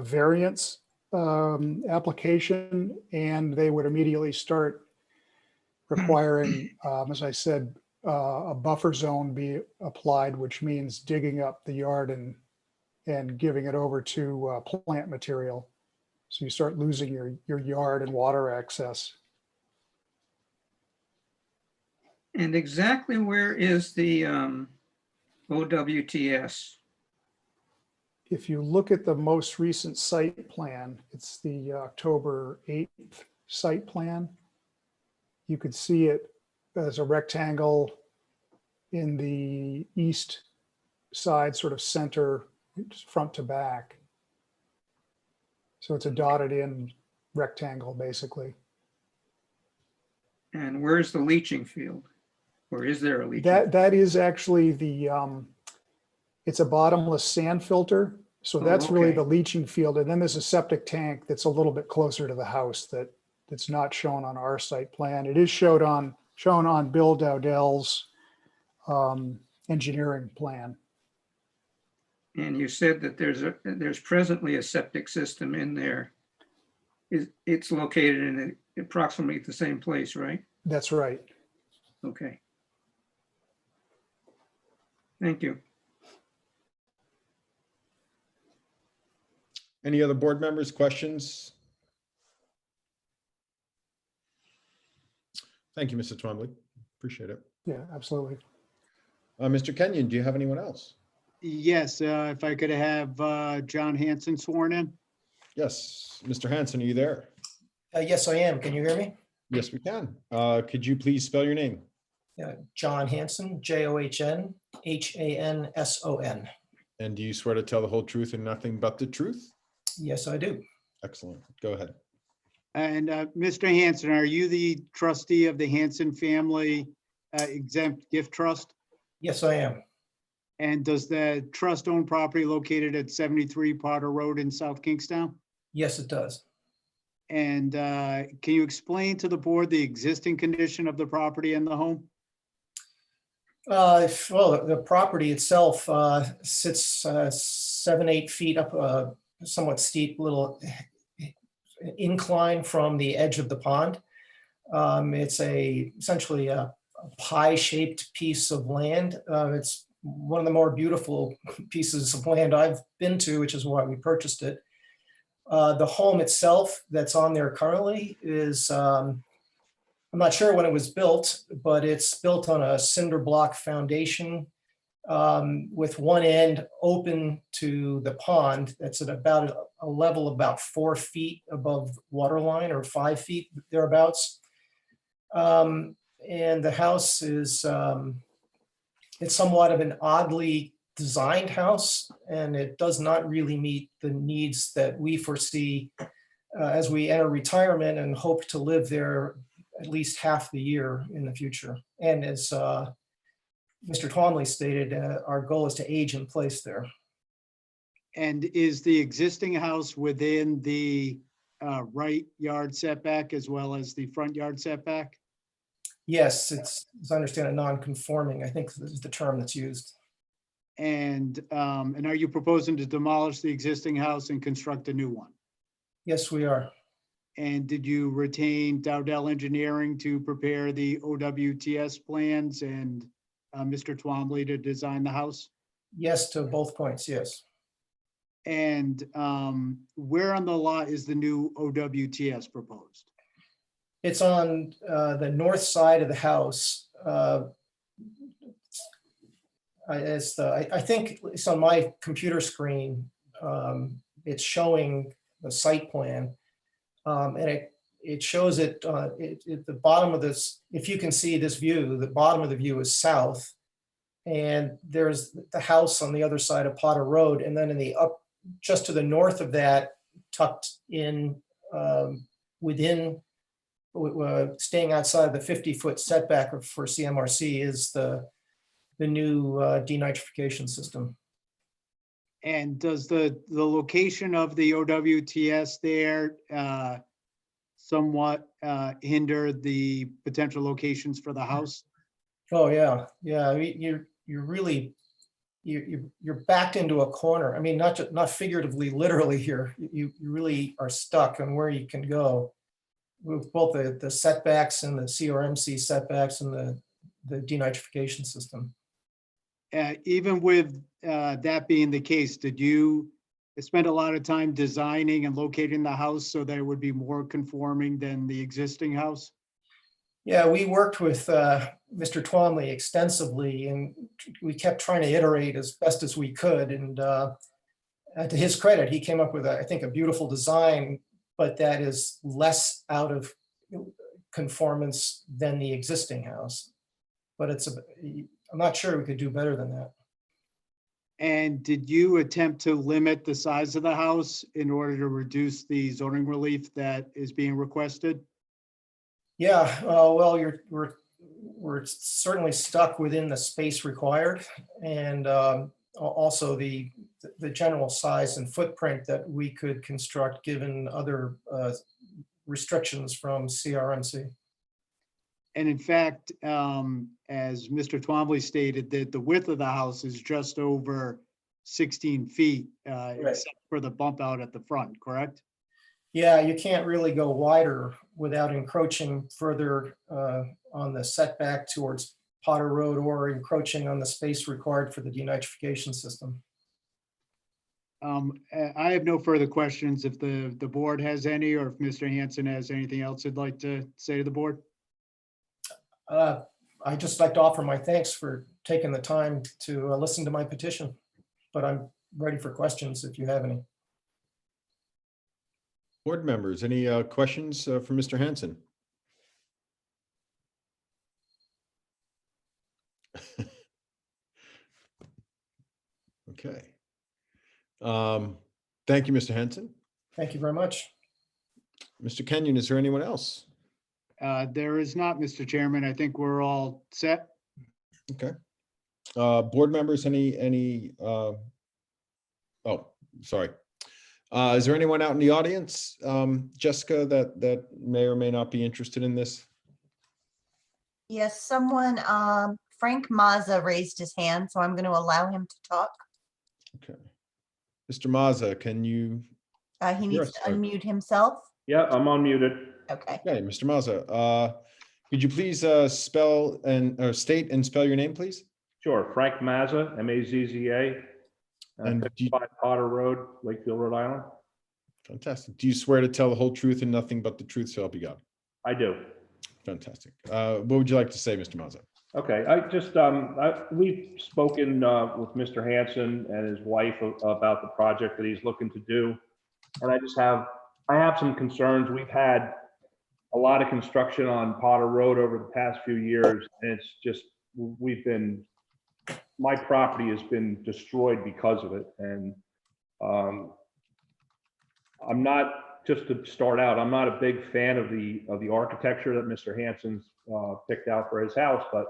variance application, and they would immediately start requiring, as I said, a buffer zone be applied, which means digging up the yard and giving it over to plant material. So you start losing your yard and water access. And exactly where is the OWTS? If you look at the most recent site plan, it's the October 8th site plan. You could see it as a rectangle in the east side, sort of center, front to back. So it's a dotted in rectangle, basically. And where's the leaching field? Or is there a leaching? That is actually the, it's a bottomless sand filter. So that's really okay. the leaching field. And then there's a septic tank that's a little bit closer to the house that's not shown on our site plan. It is shown on Bill Dowdell's engineering plan. And you said that there's presently a septic system in there. It's located in approximately the same place, right? That's right. Okay. Thank you. Any other board members, questions? Thank you, Mr. Twombly. Appreciate it. Yeah, absolutely. Mr. Kenyon, do you have anyone else? Yes, if I could have John Hanson sworn in. Yes, Mr. Hanson, are you there? Yes, I am. Can you hear me? Yes, we can. Could you please spell your name? John Hanson, John Hanson. And do you swear to tell the whole truth and nothing but the truth? Yes, I do. Excellent. Go ahead. And Mr. Hanson, are you the trustee of the Hanson Family Exempt Gift Trust? Yes, I am. And does the trust own property located at 73 Potter Road in South Kingstown? Yes, it does. And can you explain to the board the existing condition of the property and the home? Well, the property itself sits 7-8 feet up a somewhat steep little incline from the edge of the pond. It's essentially a pie-shaped piece of land. It's one of the more beautiful pieces of land I've been to, which is why we purchased it. The home itself that's on there currently is, I'm not sure when it was built, but it's built on a cinder block foundation with one end open to the pond. That's at about a level about 4 feet above water line, or 5 feet thereabouts. And the house is, it's somewhat of an oddly designed house, and it does not really meet the needs that we foresee as we enter retirement and hope to live there at least half the year in the future. And as Mr. Twombly stated, our goal is to age in place there. And is the existing house within the right yard setback as well as the front yard setback? Yes, it's, as I understand it, non-conforming, I think is the term that's used. And are you proposing to demolish the existing house and construct a new one? Yes, we are. And did you retain Dowdell Engineering to prepare the OWTS plans and Mr. Twombly to design the house? Yes, to both points, yes. And where on the lot is the new OWTS proposed? It's on the north side of the house. I think it's on my computer screen. It's showing the site plan. And it shows it at the bottom of this, if you can see this view, the bottom of the view is south. And there's the house on the other side of Potter Road. And then in the just to the north of that, tucked in within, staying outside the 50-foot setback for CMRC is the new denitrification system. And does the location of the OWTS there somewhat hinder the potential locations for the house? Oh, yeah. Yeah, I mean, you're really, you're backed into a corner. I mean, not figuratively, literally here. You really are stuck on where you can go with both the setbacks and the CRMC setbacks and the denitrification system. Even with that being the case, did you spend a lot of time designing and locating the house so that it would be more conforming than the existing house? Yeah, we worked with Mr. Twombly extensively, and we kept trying to iterate as best as we could. And to his credit, he came up with, I think, a beautiful design, but that is less out of conformance than the existing house. But I'm not sure we could do better than that. And did you attempt to limit the size of the house in order to reduce the zoning relief that is being requested? Yeah, well, we're certainly stuck within the space required, and also the general size and footprint that we could construct given other restrictions from CRMC. And in fact, as Mr. Twombly stated, that the width of the house is just over 16 feet, except for the bump out at the front, correct? Yeah, you can't really go wider without encroaching further on the setback towards Potter Road or encroaching on the space required for the denitrification system. I have no further questions. If the board has any, or if Mr. Hanson has anything else he'd like to say to the board. I'd just like to offer my thanks for taking the time to listen to my petition, but I'm ready for questions if you have any. Board members, any questions for Mr. Hanson? Okay. Thank you, Mr. Hanson. Thank you very much. Mr. Kenyon, is there anyone else? There is not, Mr. Chairman. I think we're all set. Okay. Board members, oh, sorry. Is there anyone out in the audience, Jessica, that may or may not be interested in this? Yes, someone, Frank Mazza raised his hand, so I'm going to allow him to talk. Okay. Mr. Mazza, can you? He needs to unmute himself. Yeah, I'm unmuted. Okay. Okay, Mr. Mazza, could you please spell and state and spell your name, please? Sure, Frank Mazza, M-A-Z-Z-A. And 55 Potter Road, Lakefield, Rhode Island. Fantastic. Do you swear to tell the whole truth and nothing but the truth, so help you God? I do. Fantastic. What would you like to say, Mr. Mazza? Okay, I just, we've spoken with Mr. Hanson and his wife about the project that he's looking to do. And I have some concerns. We've had a lot of construction on Potter Road over the past few years. And it's just, my property has been destroyed because of it. And I'm not just to start out, I'm not a big fan of the architecture that Mr. Hansen's picked out for his house, but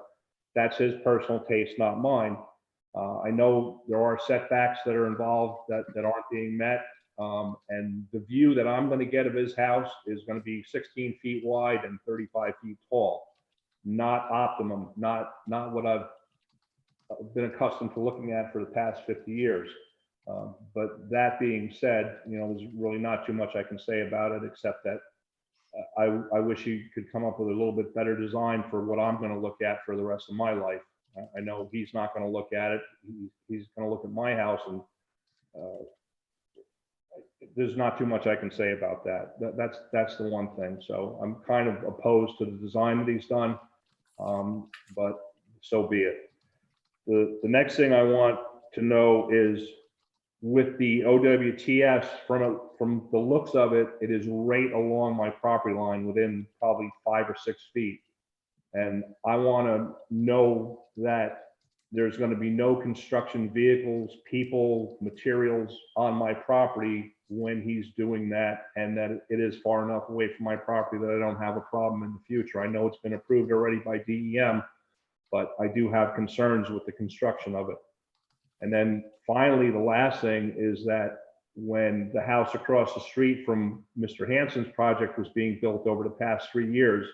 that's his personal taste, not mine. I know there are setbacks that are involved that aren't being met. And the view that I'm going to get of his house is going to be 16 feet wide and 35 feet tall. Not optimum, not what I've been accustomed to looking at for the past 50 years. But that being said, you know, there's really not too much I can say about it, except that I wish he could come up with a little bit better design for what I'm going to look at for the rest of my life. I know he's not going to look at it. He's going to look at my house, and there's not too much I can say about that. That's the one thing. So I'm kind of opposed to the design that he's done, but so be it. The next thing I want to know is, with the OWTS, from the looks of it, it is right along my property line within probably 5 or 6 feet. And I want to know that there's going to be no construction vehicles, people, materials on my property when he's doing that, and that it is far enough away from my property that I don't have a problem in the future. I know it's been approved already by DEM, but I do have concerns with the construction of it. And then finally, the last thing is that when the house across the street from Mr. Hansen's project was being built over the past 3 years,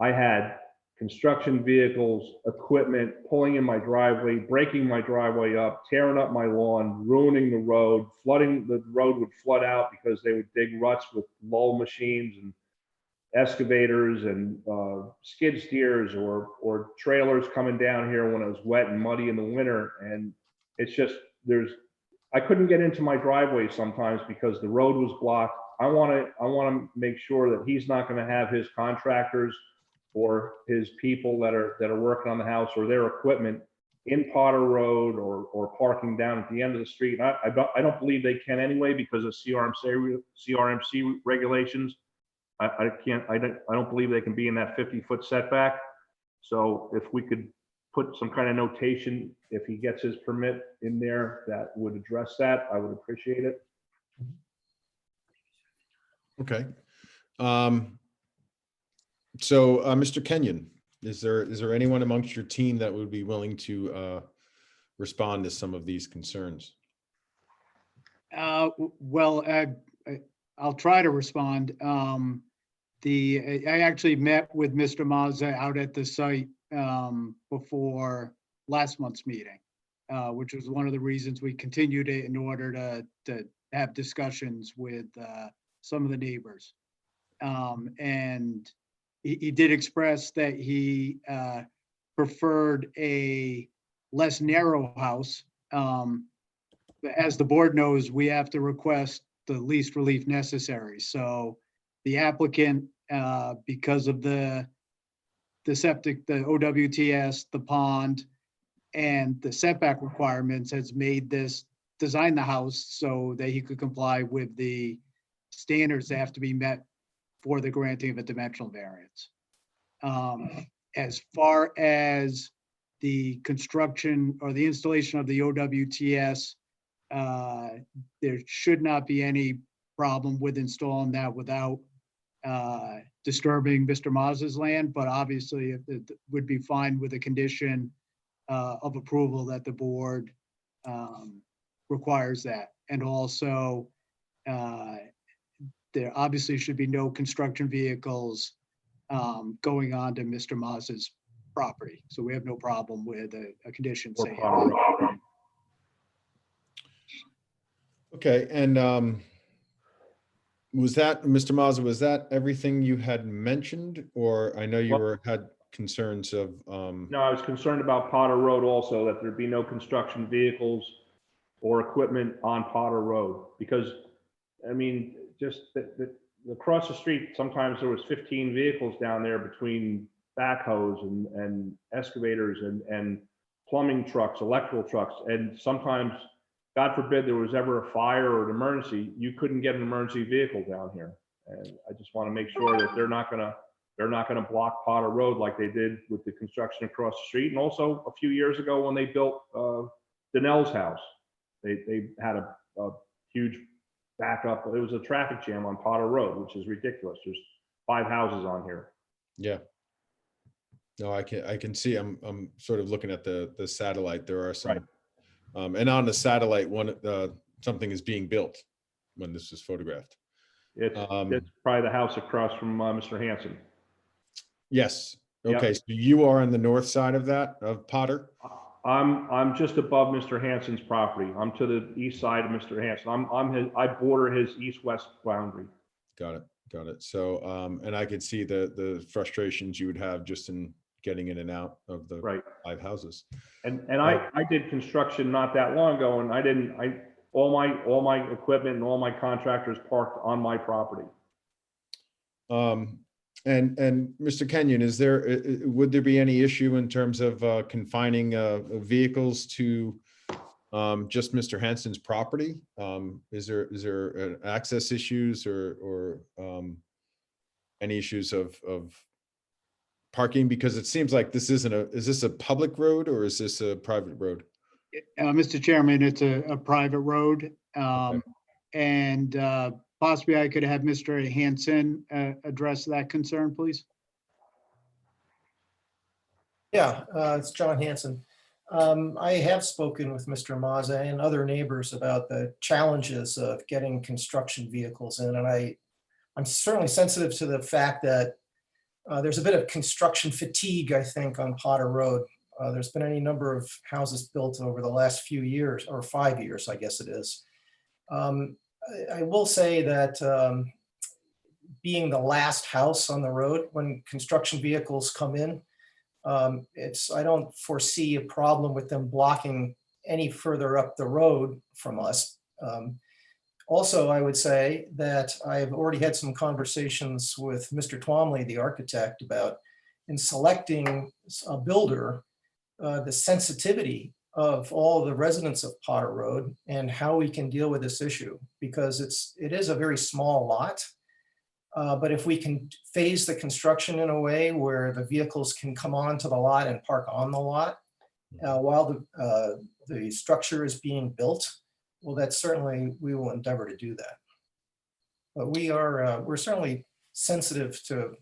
I had construction vehicles, equipment pulling in my driveway, breaking my driveway up, tearing up my lawn, ruining the road, flooding. The road would flood out because they would dig ruts with lull machines and excavators and skid steers or trailers coming down here when it was wet and muddy in the winter. And it's just, I couldn't get into my driveway sometimes because the road was blocked. I want to make sure that he's not going to have his contractors or his people that are working on the house or their equipment in Potter Road or parking down at the end of the street. And I don't believe they can anyway because of CRMC regulations. I don't believe they can be in that 50-foot setback. So if we could put some kind of notation, if he gets his permit in there, that would address that, I would appreciate it. Okay. So, Mr. Kenyon, is there anyone amongst your team that would be willing to respond to some of these concerns? Well, I'll try to respond. I actually met with Mr. Mazza out at the site before last month's meeting, which was one of the reasons we continued it in order to have discussions with some of the neighbors. And he did express that he preferred a less narrow house. As the board knows, we have to request the least relief necessary. So the applicant, because of the septic, the OWTS, the pond, and the setback requirements, has designed the house so that he could comply with the standards that have to be met for the granting of a dimensional variance. As far as the construction or the installation of the OWTS, there should not be any problem with installing that without disturbing Mr. Mazza's land, but obviously it would be fine with a condition of approval that the board requires that. And also, there obviously should be no construction vehicles going on to Mr. Mazza's property. So we have no problem with a condition saying. Okay, and was that, Mr. Mazza, was that everything you had mentioned? Or I know you had concerns of. No, I was concerned about Potter Road also, that there'd be no construction vehicles or equipment on Potter Road. Because, I mean, just across the street, sometimes there was 15 vehicles down there between backhoes and excavators and plumbing trucks, electrical trucks. And sometimes, God forbid, there was ever a fire or an emergency, you couldn't get an emergency vehicle down here. And I just want to make sure that they're not gonna block Potter Road like they did with the construction across the street. And also a few years ago when they built Donnell's house, they had a huge back up. It was a traffic jam on Potter Road, which is ridiculous. There's 5 houses on here. Yeah. No, I can see, I'm sort of looking at the satellite. There are some, and on the satellite one, something is being built when this is photographed. It's probably the house across from Mr. Hanson. Yes. Yep. Okay. So you are on the north side of that, of Potter? I'm just above Mr. Hanson's property. I'm to the east side of Mr. Hanson. I border his east-west boundary. Got it. Got it. So, and I could see the frustrations you would have just in getting in and out of the 5 houses. And I did construction not that long ago, and all my equipment and all my contractors parked on my property. And Mr. Kenyon, would there be any issue in terms of confining vehicles to just Mr. Hanson's property? Is there access issues or any issues of parking? Because it seems like this is this a public road or is this a private road? Mr. Chairman, it's a private road. And possibly I could have Mr. Hanson address that concern, please. Yeah, it's John Hanson. I have spoken with Mr. Mazza and other neighbors about the challenges of getting construction vehicles in, and I'm certainly sensitive to the fact that there's a bit of construction fatigue, I think, on Potter Road. There's been any number of houses built over the last few years, or 5 years, I guess it is. I will say that being the last house on the road when construction vehicles come in, I don't foresee a problem with them blocking any further up the road from us. Also, I would say that I've already had some conversations with Mr. Twomley, the architect, about in selecting a builder, the sensitivity of all the residents of Potter Road and how we can deal with this issue, because it is a very small lot. But if we can phase the construction in a way where the vehicles can come onto the lot and park on the lot while the structure is being built, well, that's certainly, we will endeavor to do that. But we're certainly sensitive to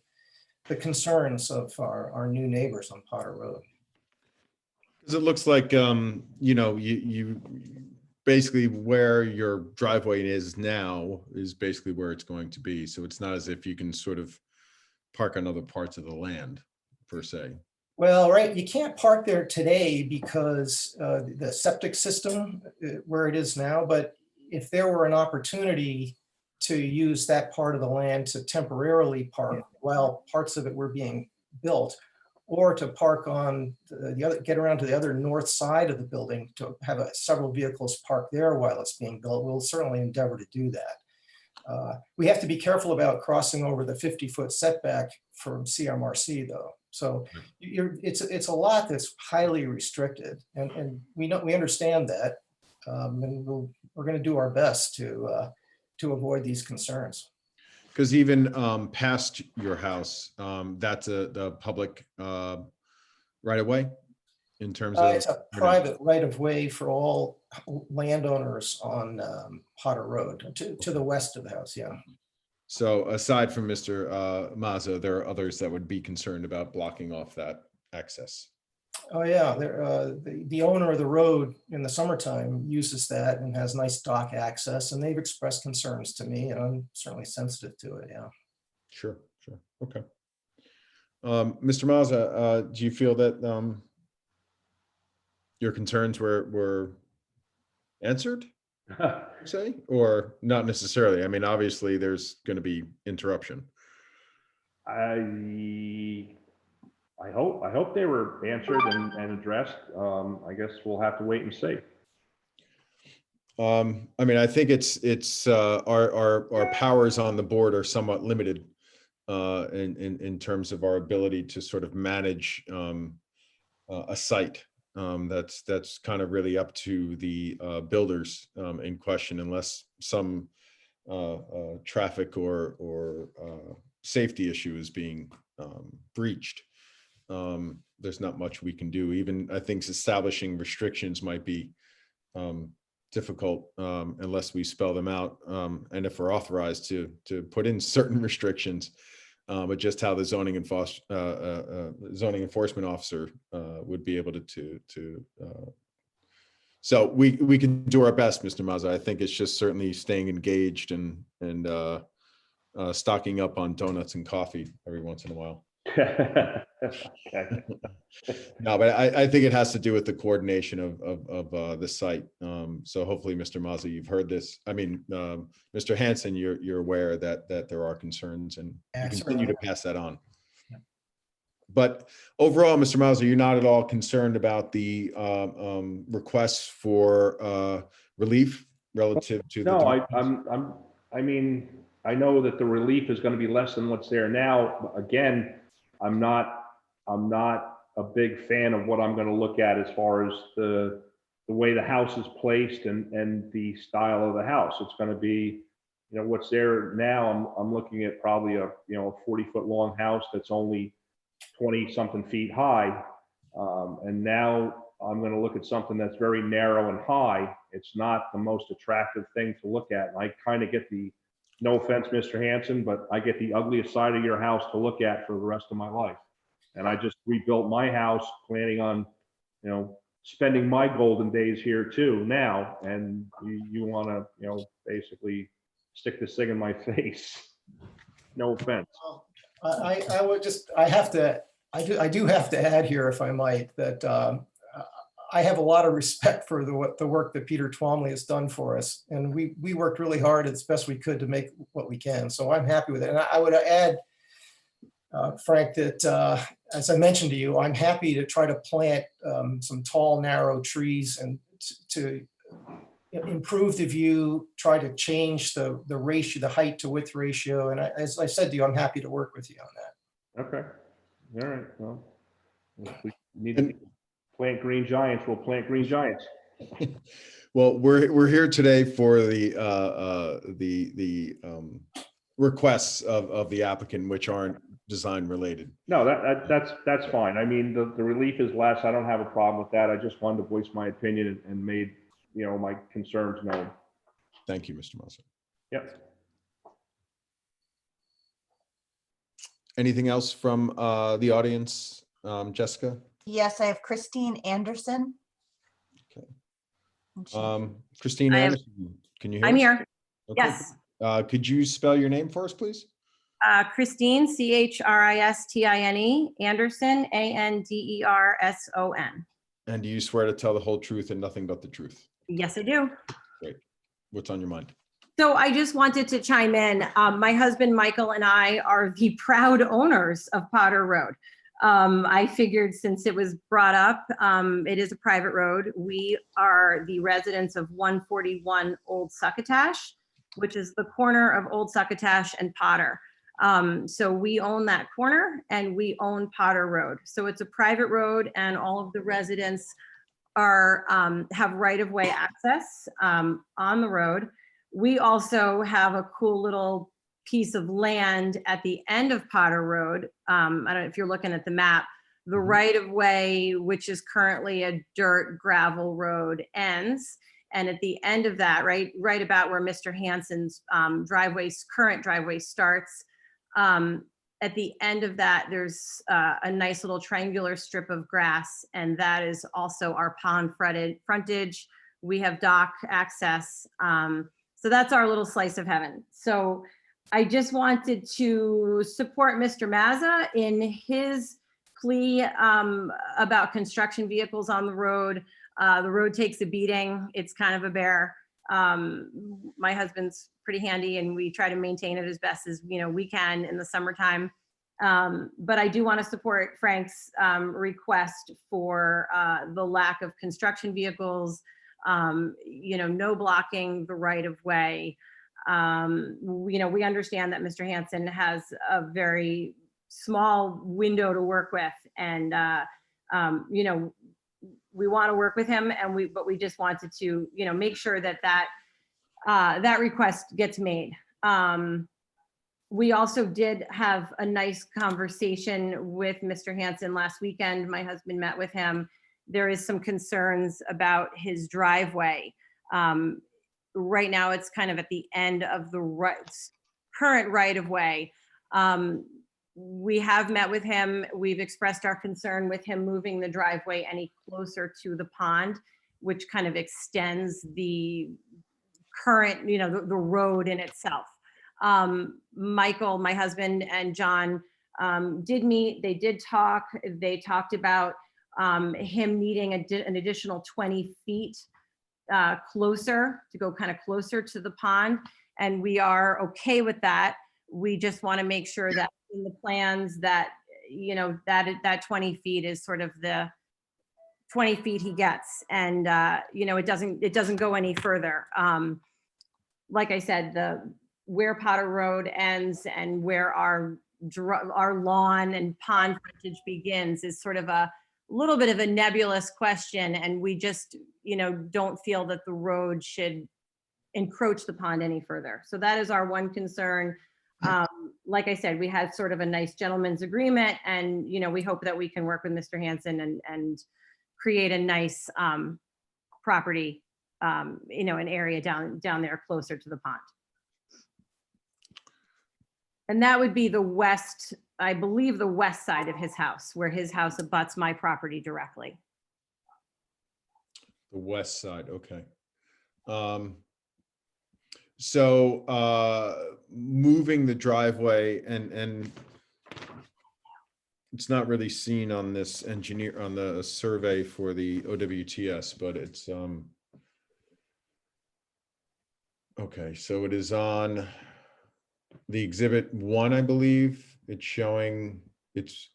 the concerns of our new neighbors on Potter Road. Because it looks like, you basically where your driveway is now is basically where it's going to be. So it's not as if you can sort of park on other parts of the land per se. Well, right, you can't park there today because the septic system where it is now, but if there were an opportunity to use that part of the land to temporarily park while parts of it were being built, or to park on get around to the other north side of the building to have several vehicles parked there while it's being built, we'll certainly endeavor to do that. We have to be careful about crossing over the 50-foot setback from CMRC though. So it's a lot that's highly restricted, and we understand that, and we're going to do our best to avoid these concerns. Because even past your house, that's the public right of way in terms of. It's a private right of way for all landowners on Potter Road to the west of the house. Yeah. So aside from Mr. Mazza, there are others that would be concerned about blocking off that access. Oh yeah, the owner of the road in the summertime uses that and has nice dock access, and they've expressed concerns to me, and I'm certainly sensitive to it. Yeah. Sure. Okay. Mr. Mazza, do you feel that your concerns were answered, say, or not necessarily? I mean, obviously, there's going to be interruption. I hope they were answered and addressed. I guess we'll have to wait and see. I mean, I think it's our powers on the board are somewhat limited in terms of our ability to sort of manage a site. That's kind of really up to the builders in question, unless some traffic or safety issue is being breached. There's not much we can do. Even I think establishing restrictions might be difficult unless we spell them out, and if we're authorized to put in certain restrictions, but just how the zoning enforcement officer would be able to. So we can do our best, Mr. Mazza. I think it's just certainly staying engaged and stocking up on donuts and coffee every once in a while. Okay. No, but I think it has to do with the coordination of the site. So hopefully, Mr. Mazza, you've heard this. I mean, Mr. Hanson, you're aware that there are concerns, and you continue to pass that on. But overall, Mr. Mazza, you're not at all concerned about the requests for relief relative to the. No, I mean, I know that the relief is going to be less than what's there now. Again, I'm not a big fan of what I'm going to look at as far as the way the house is placed and the style of the house. It's going to be, what's there now. I'm looking at probably a 40-foot long house that's only 20 something feet high. And now I'm going to look at something that's very narrow and high. It's not the most attractive thing to look at. And I kind of get no offense, Mr. Hanson, but I get the ugliest side of your house to look at for the rest of my life. And I just rebuilt my house planning on, spending my golden days here too now. And you want to, basically stick this thing in my face. No offense. I do have to add here, if I might, that I have a lot of respect for the work that Peter Twomley has done for us. And we worked really hard as best we could to make what we can. So I'm happy with it. And I would add, Frank, that as I mentioned to you, I'm happy to try to plant some tall, narrow trees and to improve the view, try to change the ratio, the height to width ratio. And as I said to you, I'm happy to work with you on that. Okay. All right. Well, if we need to plant green giants, we'll plant green giants. Well, we're here today for the requests of the applicant, which aren't design related. No, that's fine. I mean, the relief is less. I don't have a problem with that. I just wanted to voice my opinion and made my concerns known. Thank you, Mr. Mazza. Yep. Anything else from the audience, Jessica? Yes, I have Christine Anderson. Okay. And she- Christine Anderson, can you hear I'm us? here. Okay. Yes. Could you spell your name for us, please? Christine, Christine, Anderson, Anderson. And do you swear to tell the whole truth and nothing but the truth? Yes, I do. Great. What's on your mind? So I just wanted to chime in. My husband, Michael, and I are the proud owners of Potter Road. I figured since it was brought up, it is a private road. We are the residents of 141 Old Succotash, which is the corner of Old Succotash and Potter. So we own that corner and we own Potter Road. So it's a private road and all of the residents are have right-of-way access on the road. We also have a cool little piece of land at the end of Potter Road. I don't know if you're looking at the map, the right-of-way, which is currently a dirt gravel road, ends. And at the end of that, right about where Mr. Hanson's current driveway starts, at the end of that, there's a nice little triangular strip of grass, and that is also our pond frontage. We have dock access. So that's our little slice of heaven. So I just wanted to support Mr. Mazza in his plea about construction vehicles on the road. The road takes a beating. It's kind of a bear. My husband's pretty handy and we try to maintain it as best as we can in the summertime. But I do want to support Frank's request for the lack of construction vehicles, no blocking the right of way. We understand that Mr. Hanson has a very small window to work with, and we want to work with him, but we just wanted to make sure that that request gets made. We also did have a nice conversation with Mr. Hanson last weekend. My husband met with him. There is some concerns about his driveway. Right now, it's kind of at the end of the current right of way. We have met with him. We've expressed our concern with him moving the driveway any closer to the pond, which kind of extends the current, the road in itself. Michael, my husband, and John did meet. They did talk. They talked about him needing an additional 20 feet closer to go kind of closer to the pond. And we are okay with that. We just want to make sure that in the plans that, that 20 feet is sort of the 20 feet he gets. And, it doesn't go any further. Like I said, where Potter Road ends and where our lawn and pond frontage begins is sort of a little bit of a nebulous question. And we just, don't feel that the road should encroach the pond any further. So that is our one concern. Like I said, we had sort of a nice gentleman's agreement, and, we hope that we can work with Mr. Hanson and create a nice property, an area down there closer to the pond. And that would be the west, I believe the west side of his house, where his house abuts my property directly. The west side, okay. So moving the driveway and it's not really seen on this on the survey for the OWTS, but it's okay, so it is on the exhibit 1, I believe. It's showing, it's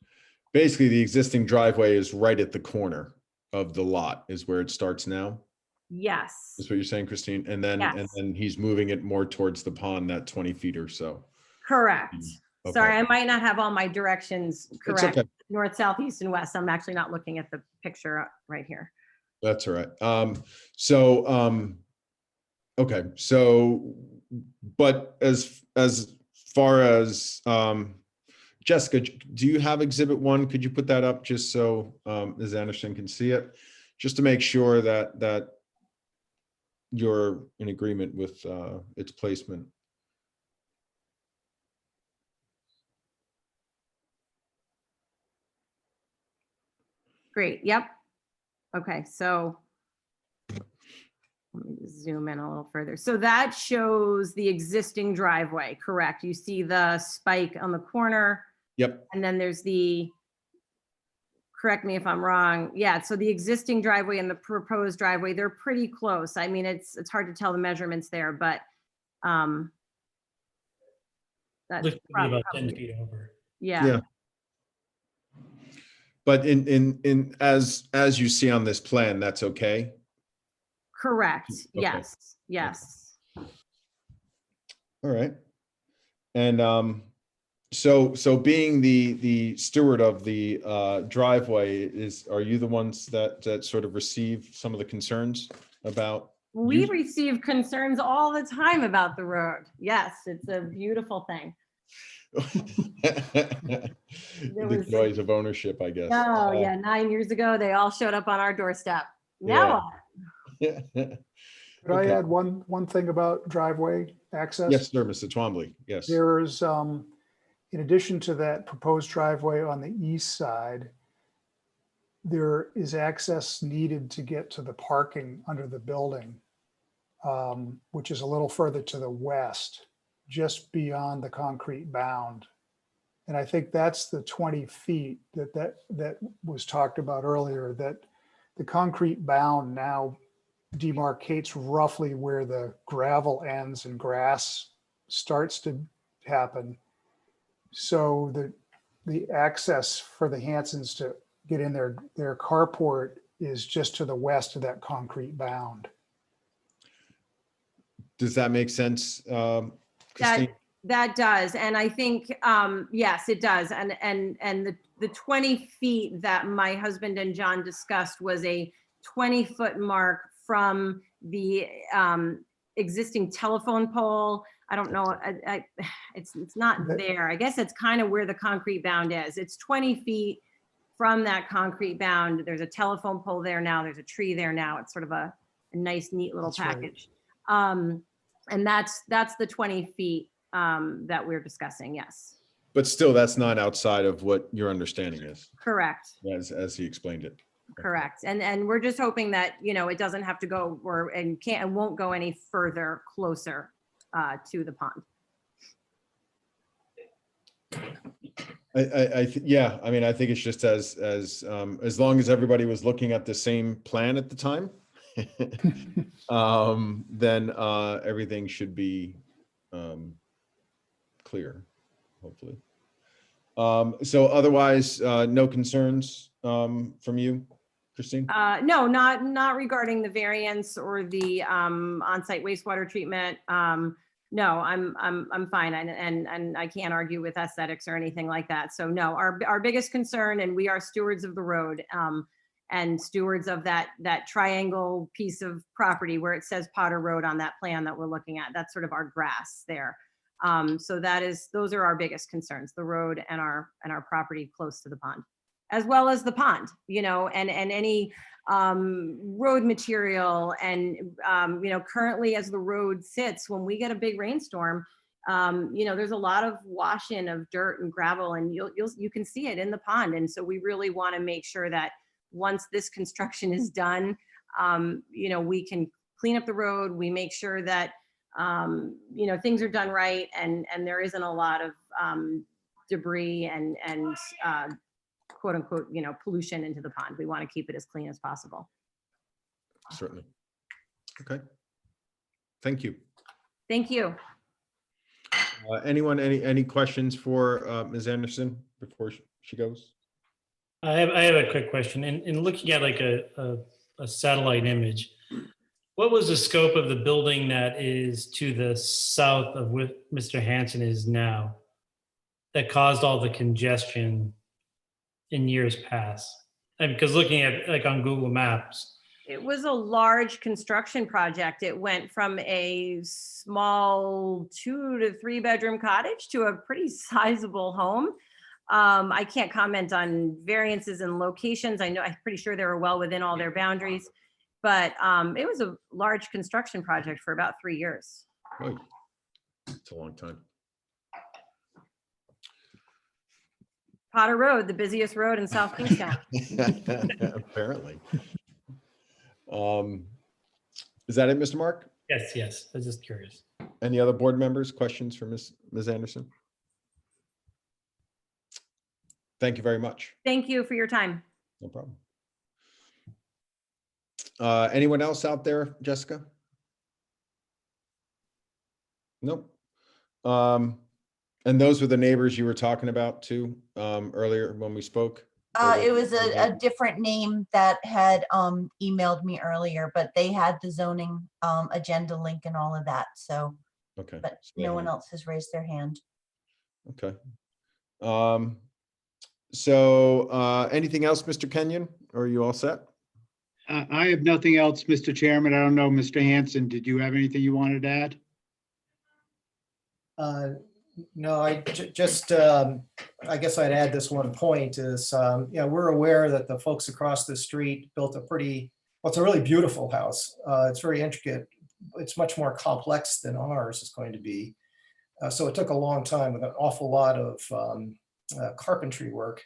basically the existing driveway is right at the corner of the lot is where it starts now. Yes. Is what you're saying, Christine? And then, Yes. and then he's moving it more towards the pond, that 20 feet or so. Correct. Okay. Sorry, I might not have all my directions correct. okay. North, south, east, and west. I'm actually not looking at the picture right here. That's all right. Okay, so, but as far as, Jessica, do you have exhibit 1? Could you put that up just so Ms. Anderson can see it? Just to make sure that you're in agreement with its placement. Great. Yep. Okay. So let me just zoom in a little further. So that shows the existing driveway, correct? You see the spike on the corner. Yep. And then there's correct me if I'm wrong. Yeah. So the existing driveway and the proposed driveway, they're pretty close. I mean, it's hard to tell the measurements there, but that's Looks to be about 10 probably, feet over. yeah. But as you see on this plan, that's okay? Correct. Okay. Yes. Yes. All right. And so being the steward of the driveway, are you the ones that sort of receive some of the concerns about? We receive concerns all the time about the road. Yes, it's a beautiful thing. The joys of ownership, I guess. Oh, yeah, 9 years ago, they all showed up on our doorstep. Now, Yeah. Could I Okay. add one thing about driveway access? Yes, sir, Mr. Twombly, yes. There's, in addition to that proposed driveway on the east side, there is access needed to get to the parking under the building, which is a little further to the west, just beyond the concrete bound. And I think that's the 20 feet that was talked about earlier, that the concrete bound now demarcates roughly where the gravel ends and grass starts to happen. So the access for the Hansons to get in their carport is just to the west of that concrete bound. Does that make sense, Christine? that does. And I think, yes, it does. And the 20 feet that my husband and John discussed was a 20-foot mark from the existing telephone pole. I don't know, it's not there. I guess it's kind of where the concrete bound is. It's 20 feet from that concrete bound. There's a telephone pole there now. There's a tree there now. It's sort of an nice, neat little That's right. package. And that's the 20 feet that we're discussing, yes. But still, that's not outside of what your understanding is, Correct, as he explained it. correct. And we're just hoping that, it doesn't have to go and won't go any further closer to the pond. Yeah, I mean, I think it's just as long as everybody was looking at the same plan at the time, then everything should be clear, hopefully. So otherwise, no concerns from you, Christine? No, not regarding the variance or the on-site wastewater treatment. No, I'm fine, and I can't argue with aesthetics or anything like that. So no, our biggest concern, and we are stewards of the road, and stewards of that triangle piece of property where it says Potter Road on that plan that we're looking at. That's sort of our grass there. So those are our biggest concerns: the road and our property close to the pond, as well as the pond, and any road material. And currently, as the road sits, when we get a big rainstorm, there's a lot of wash in of dirt and gravel, and you can see it in the pond. And so we really want to make sure that once this construction is done, we can clean up the road. We make sure that things are done right, and there isn't a lot of debris and quote unquote, pollution into the pond. We want to keep it as clean as possible. Certainly. Okay. Thank you. Thank you. Anyone, any questions for Ms. Anderson before she goes? I have a quick question. In looking at like a satellite image, what was the scope of the building that is to the south of what Mr. Hanson is now that caused all the congestion in years past? Because looking at like on Google Maps, It was a large construction project. It went from a small 2 to 3 bedroom cottage to a pretty sizable home. I can't comment on variances and locations. I'm pretty sure they were well within all their boundaries, but it was a large construction project for about 3 years. Oh, it's a long time. Potter Road, the busiest road in South Kingstown. Apparently. Is that it, Mr. Mark? yes. I was just curious. Any other board members, questions for Ms. Anderson? Thank you very much. Thank you for your time. No problem. Anyone else out there, Jessica? Nope. And those were the neighbors you were talking about too, earlier when we spoke? It was a different name that had emailed me earlier, but they had the zoning agenda link and all of that. So, Okay. but no one else has raised their hand. Okay. So anything else, Mr. Kenyon? Or are you all set? I have nothing else, Mr. Chairman. I don't know, Mr. Hanson, did you have anything you wanted to add? No, I just, I guess I'd add this one point is, we're aware that the folks across the street built it's a really beautiful house. It's very intricate. It's much more complex than ours is going to be. So it took a long time with an awful lot of carpentry work.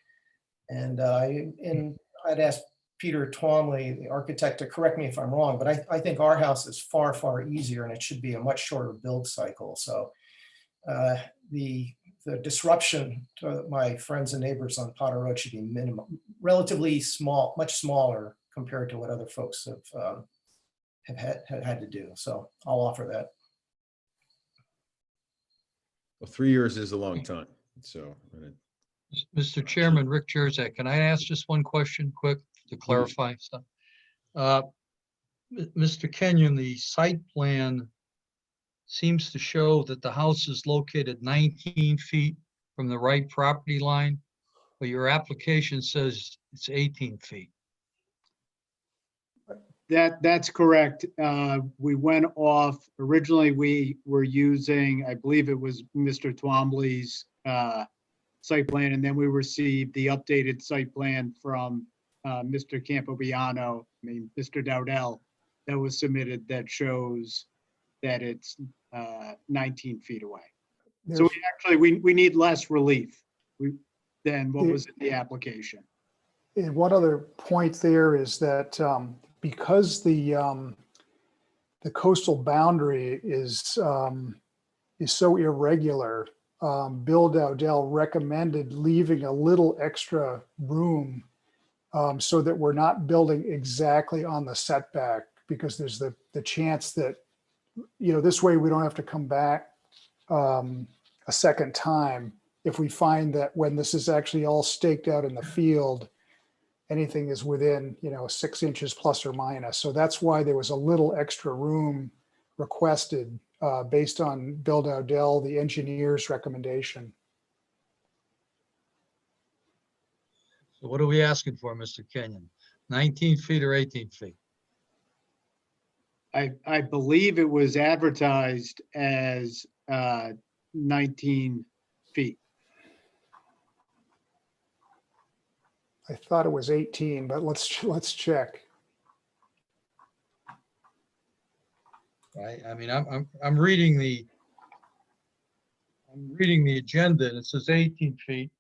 And I'd ask Peter Twomley, the architect, to correct me if I'm wrong, but I think our house is far, far easier and it should be a much shorter build cycle. So the disruption to my friends and neighbors on Potter Road should be minimum, relatively small, much smaller compared to what other folks have had to do. So I'll offer that. Well, 3 years is a long time. So. Mr. Chairman, Rick Jerzak, can I ask just one question quick to clarify stuff? Mr. Kenyon, the site plan seems to show that the house is located 19 feet from the right property line, but your application says it's 18 feet. That's correct. We went off, originally we were using, I believe it was Mr. Twombly's site plan, and then we received the updated site plan from Mr. Campobiano, Mr. Dowdell, that was submitted that shows that it's 19 feet away. So There's- we actually, we need less relief than what was in the application. And one other point there is that because the coastal boundary is so irregular, Bill Dowdell recommended leaving a little extra room so that we're not building exactly on the setback, because there's the chance that, this way we don't have to come back a second time if we find that when this is actually all staked out in the field, anything is within, 6 inches plus or minus. So that's why there was a little extra room requested based on Bill Dowdell, the engineer's recommendation. So what are we asking for, Mr. Kenyon? 19 feet or 18 feet? I believe it was advertised as 19 feet. I thought it was 18, but let's check. Right, I mean, I'm reading the agenda and it says 18 feet.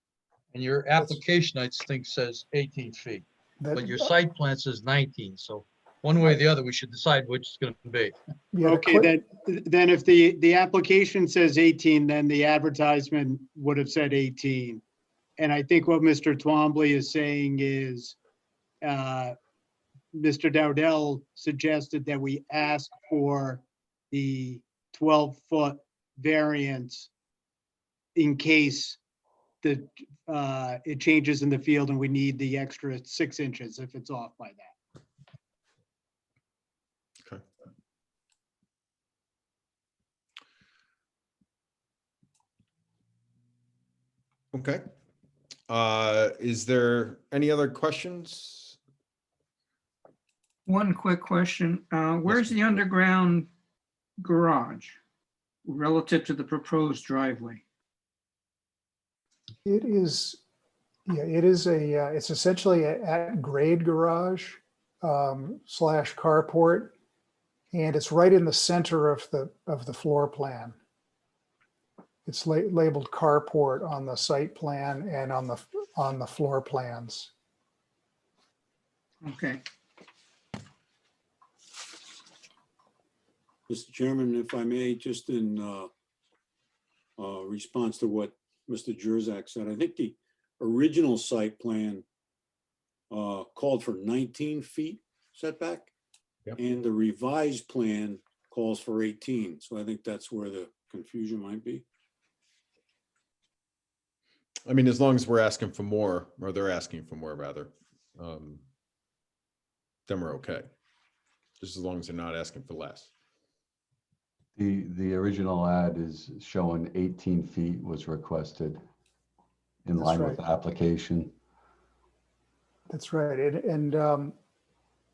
And your application, I think, says 18 feet, but your site plan says 19. So one way or the other, we should decide which it's going to be. Yeah, Okay, then if the application says 18, then the advertisement would have said 18. And I think what Mr. Twombly is saying is, Mr. Dowdell suggested that we ask for the 12-foot variance in case it changes in the field and we need the extra 6 inches if it's off by that. Okay. Okay. Is there any other questions? One quick question. Where's the underground garage relative to the proposed driveway? It is, it's essentially a at grade garage slash carport. And it's right in the center of the floor plan. It's labeled carport on the site plan and on the floor plans. Okay. Mr. Chairman, if I may, just in response to what Mr. Jurzak said, I think the original site plan called for 19 feet setback. Yep. And the revised plan calls for 18. So I think that's where the confusion might be. I mean, as long as we're asking for more, or they're asking for more rather, then we're okay. Just as long as they're not asking for less. The original ad is showing 18 feet was requested in That's line right. with the application. That's right. And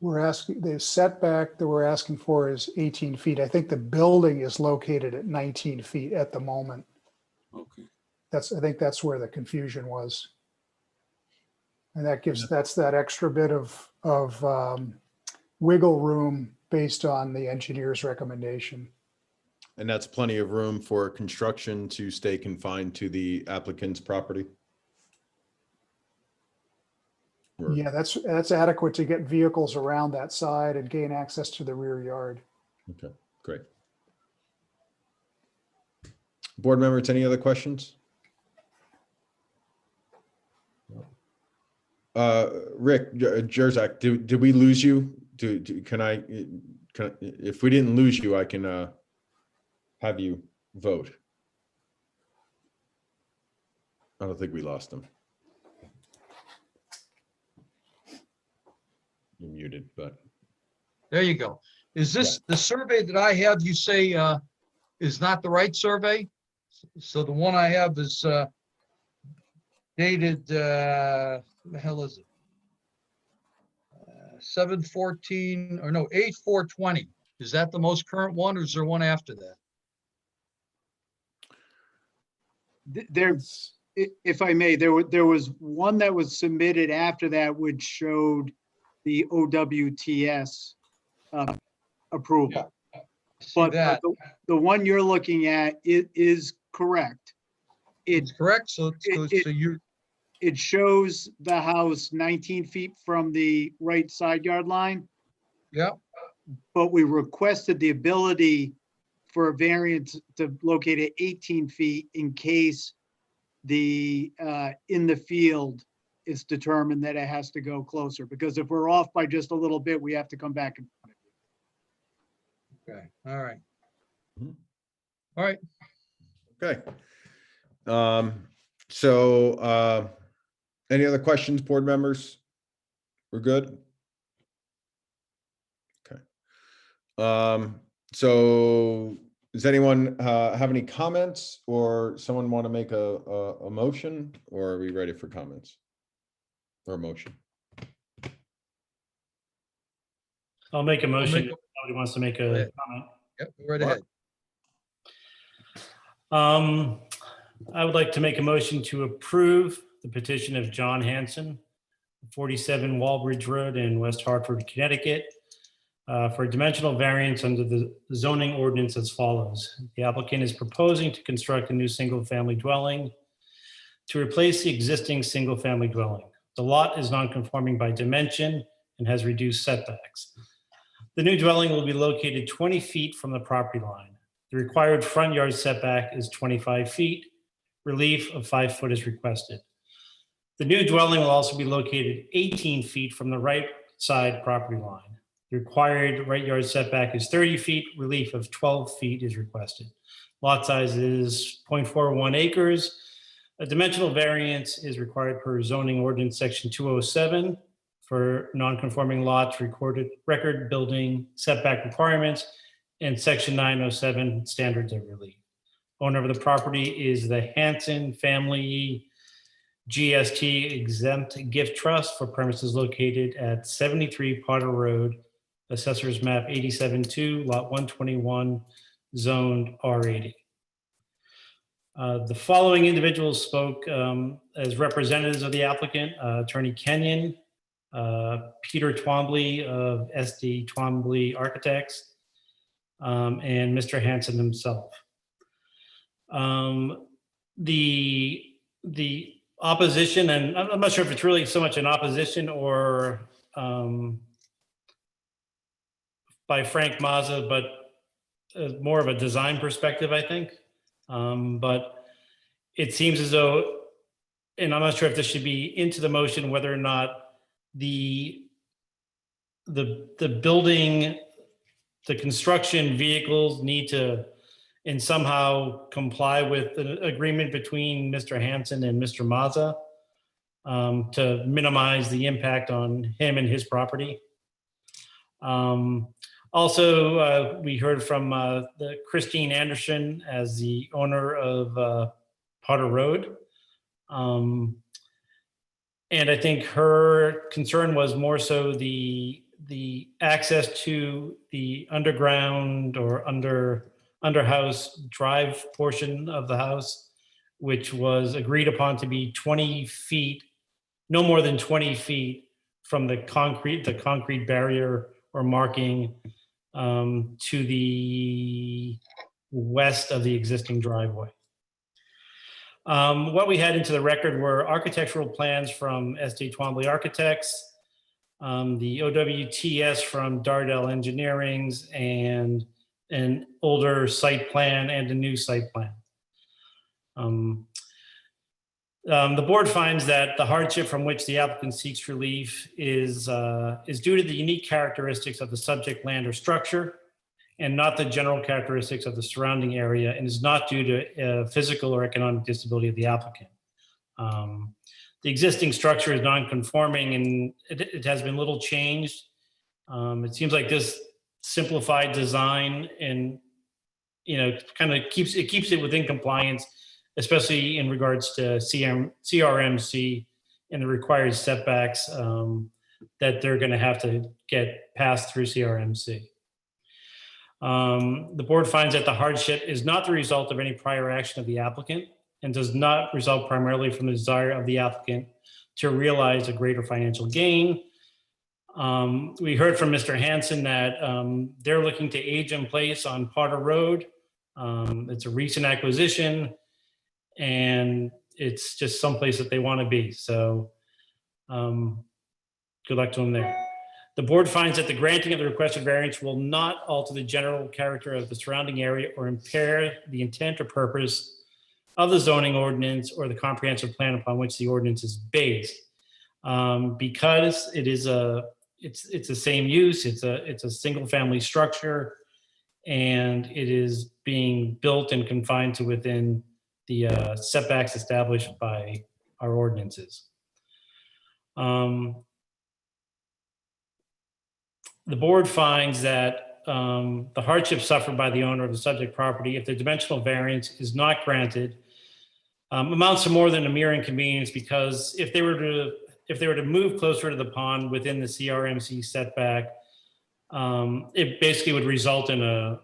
we're asking, the setback that we're asking for is 18 feet. I think the building is located at 19 feet at the moment. Okay. I think that's where the confusion was. And that's that extra bit of wiggle room based on the engineer's recommendation. And that's plenty of room for construction to stay confined to the applicant's property? Yeah, that's adequate to get vehicles around that side and gain access to the rear yard. Okay, great. Board members, any other questions? Rick, Jurzak, did we lose you? If we didn't lose you, I can have you vote. I don't think we lost him. You're muted, but. There you go. Is this the survey that I have, you say is not the right survey? So the one I have is dated, what the hell is it? 7/14, or no, 8/4/20. Is that the most current one, or is there one after that? There's, if I may, there was one that was submitted after that, which showed the OWTS approval. See But that, the one you're looking at is correct. it's correct, so you, It shows the house 19 feet from the right side yard line, yeah, but we requested the ability for a variance to locate at 18 feet in case the, in the field, it's determined that it has to go closer, because if we're off by just a little bit, we have to come back. okay, all right. Mhm. All right, Okay. Any other questions, board members? We're good? Okay. So does anyone have any comments, or someone want to make a motion, or are we ready for comments? Or a motion? I'll make a motion. make If somebody wants to make a ahead. comment. yep, go right ahead. I would like to make a motion to approve the petition of John Hanson, 47 Walbridge Road in West Hartford, Connecticut, for a dimensional variance under the zoning ordinance as follows. The applicant is proposing to construct a new single-family dwelling to replace the existing single-family dwelling. The lot is non-conforming by dimension and has reduced setbacks. The new dwelling will be located 20 feet from the property line. The required front yard setback is 25 feet. Relief of 5 foot is requested. The new dwelling will also be located 18 feet from the right side property line. The required right yard setback is 30 feet. Relief of 12 feet is requested. Lot size is 0.41 acres. A dimensional variance is required per zoning ordinance section 207 for non-conforming lots, record building setback requirements, and section 907 standards of relief. Owner of the property is the Hanson Family GST Exempt Gift Trust for premises located at 73 Potter Road, Assessor's Map 87-2, Lot 121, zoned R80. The following individuals spoke as representatives of the applicant: Attorney Kenyon, Peter Twombly of SD Twombly Architects, and Mr. Hanson himself. The opposition, and I'm not sure if it's really so much an opposition or by Frank Mazza, but more of a design perspective, I think. But it seems as though, and I'm not sure if this should be into the motion, whether or not the building, the construction vehicles need to and somehow comply with the agreement between Mr. Hanson and Mr. Mazza to minimize the impact on him and his property. Also, we heard from the Christine Anderson as the owner of Potter Road. And I think her concern was more so the access to the underground or under-house drive portion of the house, which was agreed upon to be 20 feet, no more than 20 feet from the concrete barrier or marking to the west of the existing driveway. What we had into the record were architectural plans from SD Twombly Architects, the OWTS from Dardell Engineering's, and an older site plan and a new site plan. The board finds that the hardship from which the applicant seeks relief is due to the unique characteristics of the subject land or structure and not the general characteristics of the surrounding area, and is not due to physical or economic disability of the applicant. The existing structure is non-conforming and it has been little changed. It seems like this simplified design and, kind of keeps it within compliance, especially in regards to CRMC and the required setbacks that they're going to have to get passed through CRMC. The board finds that the hardship is not the result of any prior action of the applicant and does not result primarily from the desire of the applicant to realize a greater financial gain. We heard from Mr. Hanson that they're looking to age in place on Potter Road. It's a recent acquisition, and it's just someplace that they want to be. So good luck to them there. The board finds that the granting of the requested variance will not alter the general character of the surrounding area or impair the intent or purpose of the zoning ordinance or the comprehensive plan upon which the ordinance is based. Because it is it's the same use, it's a single family structure, and it is being built and confined to within the setbacks established by our ordinances. The board finds that the hardship suffered by the owner of the subject property, if the dimensional variance is not granted, amounts to more than a mere inconvenience, because if they were to move closer to the pond within the CRMC setback, it basically would result in a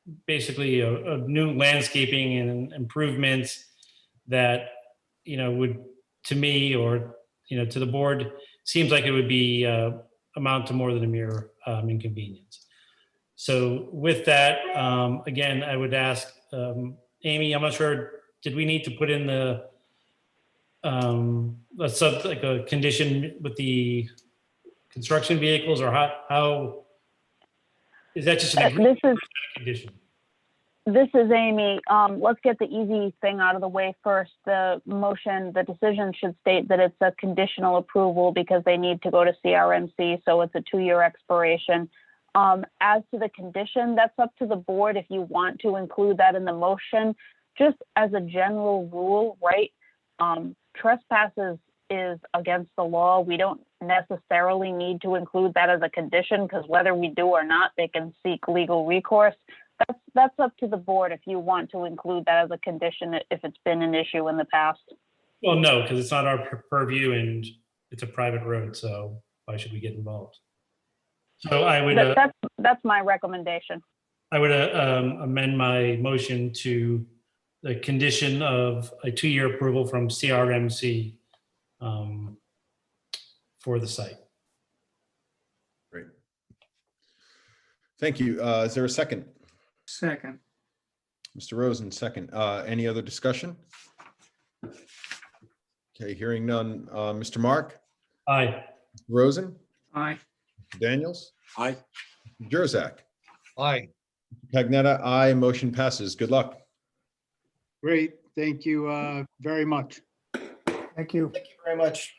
new landscaping and improvements that, would, to me, or, to the board, seems like it would be amount to more than a mere inconvenience. So with that, again, I would ask, Amy, I'm not sure, did we need to put in the like a condition with the construction vehicles, or how is that just an agreement or is that a condition? This is Amy. Let's get the easy thing out of the way first. The decision should state that it's a conditional approval because they need to go to CRMC, so it's a 2-year expiration. As to the condition, that's up to the board if you want to include that in the motion. Just as a general rule, right? Trespass is against the law. We don't necessarily need to include that as a condition, because whether we do or not, they can seek legal recourse. That's up to the board if you want to include that as a condition if it's been an issue in the past. Well, no, because it's not our purview and it's a private road, so why should we get involved? So I would. That's my recommendation. I would amend my motion to the condition of a 2-year approval from CRMC for the site. Great. Thank you. Is there a second? Second. Mr. Rosen, second. Any other discussion? Okay, hearing none. Mr. Mark? Aye. Rosen? Aye. Daniels? Aye. Jurzak? Aye. Pagnetta, aye. Motion passes. Good luck. Great, thank you very much. Thank you. Thank you very much.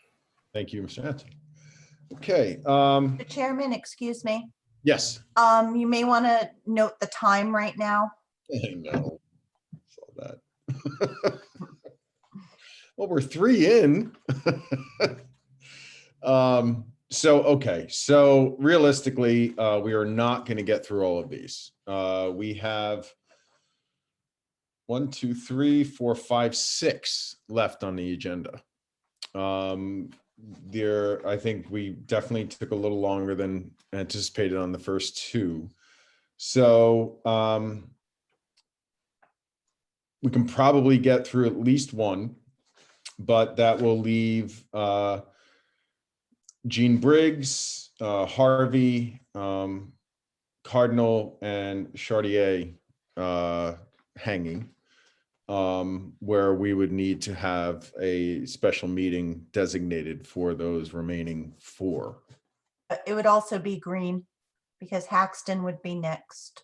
Thank you, Mr. Hanson. Okay, The chairman, excuse me. yes. You may want to note the time right now. I know. Saw that. Well, we're 3 in. Okay. So realistically, we are not going to get through all of these. We have 1, 2, 3, 4, 5, 6 left on the agenda. I think we definitely took a little longer than anticipated on the first 2. So we can probably get through at least 1, but that will leave Jean Briggs, Harvey, Cardinal, and Chartier hanging, where we would need to have a special meeting designated for those remaining 4. It would also be Green because Haxton would be next,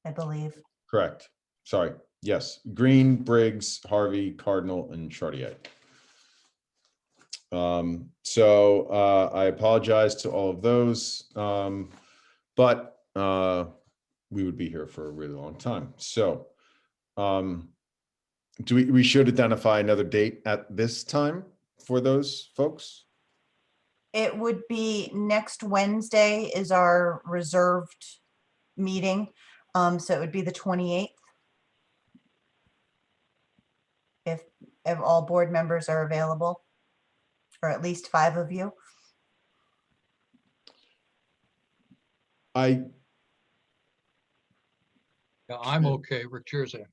I believe. Correct. Sorry. Yes. Green, Briggs, Harvey, Cardinal, and Chartier. I apologize to all of those, but we would be here for a really long time. So we should identify another date at this time for those folks? It would be next Wednesday is our reserved meeting. So it would be the 28th. If all board members are available, or at least 5 of you. Yeah, I'm okay. Rick Jurzak.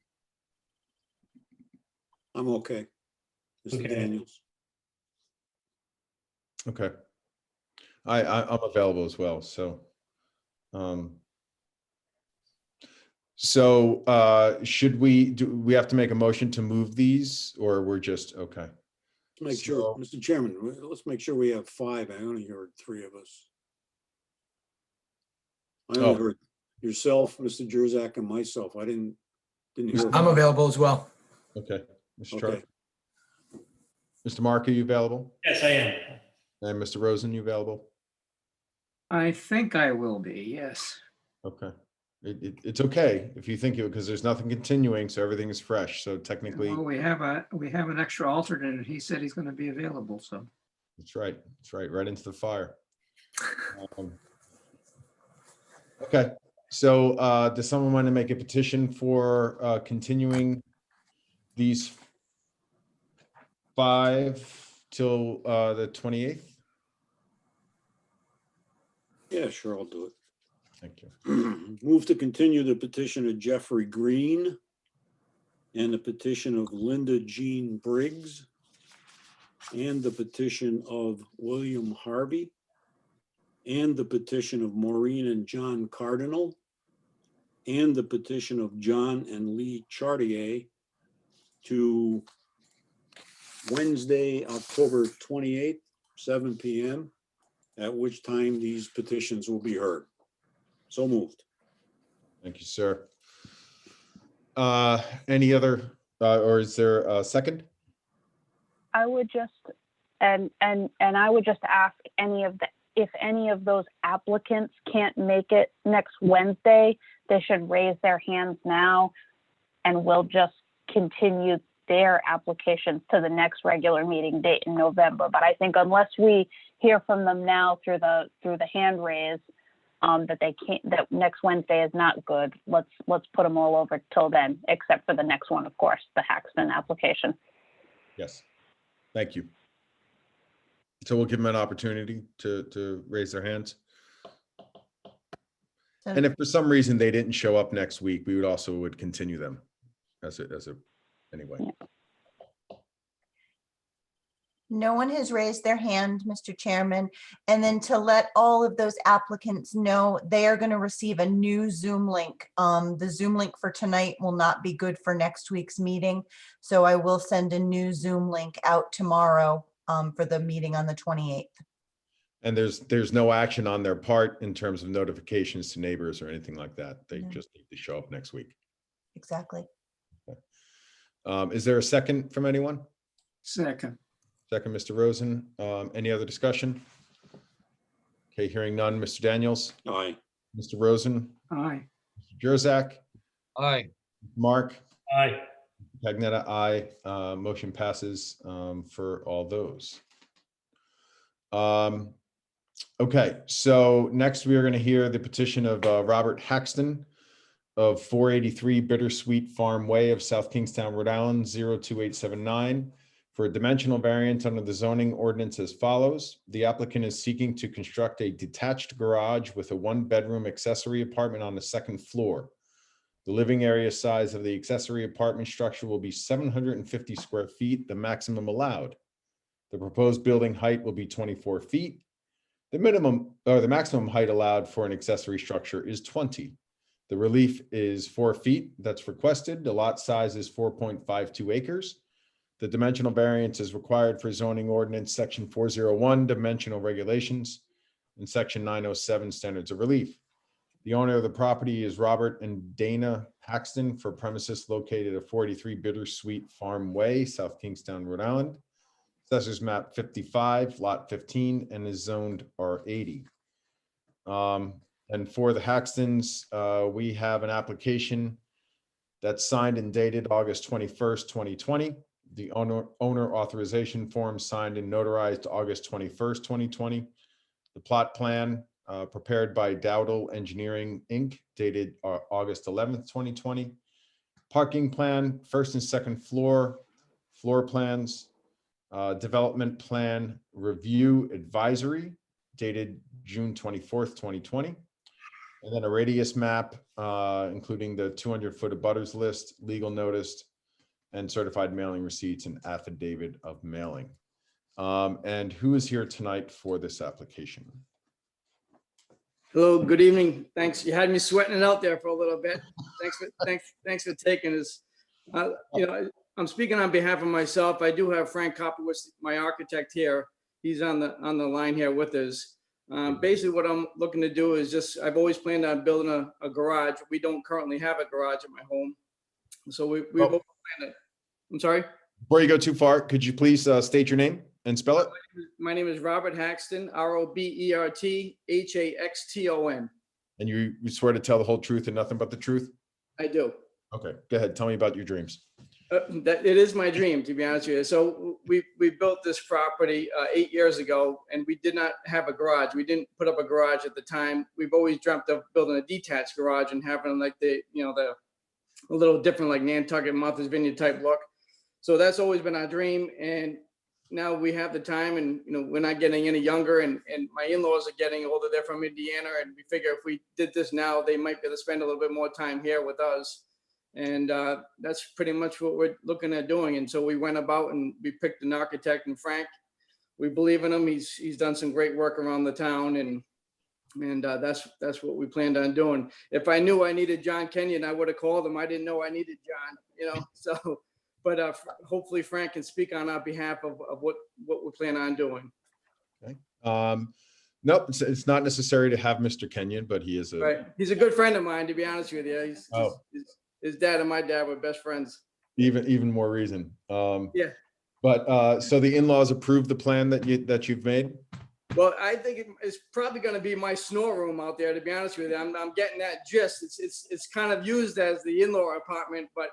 I'm okay. Mr. Okay. Daniels. Okay. I'm available as well, so. Should we have to make a motion to move these, or we're just, okay? Make sure, Mr. Chairman, let's make sure we have 5. I only heard 3 of us. I only heard yourself, Mr. Jurzak, and myself. I didn't hear. I'm available as well. Okay, Mr. Okay. Charlie. Mr. Mark, are you available? Yes, I am. And Mr. Rosen, you available? I think I will be, yes. Okay. It's okay if you think you, because there's nothing continuing, so everything is fresh. So technically, Well, we have an extra alternate and he said he's going to be available, so. that's right. That's right. Right into the fire. Okay. So does someone want to make a petition for continuing these 5 till the 28th? Yeah, sure, I'll do it. Thank you. Move to continue the petition of Jeffrey Green and the petition of Linda Jean Briggs and the petition of William Harvey and the petition of Maureen and John Cardinal and the petition of John and Lee Chartier to Wednesday, October 28th, 7 p.m., at which time these petitions will be heard. So moved. Thank you, sir. Any other, or is there a second? I would just, and I would just ask if any of those applicants can't make it next Wednesday, they should raise their hands now and we'll just continue their applications to the next regular meeting date in November. But I think unless we hear from them now through the hand raise, that they can't, that next Wednesday is not good. Let's put them all over till then, except for the next one, of course, the Haxton application. Yes. Thank you. So we'll give them an opportunity to raise their hands. And if for some reason they didn't show up next week, we would continue them as a anyway. Yeah. No one has raised their hand, Mr. Chairman. And then to let all of those applicants know, they are going to receive a new Zoom link. The Zoom link for tonight will not be good for next week's meeting. So I will send a new Zoom link out tomorrow for the meeting on the 28th. And there's no action on their part in terms of notifications to neighbors or anything like that. They No. just need to show up next week. Exactly. Is there a second from anyone? Second. Second, Mr. Rosen. Any other discussion? Okay, hearing none. Mr. Daniels, Aye. Mr. Rosen, Aye. Mr. Jurzak, Aye. Mark, Aye. Pagnetta, aye. Motion passes for all those. Okay, so next we are going to hear the petition of Robert Haxton of 483 Bittersweet Farm Way of South Kingstown, Rhode Island, 02879 for a dimensional variance under the zoning ordinance as follows. The applicant is seeking to construct a detached garage with a 1-bedroom accessory apartment on the 2nd floor. The living area size of the accessory apartment structure will be 750 square feet, the maximum allowed. The proposed building height will be 24 feet. The maximum height allowed for an accessory structure is 20. The relief is 4 feet that's requested. The lot size is 4.52 acres. The dimensional variance is required for zoning ordinance section 401 dimensional regulations and section 907 standards of relief. The owner of the property is Robert and Dana Haxton for premises located at 43 Bittersweet Farm Way, South Kingstown, Rhode Island. Assessors map 55, lot 15, and is zoned R80. And for the Haxtons, we have an application that's signed and dated August 21st, 2020. The owner authorization form signed and notarized August 21st, 2020. The plot plan prepared by Dowdle Engineering, Inc., dated August 11th, 2020. Parking plan, 1st and 2nd floor plans, development plan review advisory, dated June 24th, 2020. And then a radius map, including the 200-foot abutters list, legal notice, and certified mailing receipts and affidavit of mailing. And who is here tonight for this application? Hello, good evening. Thanks. You had me sweating it out there for a little bit. Thanks for taking this. I'm speaking on behalf of myself. I do have Frank Kopowitz, my architect here. He's on the line here with us. Basically what I'm looking to do is I've always planned on building a garage. We don't currently have a garage at my home. So we've always planned it. I'm sorry? Before you go too far, could you please state your name and spell it? My name is Robert Haxton, RobertHaxton. And you swear to tell the whole truth and nothing but the truth? I do. Okay, go ahead. Tell me about your dreams. That it is my dream, to be honest with you. So we built this property 8 years ago, and we did not have a garage. We didn't put up a garage at the time. We've always dreamt of building a detached garage and having like a little different, like Nantucket, Martha's Vineyard type look. So that's always been our dream. And now we have the time, and we're not getting any younger, and my in-laws are getting older. They're from Indiana, and we figure if we did this now, they might be able to spend a little bit more time here with us. And that's pretty much what we're looking at doing. And so we went about and we picked an architect, and Frank, we believe in him. He's done some great work around the town, and that's what we planned on doing. If I knew I needed John Kenyon, I would have called him. I didn't know I needed John, so, but hopefully Frank can speak on our behalf of what we plan on doing. Okay. Nope, it's not necessary to have Mr. Kenyon, but he is Right. He's a good friend of mine, to be honest with you. His dad and my dad were best friends. even more reason. Yeah. But so the in-laws approved the plan that you've made? Well, I think it's probably going to be my snore room out there, to be honest with you. I'm getting that gist. It's kind of used as the in-law apartment, but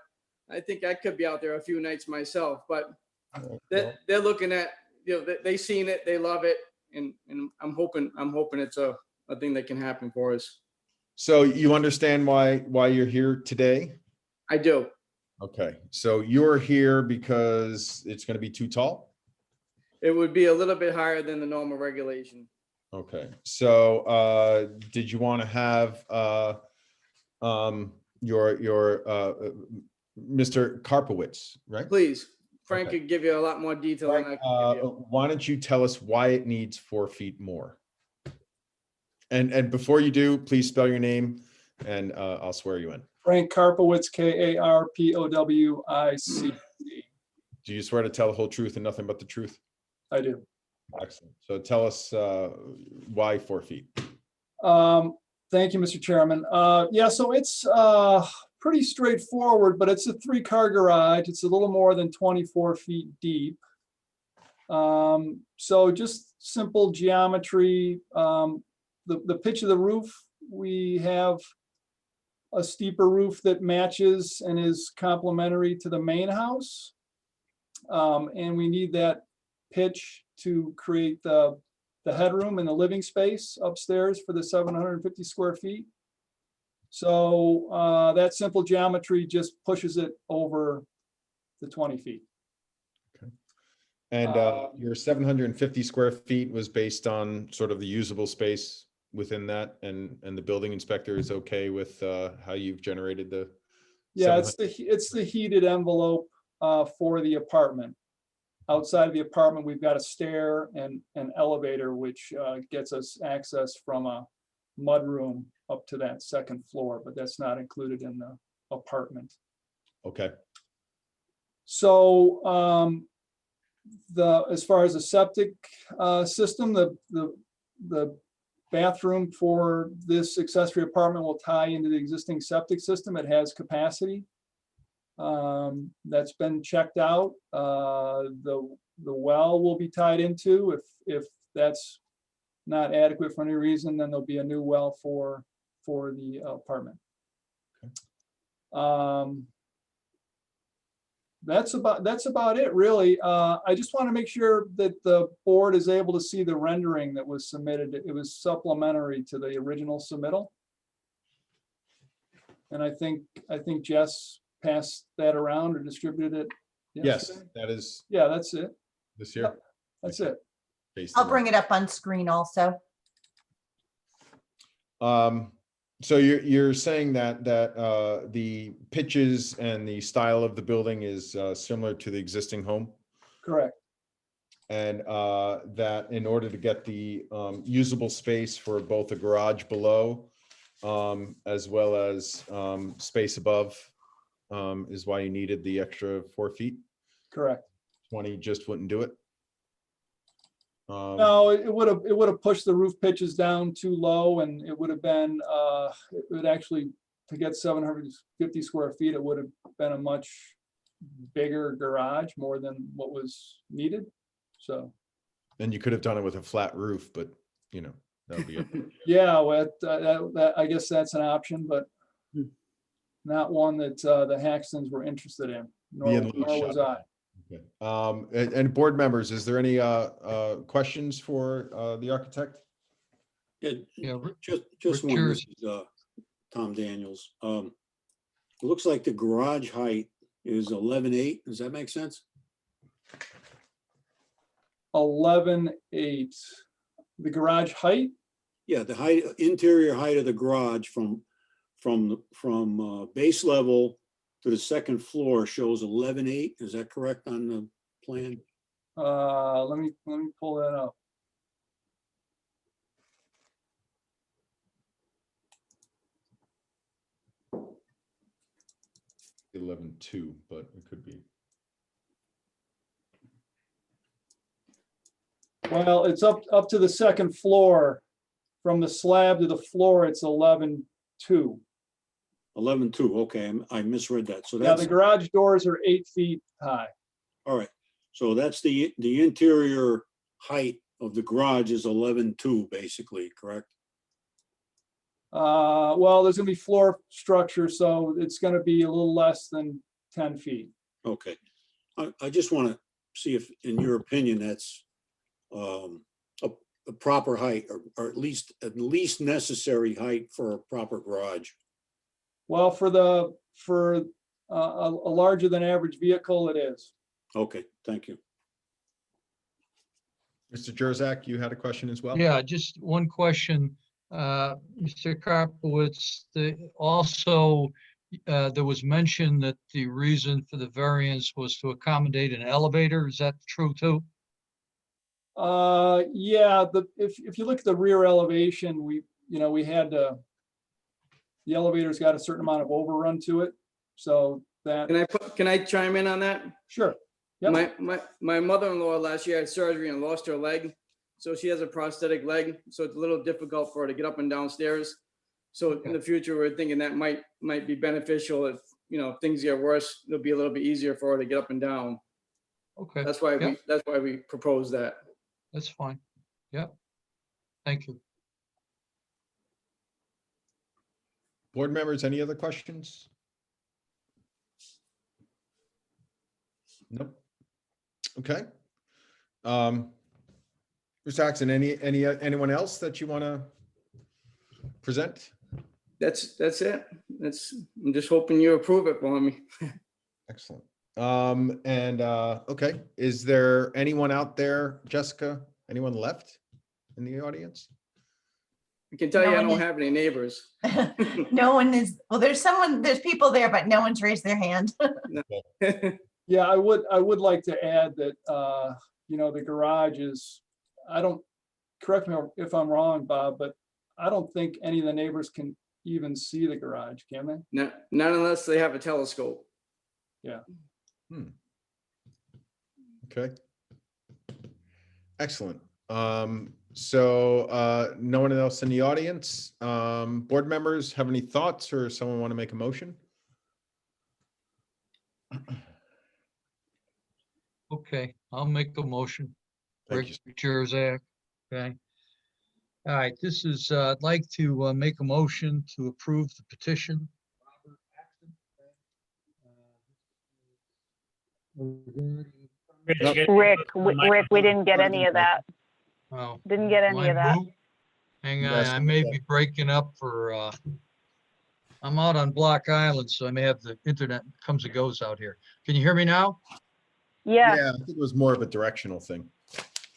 I think I could be out there a few nights myself. But they're looking at, they seen it, they love it, and I'm hoping it's a thing that can happen for us. So you understand why you're here today? I do. Okay, so you're here because it's going to be too tall? It would be a little bit higher than the normal regulation. Okay, so did you want to have your Mr. Kopowitz, right? Please, Frank could give you a lot more detail than I can give you. Why don't you tell us why it needs 4 feet more? And before you do, please spell your name, and I'll swear you in. Frank Kopowitz, Karpowicz. Do you swear to tell the whole truth and nothing but the truth? I do. Excellent. So tell us why 4 feet. Thank you, Mr. Chairman. Yeah, so it's pretty straightforward, but it's a 3-car garage. It's a little more than 24 feet deep. So just simple geometry. The pitch of the roof, we have a steeper roof that matches and is complementary to the main house. And we need that pitch to create the headroom and the living space upstairs for the 750 square feet. So that simple geometry just pushes it over the 20 feet. And your 750 square feet was based on sort of the usable space within that, and the building inspector is okay with how you've generated the? Yeah, it's the heated envelope for the apartment. Outside of the apartment, we've got a stair and an elevator, which gets us access from a mudroom up to that 2nd floor, but that's not included in the apartment. Okay. So as far as the septic system, the bathroom for this accessory apartment will tie into the existing septic system. It has capacity. That's been checked out. The well will be tied into. If that's not adequate for any reason, then there'll be a new well for the apartment. That's about it, really. I just want to make sure that the board is able to see the rendering that was submitted. It was supplementary to the original submittal. And I think Jess passed that around or distributed it yesterday. Yes, that is. Yeah, that's it. This here? Yep, that's it. I'll bring it up on screen also. So you're saying that the pitches and the style of the building is similar to the existing home? Correct. And that in order to get the usable space for both the garage below as well as space above is why you needed the extra 4 feet. Correct. 20 just wouldn't do it. No, it would have pushed the roof pitches down too low, and it would have been, it would actually, to get 750 square feet, it would have been a much bigger garage, more than what was needed. So, And you could have done it with a flat roof, but you know, that would be up. yeah, well, I guess that's an option, but not one that the Haxtons were interested in, nor Being low nor was I. shop. Okay. And board members, is there any questions for the architect? Yeah, just one, Richard. this is Tom Daniels. It looks like the garage height is 11.8. Does that make sense? 11.8. The garage height? Yeah, the height, interior height of the garage from base level to the second floor shows 11.8. Is that correct on the plan? Let me pull that up. $11.2, but it could be. Well, it's up to the second floor. From the slab to the floor, it's 11.2. 11.2, okay, I misread that. So Yeah, that's, the garage doors are 8 feet high. all right. So that's the interior height of the garage is 11.2, basically, correct? Well, there's gonna be floor structure, so it's gonna be a little less than 10 feet. Okay. I just want to see if, in your opinion, that's a proper height or at least necessary height for a proper garage. Well, for a larger than average vehicle, it is. Okay, thank you. Mr. Jurzak, you had a question as well? Yeah, just one question. Mr. Karpowitz, also, there was mention that the reason for the variance was to accommodate an elevator. Is that true too? Yeah, if you look at the rear elevation, we had the elevator's got a certain amount of overrun to it, so that. Can I chime in on that? Sure. Yep. My mother-in-law last year had surgery and lost her leg. So she has a prosthetic leg, so it's a little difficult for her to get up and down stairs. So in the future, we're thinking that might be beneficial if, if things get worse, it'll be a little bit easier for her to get up and down. Okay. That's why Yeah. we propose that. That's fine. Yeah. Thank you. Board members, any other questions? Nope. Okay. Mr. Saxon, anyone else that you want to present? That's it. I'm just hoping you approve it for me. Excellent. Okay, is there anyone out there, Jessica? Anyone left in the audience? I can tell No you I one don't is- have any neighbors. No one is, well, there's people there, but no one's raised their hand. Yeah, I would like to add that, the garage is, correct me if I'm wrong, Bob, but I don't think any of the neighbors can even see the garage, can they? Not unless they have a telescope. Yeah. Okay. Excellent. So no one else in the audience? Board members have any thoughts or someone want to make a motion? Okay, I'll make a motion. Thank you. Rick Jurzak, okay. All right, this is, I'd like to make a motion to approve the petition. Rick, we didn't get any of that. Oh, Didn't get any my of that. move? Hang on, Yes, I may be breaking up for, I'm out on Block Island, so I may have the internet comes and goes out here. Can you hear me now? Yeah. Yeah, I think it was more of a directional thing.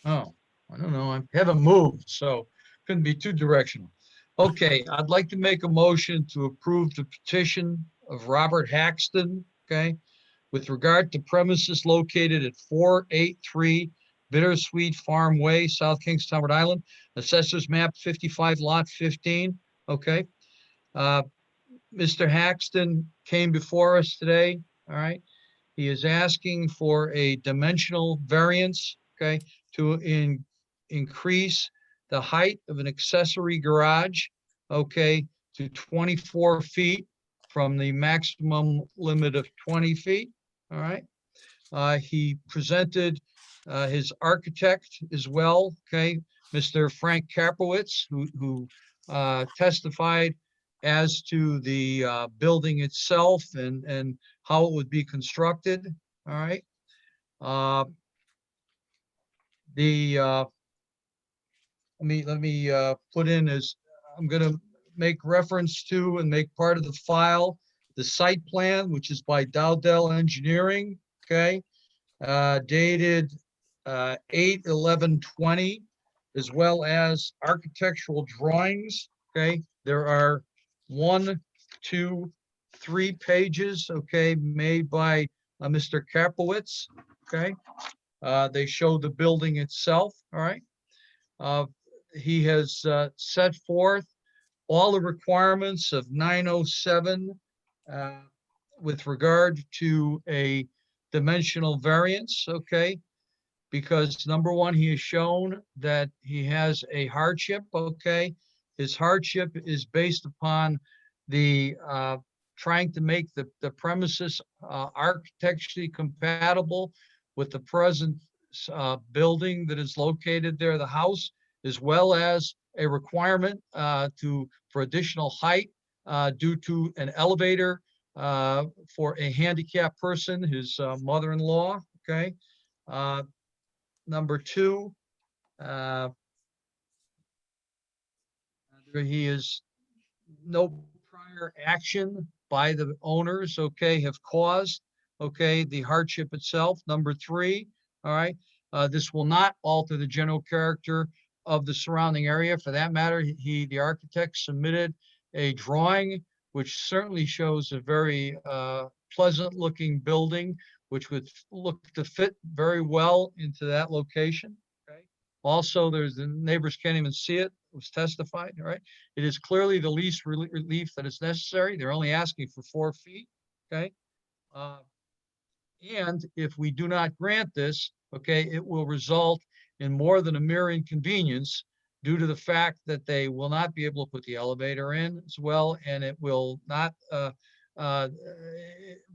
Oh, I don't know. I haven't moved, so couldn't be too directional. Okay, I'd like to make a motion to approve the petition of Robert Haxton, okay? With regard to premises located at 483 Bittersweet Farm Way, South Kingstown, Rhode Island, Assessors Map 55, Lot 15, okay? Mr. Haxton came before us today, all right? He is asking for a dimensional variance, okay, to increase the height of an accessory garage, okay, to 24 feet from the maximum limit of 20 feet, all right? He presented his architect as well, okay, Mr. Frank Kaprowitz, who testified as to the building itself and how it would be constructed, all right? Let me put in as, I'm gonna make reference to and make part of the file, the site plan, which is by Dowdell Engineering, okay? Dated 8/11/20, as well as architectural drawings, okay? There are 1, 2, 3 pages, okay, made by Mr. Kaprowitz, okay? They show the building itself, all right? He has set forth all the requirements of 907 with regard to a dimensional variance, okay? Because number one, he has shown that he has a hardship, okay? His hardship is based upon the trying to make the premises architecturally compatible with the present building that is located there, the house, as well as a requirement for additional height due to an elevator for a handicapped person, his mother-in-law, okay? Number two, he is no prior action by the owners, okay, have caused, okay, the hardship itself. Number three, all right, this will not alter the general character of the surrounding area. For that matter, the architect submitted a drawing which certainly shows a very pleasant looking building, which would look to fit very well into that location. Okay. Also, there's the neighbors can't even see it. It was testified. All right. It is clearly the least relief that is necessary. They're only asking for 4 feet. Okay. And if we do not grant this, okay, it will result in more than a mere inconvenience due to the fact that they will not be able to put the elevator in as well, and it will not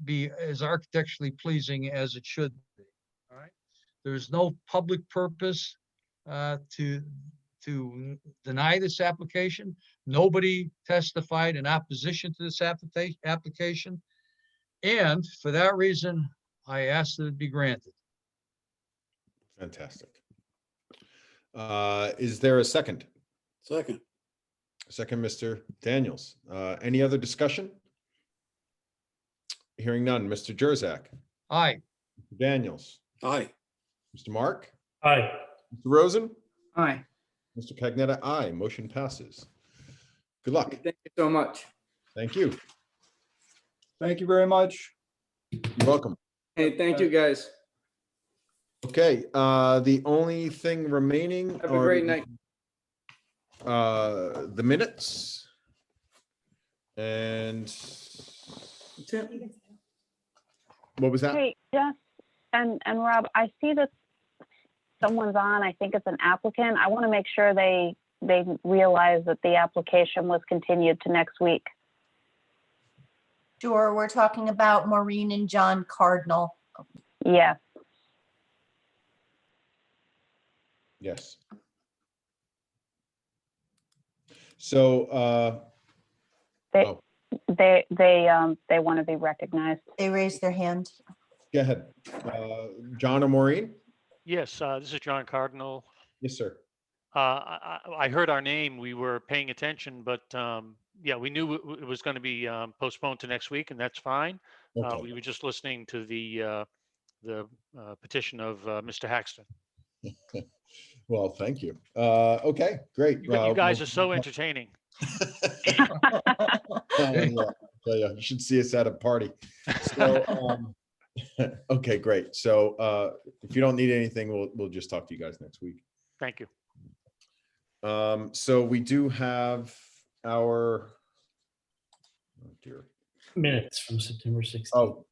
be as architecturally pleasing as it should be. All right. There's no public purpose to deny this application. Nobody testified in opposition to this application. And for that reason, I ask that it be granted. Fantastic. Is there a second? Second. Second, Mr. Daniels. Any other discussion? Hearing none. Mr. Jurzak. Aye. Mr. Daniels. Aye. Mr. Mark. Aye. Mr. Rosen. Aye. Mr. Cagnetta. Aye. Motion passes. Good luck. Thank you so much. Thank you. Thank you very much. You're welcome. Hey, thank you, guys. Okay, the only thing remaining. Have a great night. The minutes. And what was that? Hey, Jess and Rob, I see that someone's on. I think it's an applicant. I want to make sure they realize that the application was continued to next week. Sure, we're talking about Maureen and John Cardinal. Yes. Yes. So, They oh, they want to be recognized. They raised their hand. go ahead. John or Maureen? Yes, this is John Cardinal. Yes, sir. I heard our name. We were paying attention, but yeah, we knew it was going to be postponed to next week, and that's fine. Okay. We were just listening to the petition of Mr. Haxton. Well, thank you. Okay, great. You guys are so entertaining. Yeah, you should see us at a party. So, Okay, great. So if you don't need anything, we'll just talk to you guys next week. Thank you. So we do have our, oh dear. Minutes from September 16th. Oh,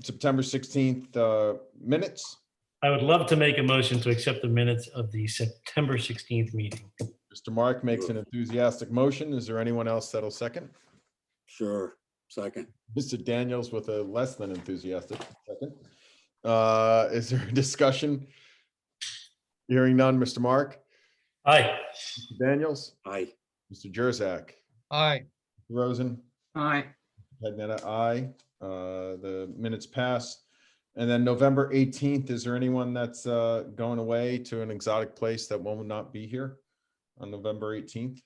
September 16th minutes. I would love to make a motion to accept the minutes of the September 16th meeting. Mr. Mark makes an enthusiastic motion. Is there anyone else that'll second? Sure, second. Mr. Daniels with a less than enthusiastic second. Is there a discussion? Hearing none. Mr. Mark? Aye. Mr. Daniels? Aye. Mr. Jurzak? Aye. Rosen? Aye. Pednetta, aye. The minutes pass. And then November 18th, is there anyone that's going away to an exotic place that will not be here on November 18th?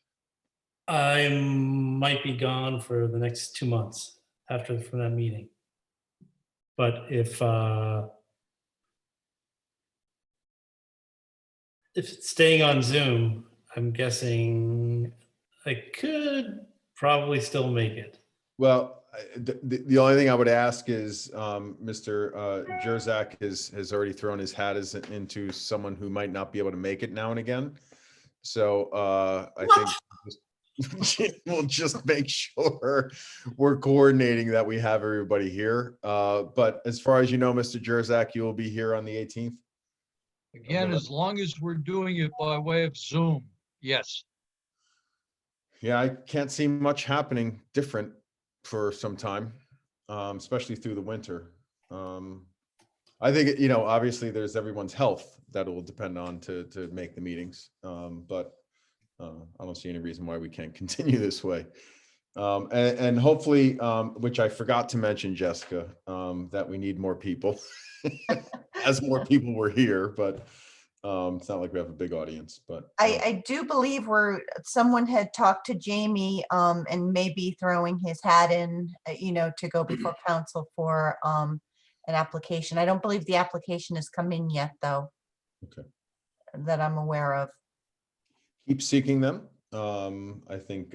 I might be gone for the next 2 months from that meeting. But if it's staying on Zoom, I'm guessing I could probably still make it. Well, the only thing I would ask is Mr. Jurzak has already thrown his hat into someone who might not be able to make it now and again. So I think we'll just make sure we're coordinating that we have everybody here. But as far as you know, Mr. Jurzak, you will be here on the 18th? Again, as long as we're doing it by way of Zoom, yes. Yeah, I can't see much happening different for some time, especially through the winter. I think, obviously there's everyone's health that will depend on to make the meetings. But I don't see any reason why we can't continue this way. And hopefully, which I forgot to mention, Jessica, that we need more people as more people were here, but it's not like we have a big audience, but. I do believe someone had talked to Jamie and maybe throwing his hat in, to go before council for an application. I don't believe the application has come in yet, though. Okay. That I'm aware of. Keep seeking them. I think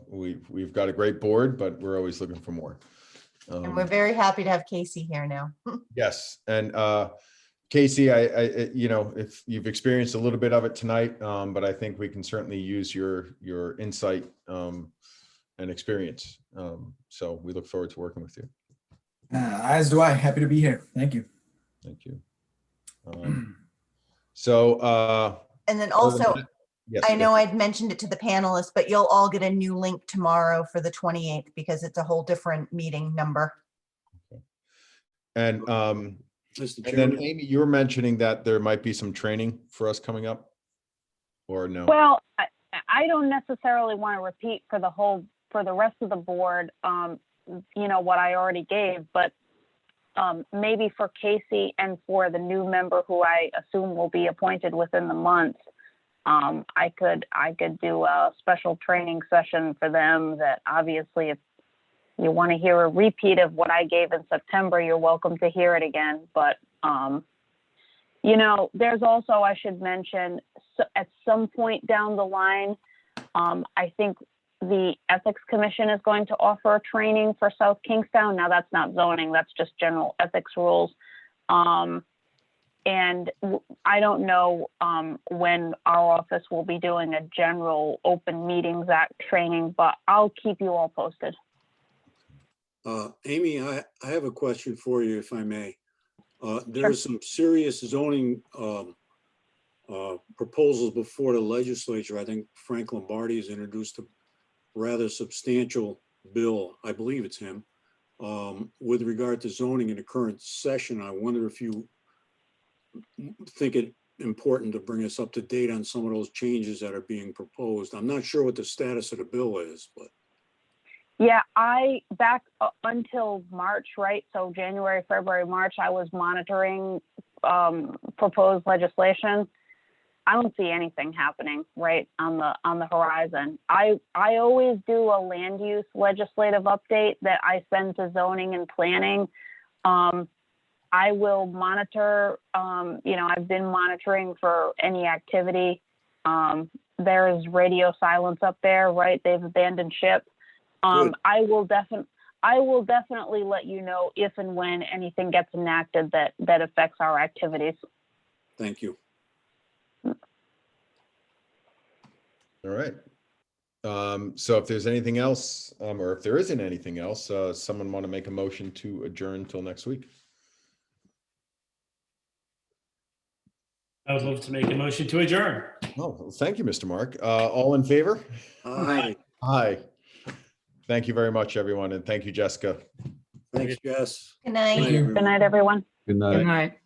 we've got a great board, but we're always looking for more. And we're very happy to have Casey here now. Yes, and Casey, I if you've experienced a little bit of it tonight, but I think we can certainly use your insight and experience. So we look forward to working with you. As do I. Happy to be here. Thank you. Thank you. So. And then also, yes, I know I'd mentioned it to the panelists, but you'll all get a new link tomorrow for the 28th because it's a whole different meeting number. Okay. And Mr. then Chairman, Amy, you were mentioning that there might be some training for us coming up, or no? Well, I don't necessarily want to repeat for the rest of the board, what I already gave, but maybe for Casey and for the new member who I assume will be appointed within the month, I could do a special training session for them that obviously if you want to hear a repeat of what I gave in September, you're welcome to hear it again. But, there's also, I should mention, at some point down the line, I think the Ethics Commission is going to offer a training for South Kingstown. Now, that's not zoning, that's just general ethics rules. And I don't know when our office will be doing a general Open Meetings Act training, but I'll keep you all posted. Amy, I have a question for you, if I may. There's some serious zoning proposals before the legislature. I think Frank Lombardi has introduced a rather substantial bill, I believe it's him, with regard to zoning in the current session. I wonder if you think it important to bring us up to date on some of those changes that are being proposed. I'm not sure what the status of the bill is, but. Yeah, back until March, right? So January, February, March, I was monitoring proposed legislation. I don't see anything happening right on the horizon. I always do a land use legislative update that I send to zoning and planning. I will monitor, I've been monitoring for any activity. There is radio silence up there, right? They've abandoned ship. I will I will definitely let you know if and when anything gets enacted that affects our activities. Thank you. All right. So if there's anything else, or if there isn't anything else, someone want to make a motion to adjourn till next week? I would love to make a motion to adjourn. Oh, well, thank you, Mr. Mark. All in favor? Aye. Aye. Thank you very much, everyone, and thank you, Jessica. Thanks, Jess. Good night. Good night, Good night, everyone. Good night. Good night.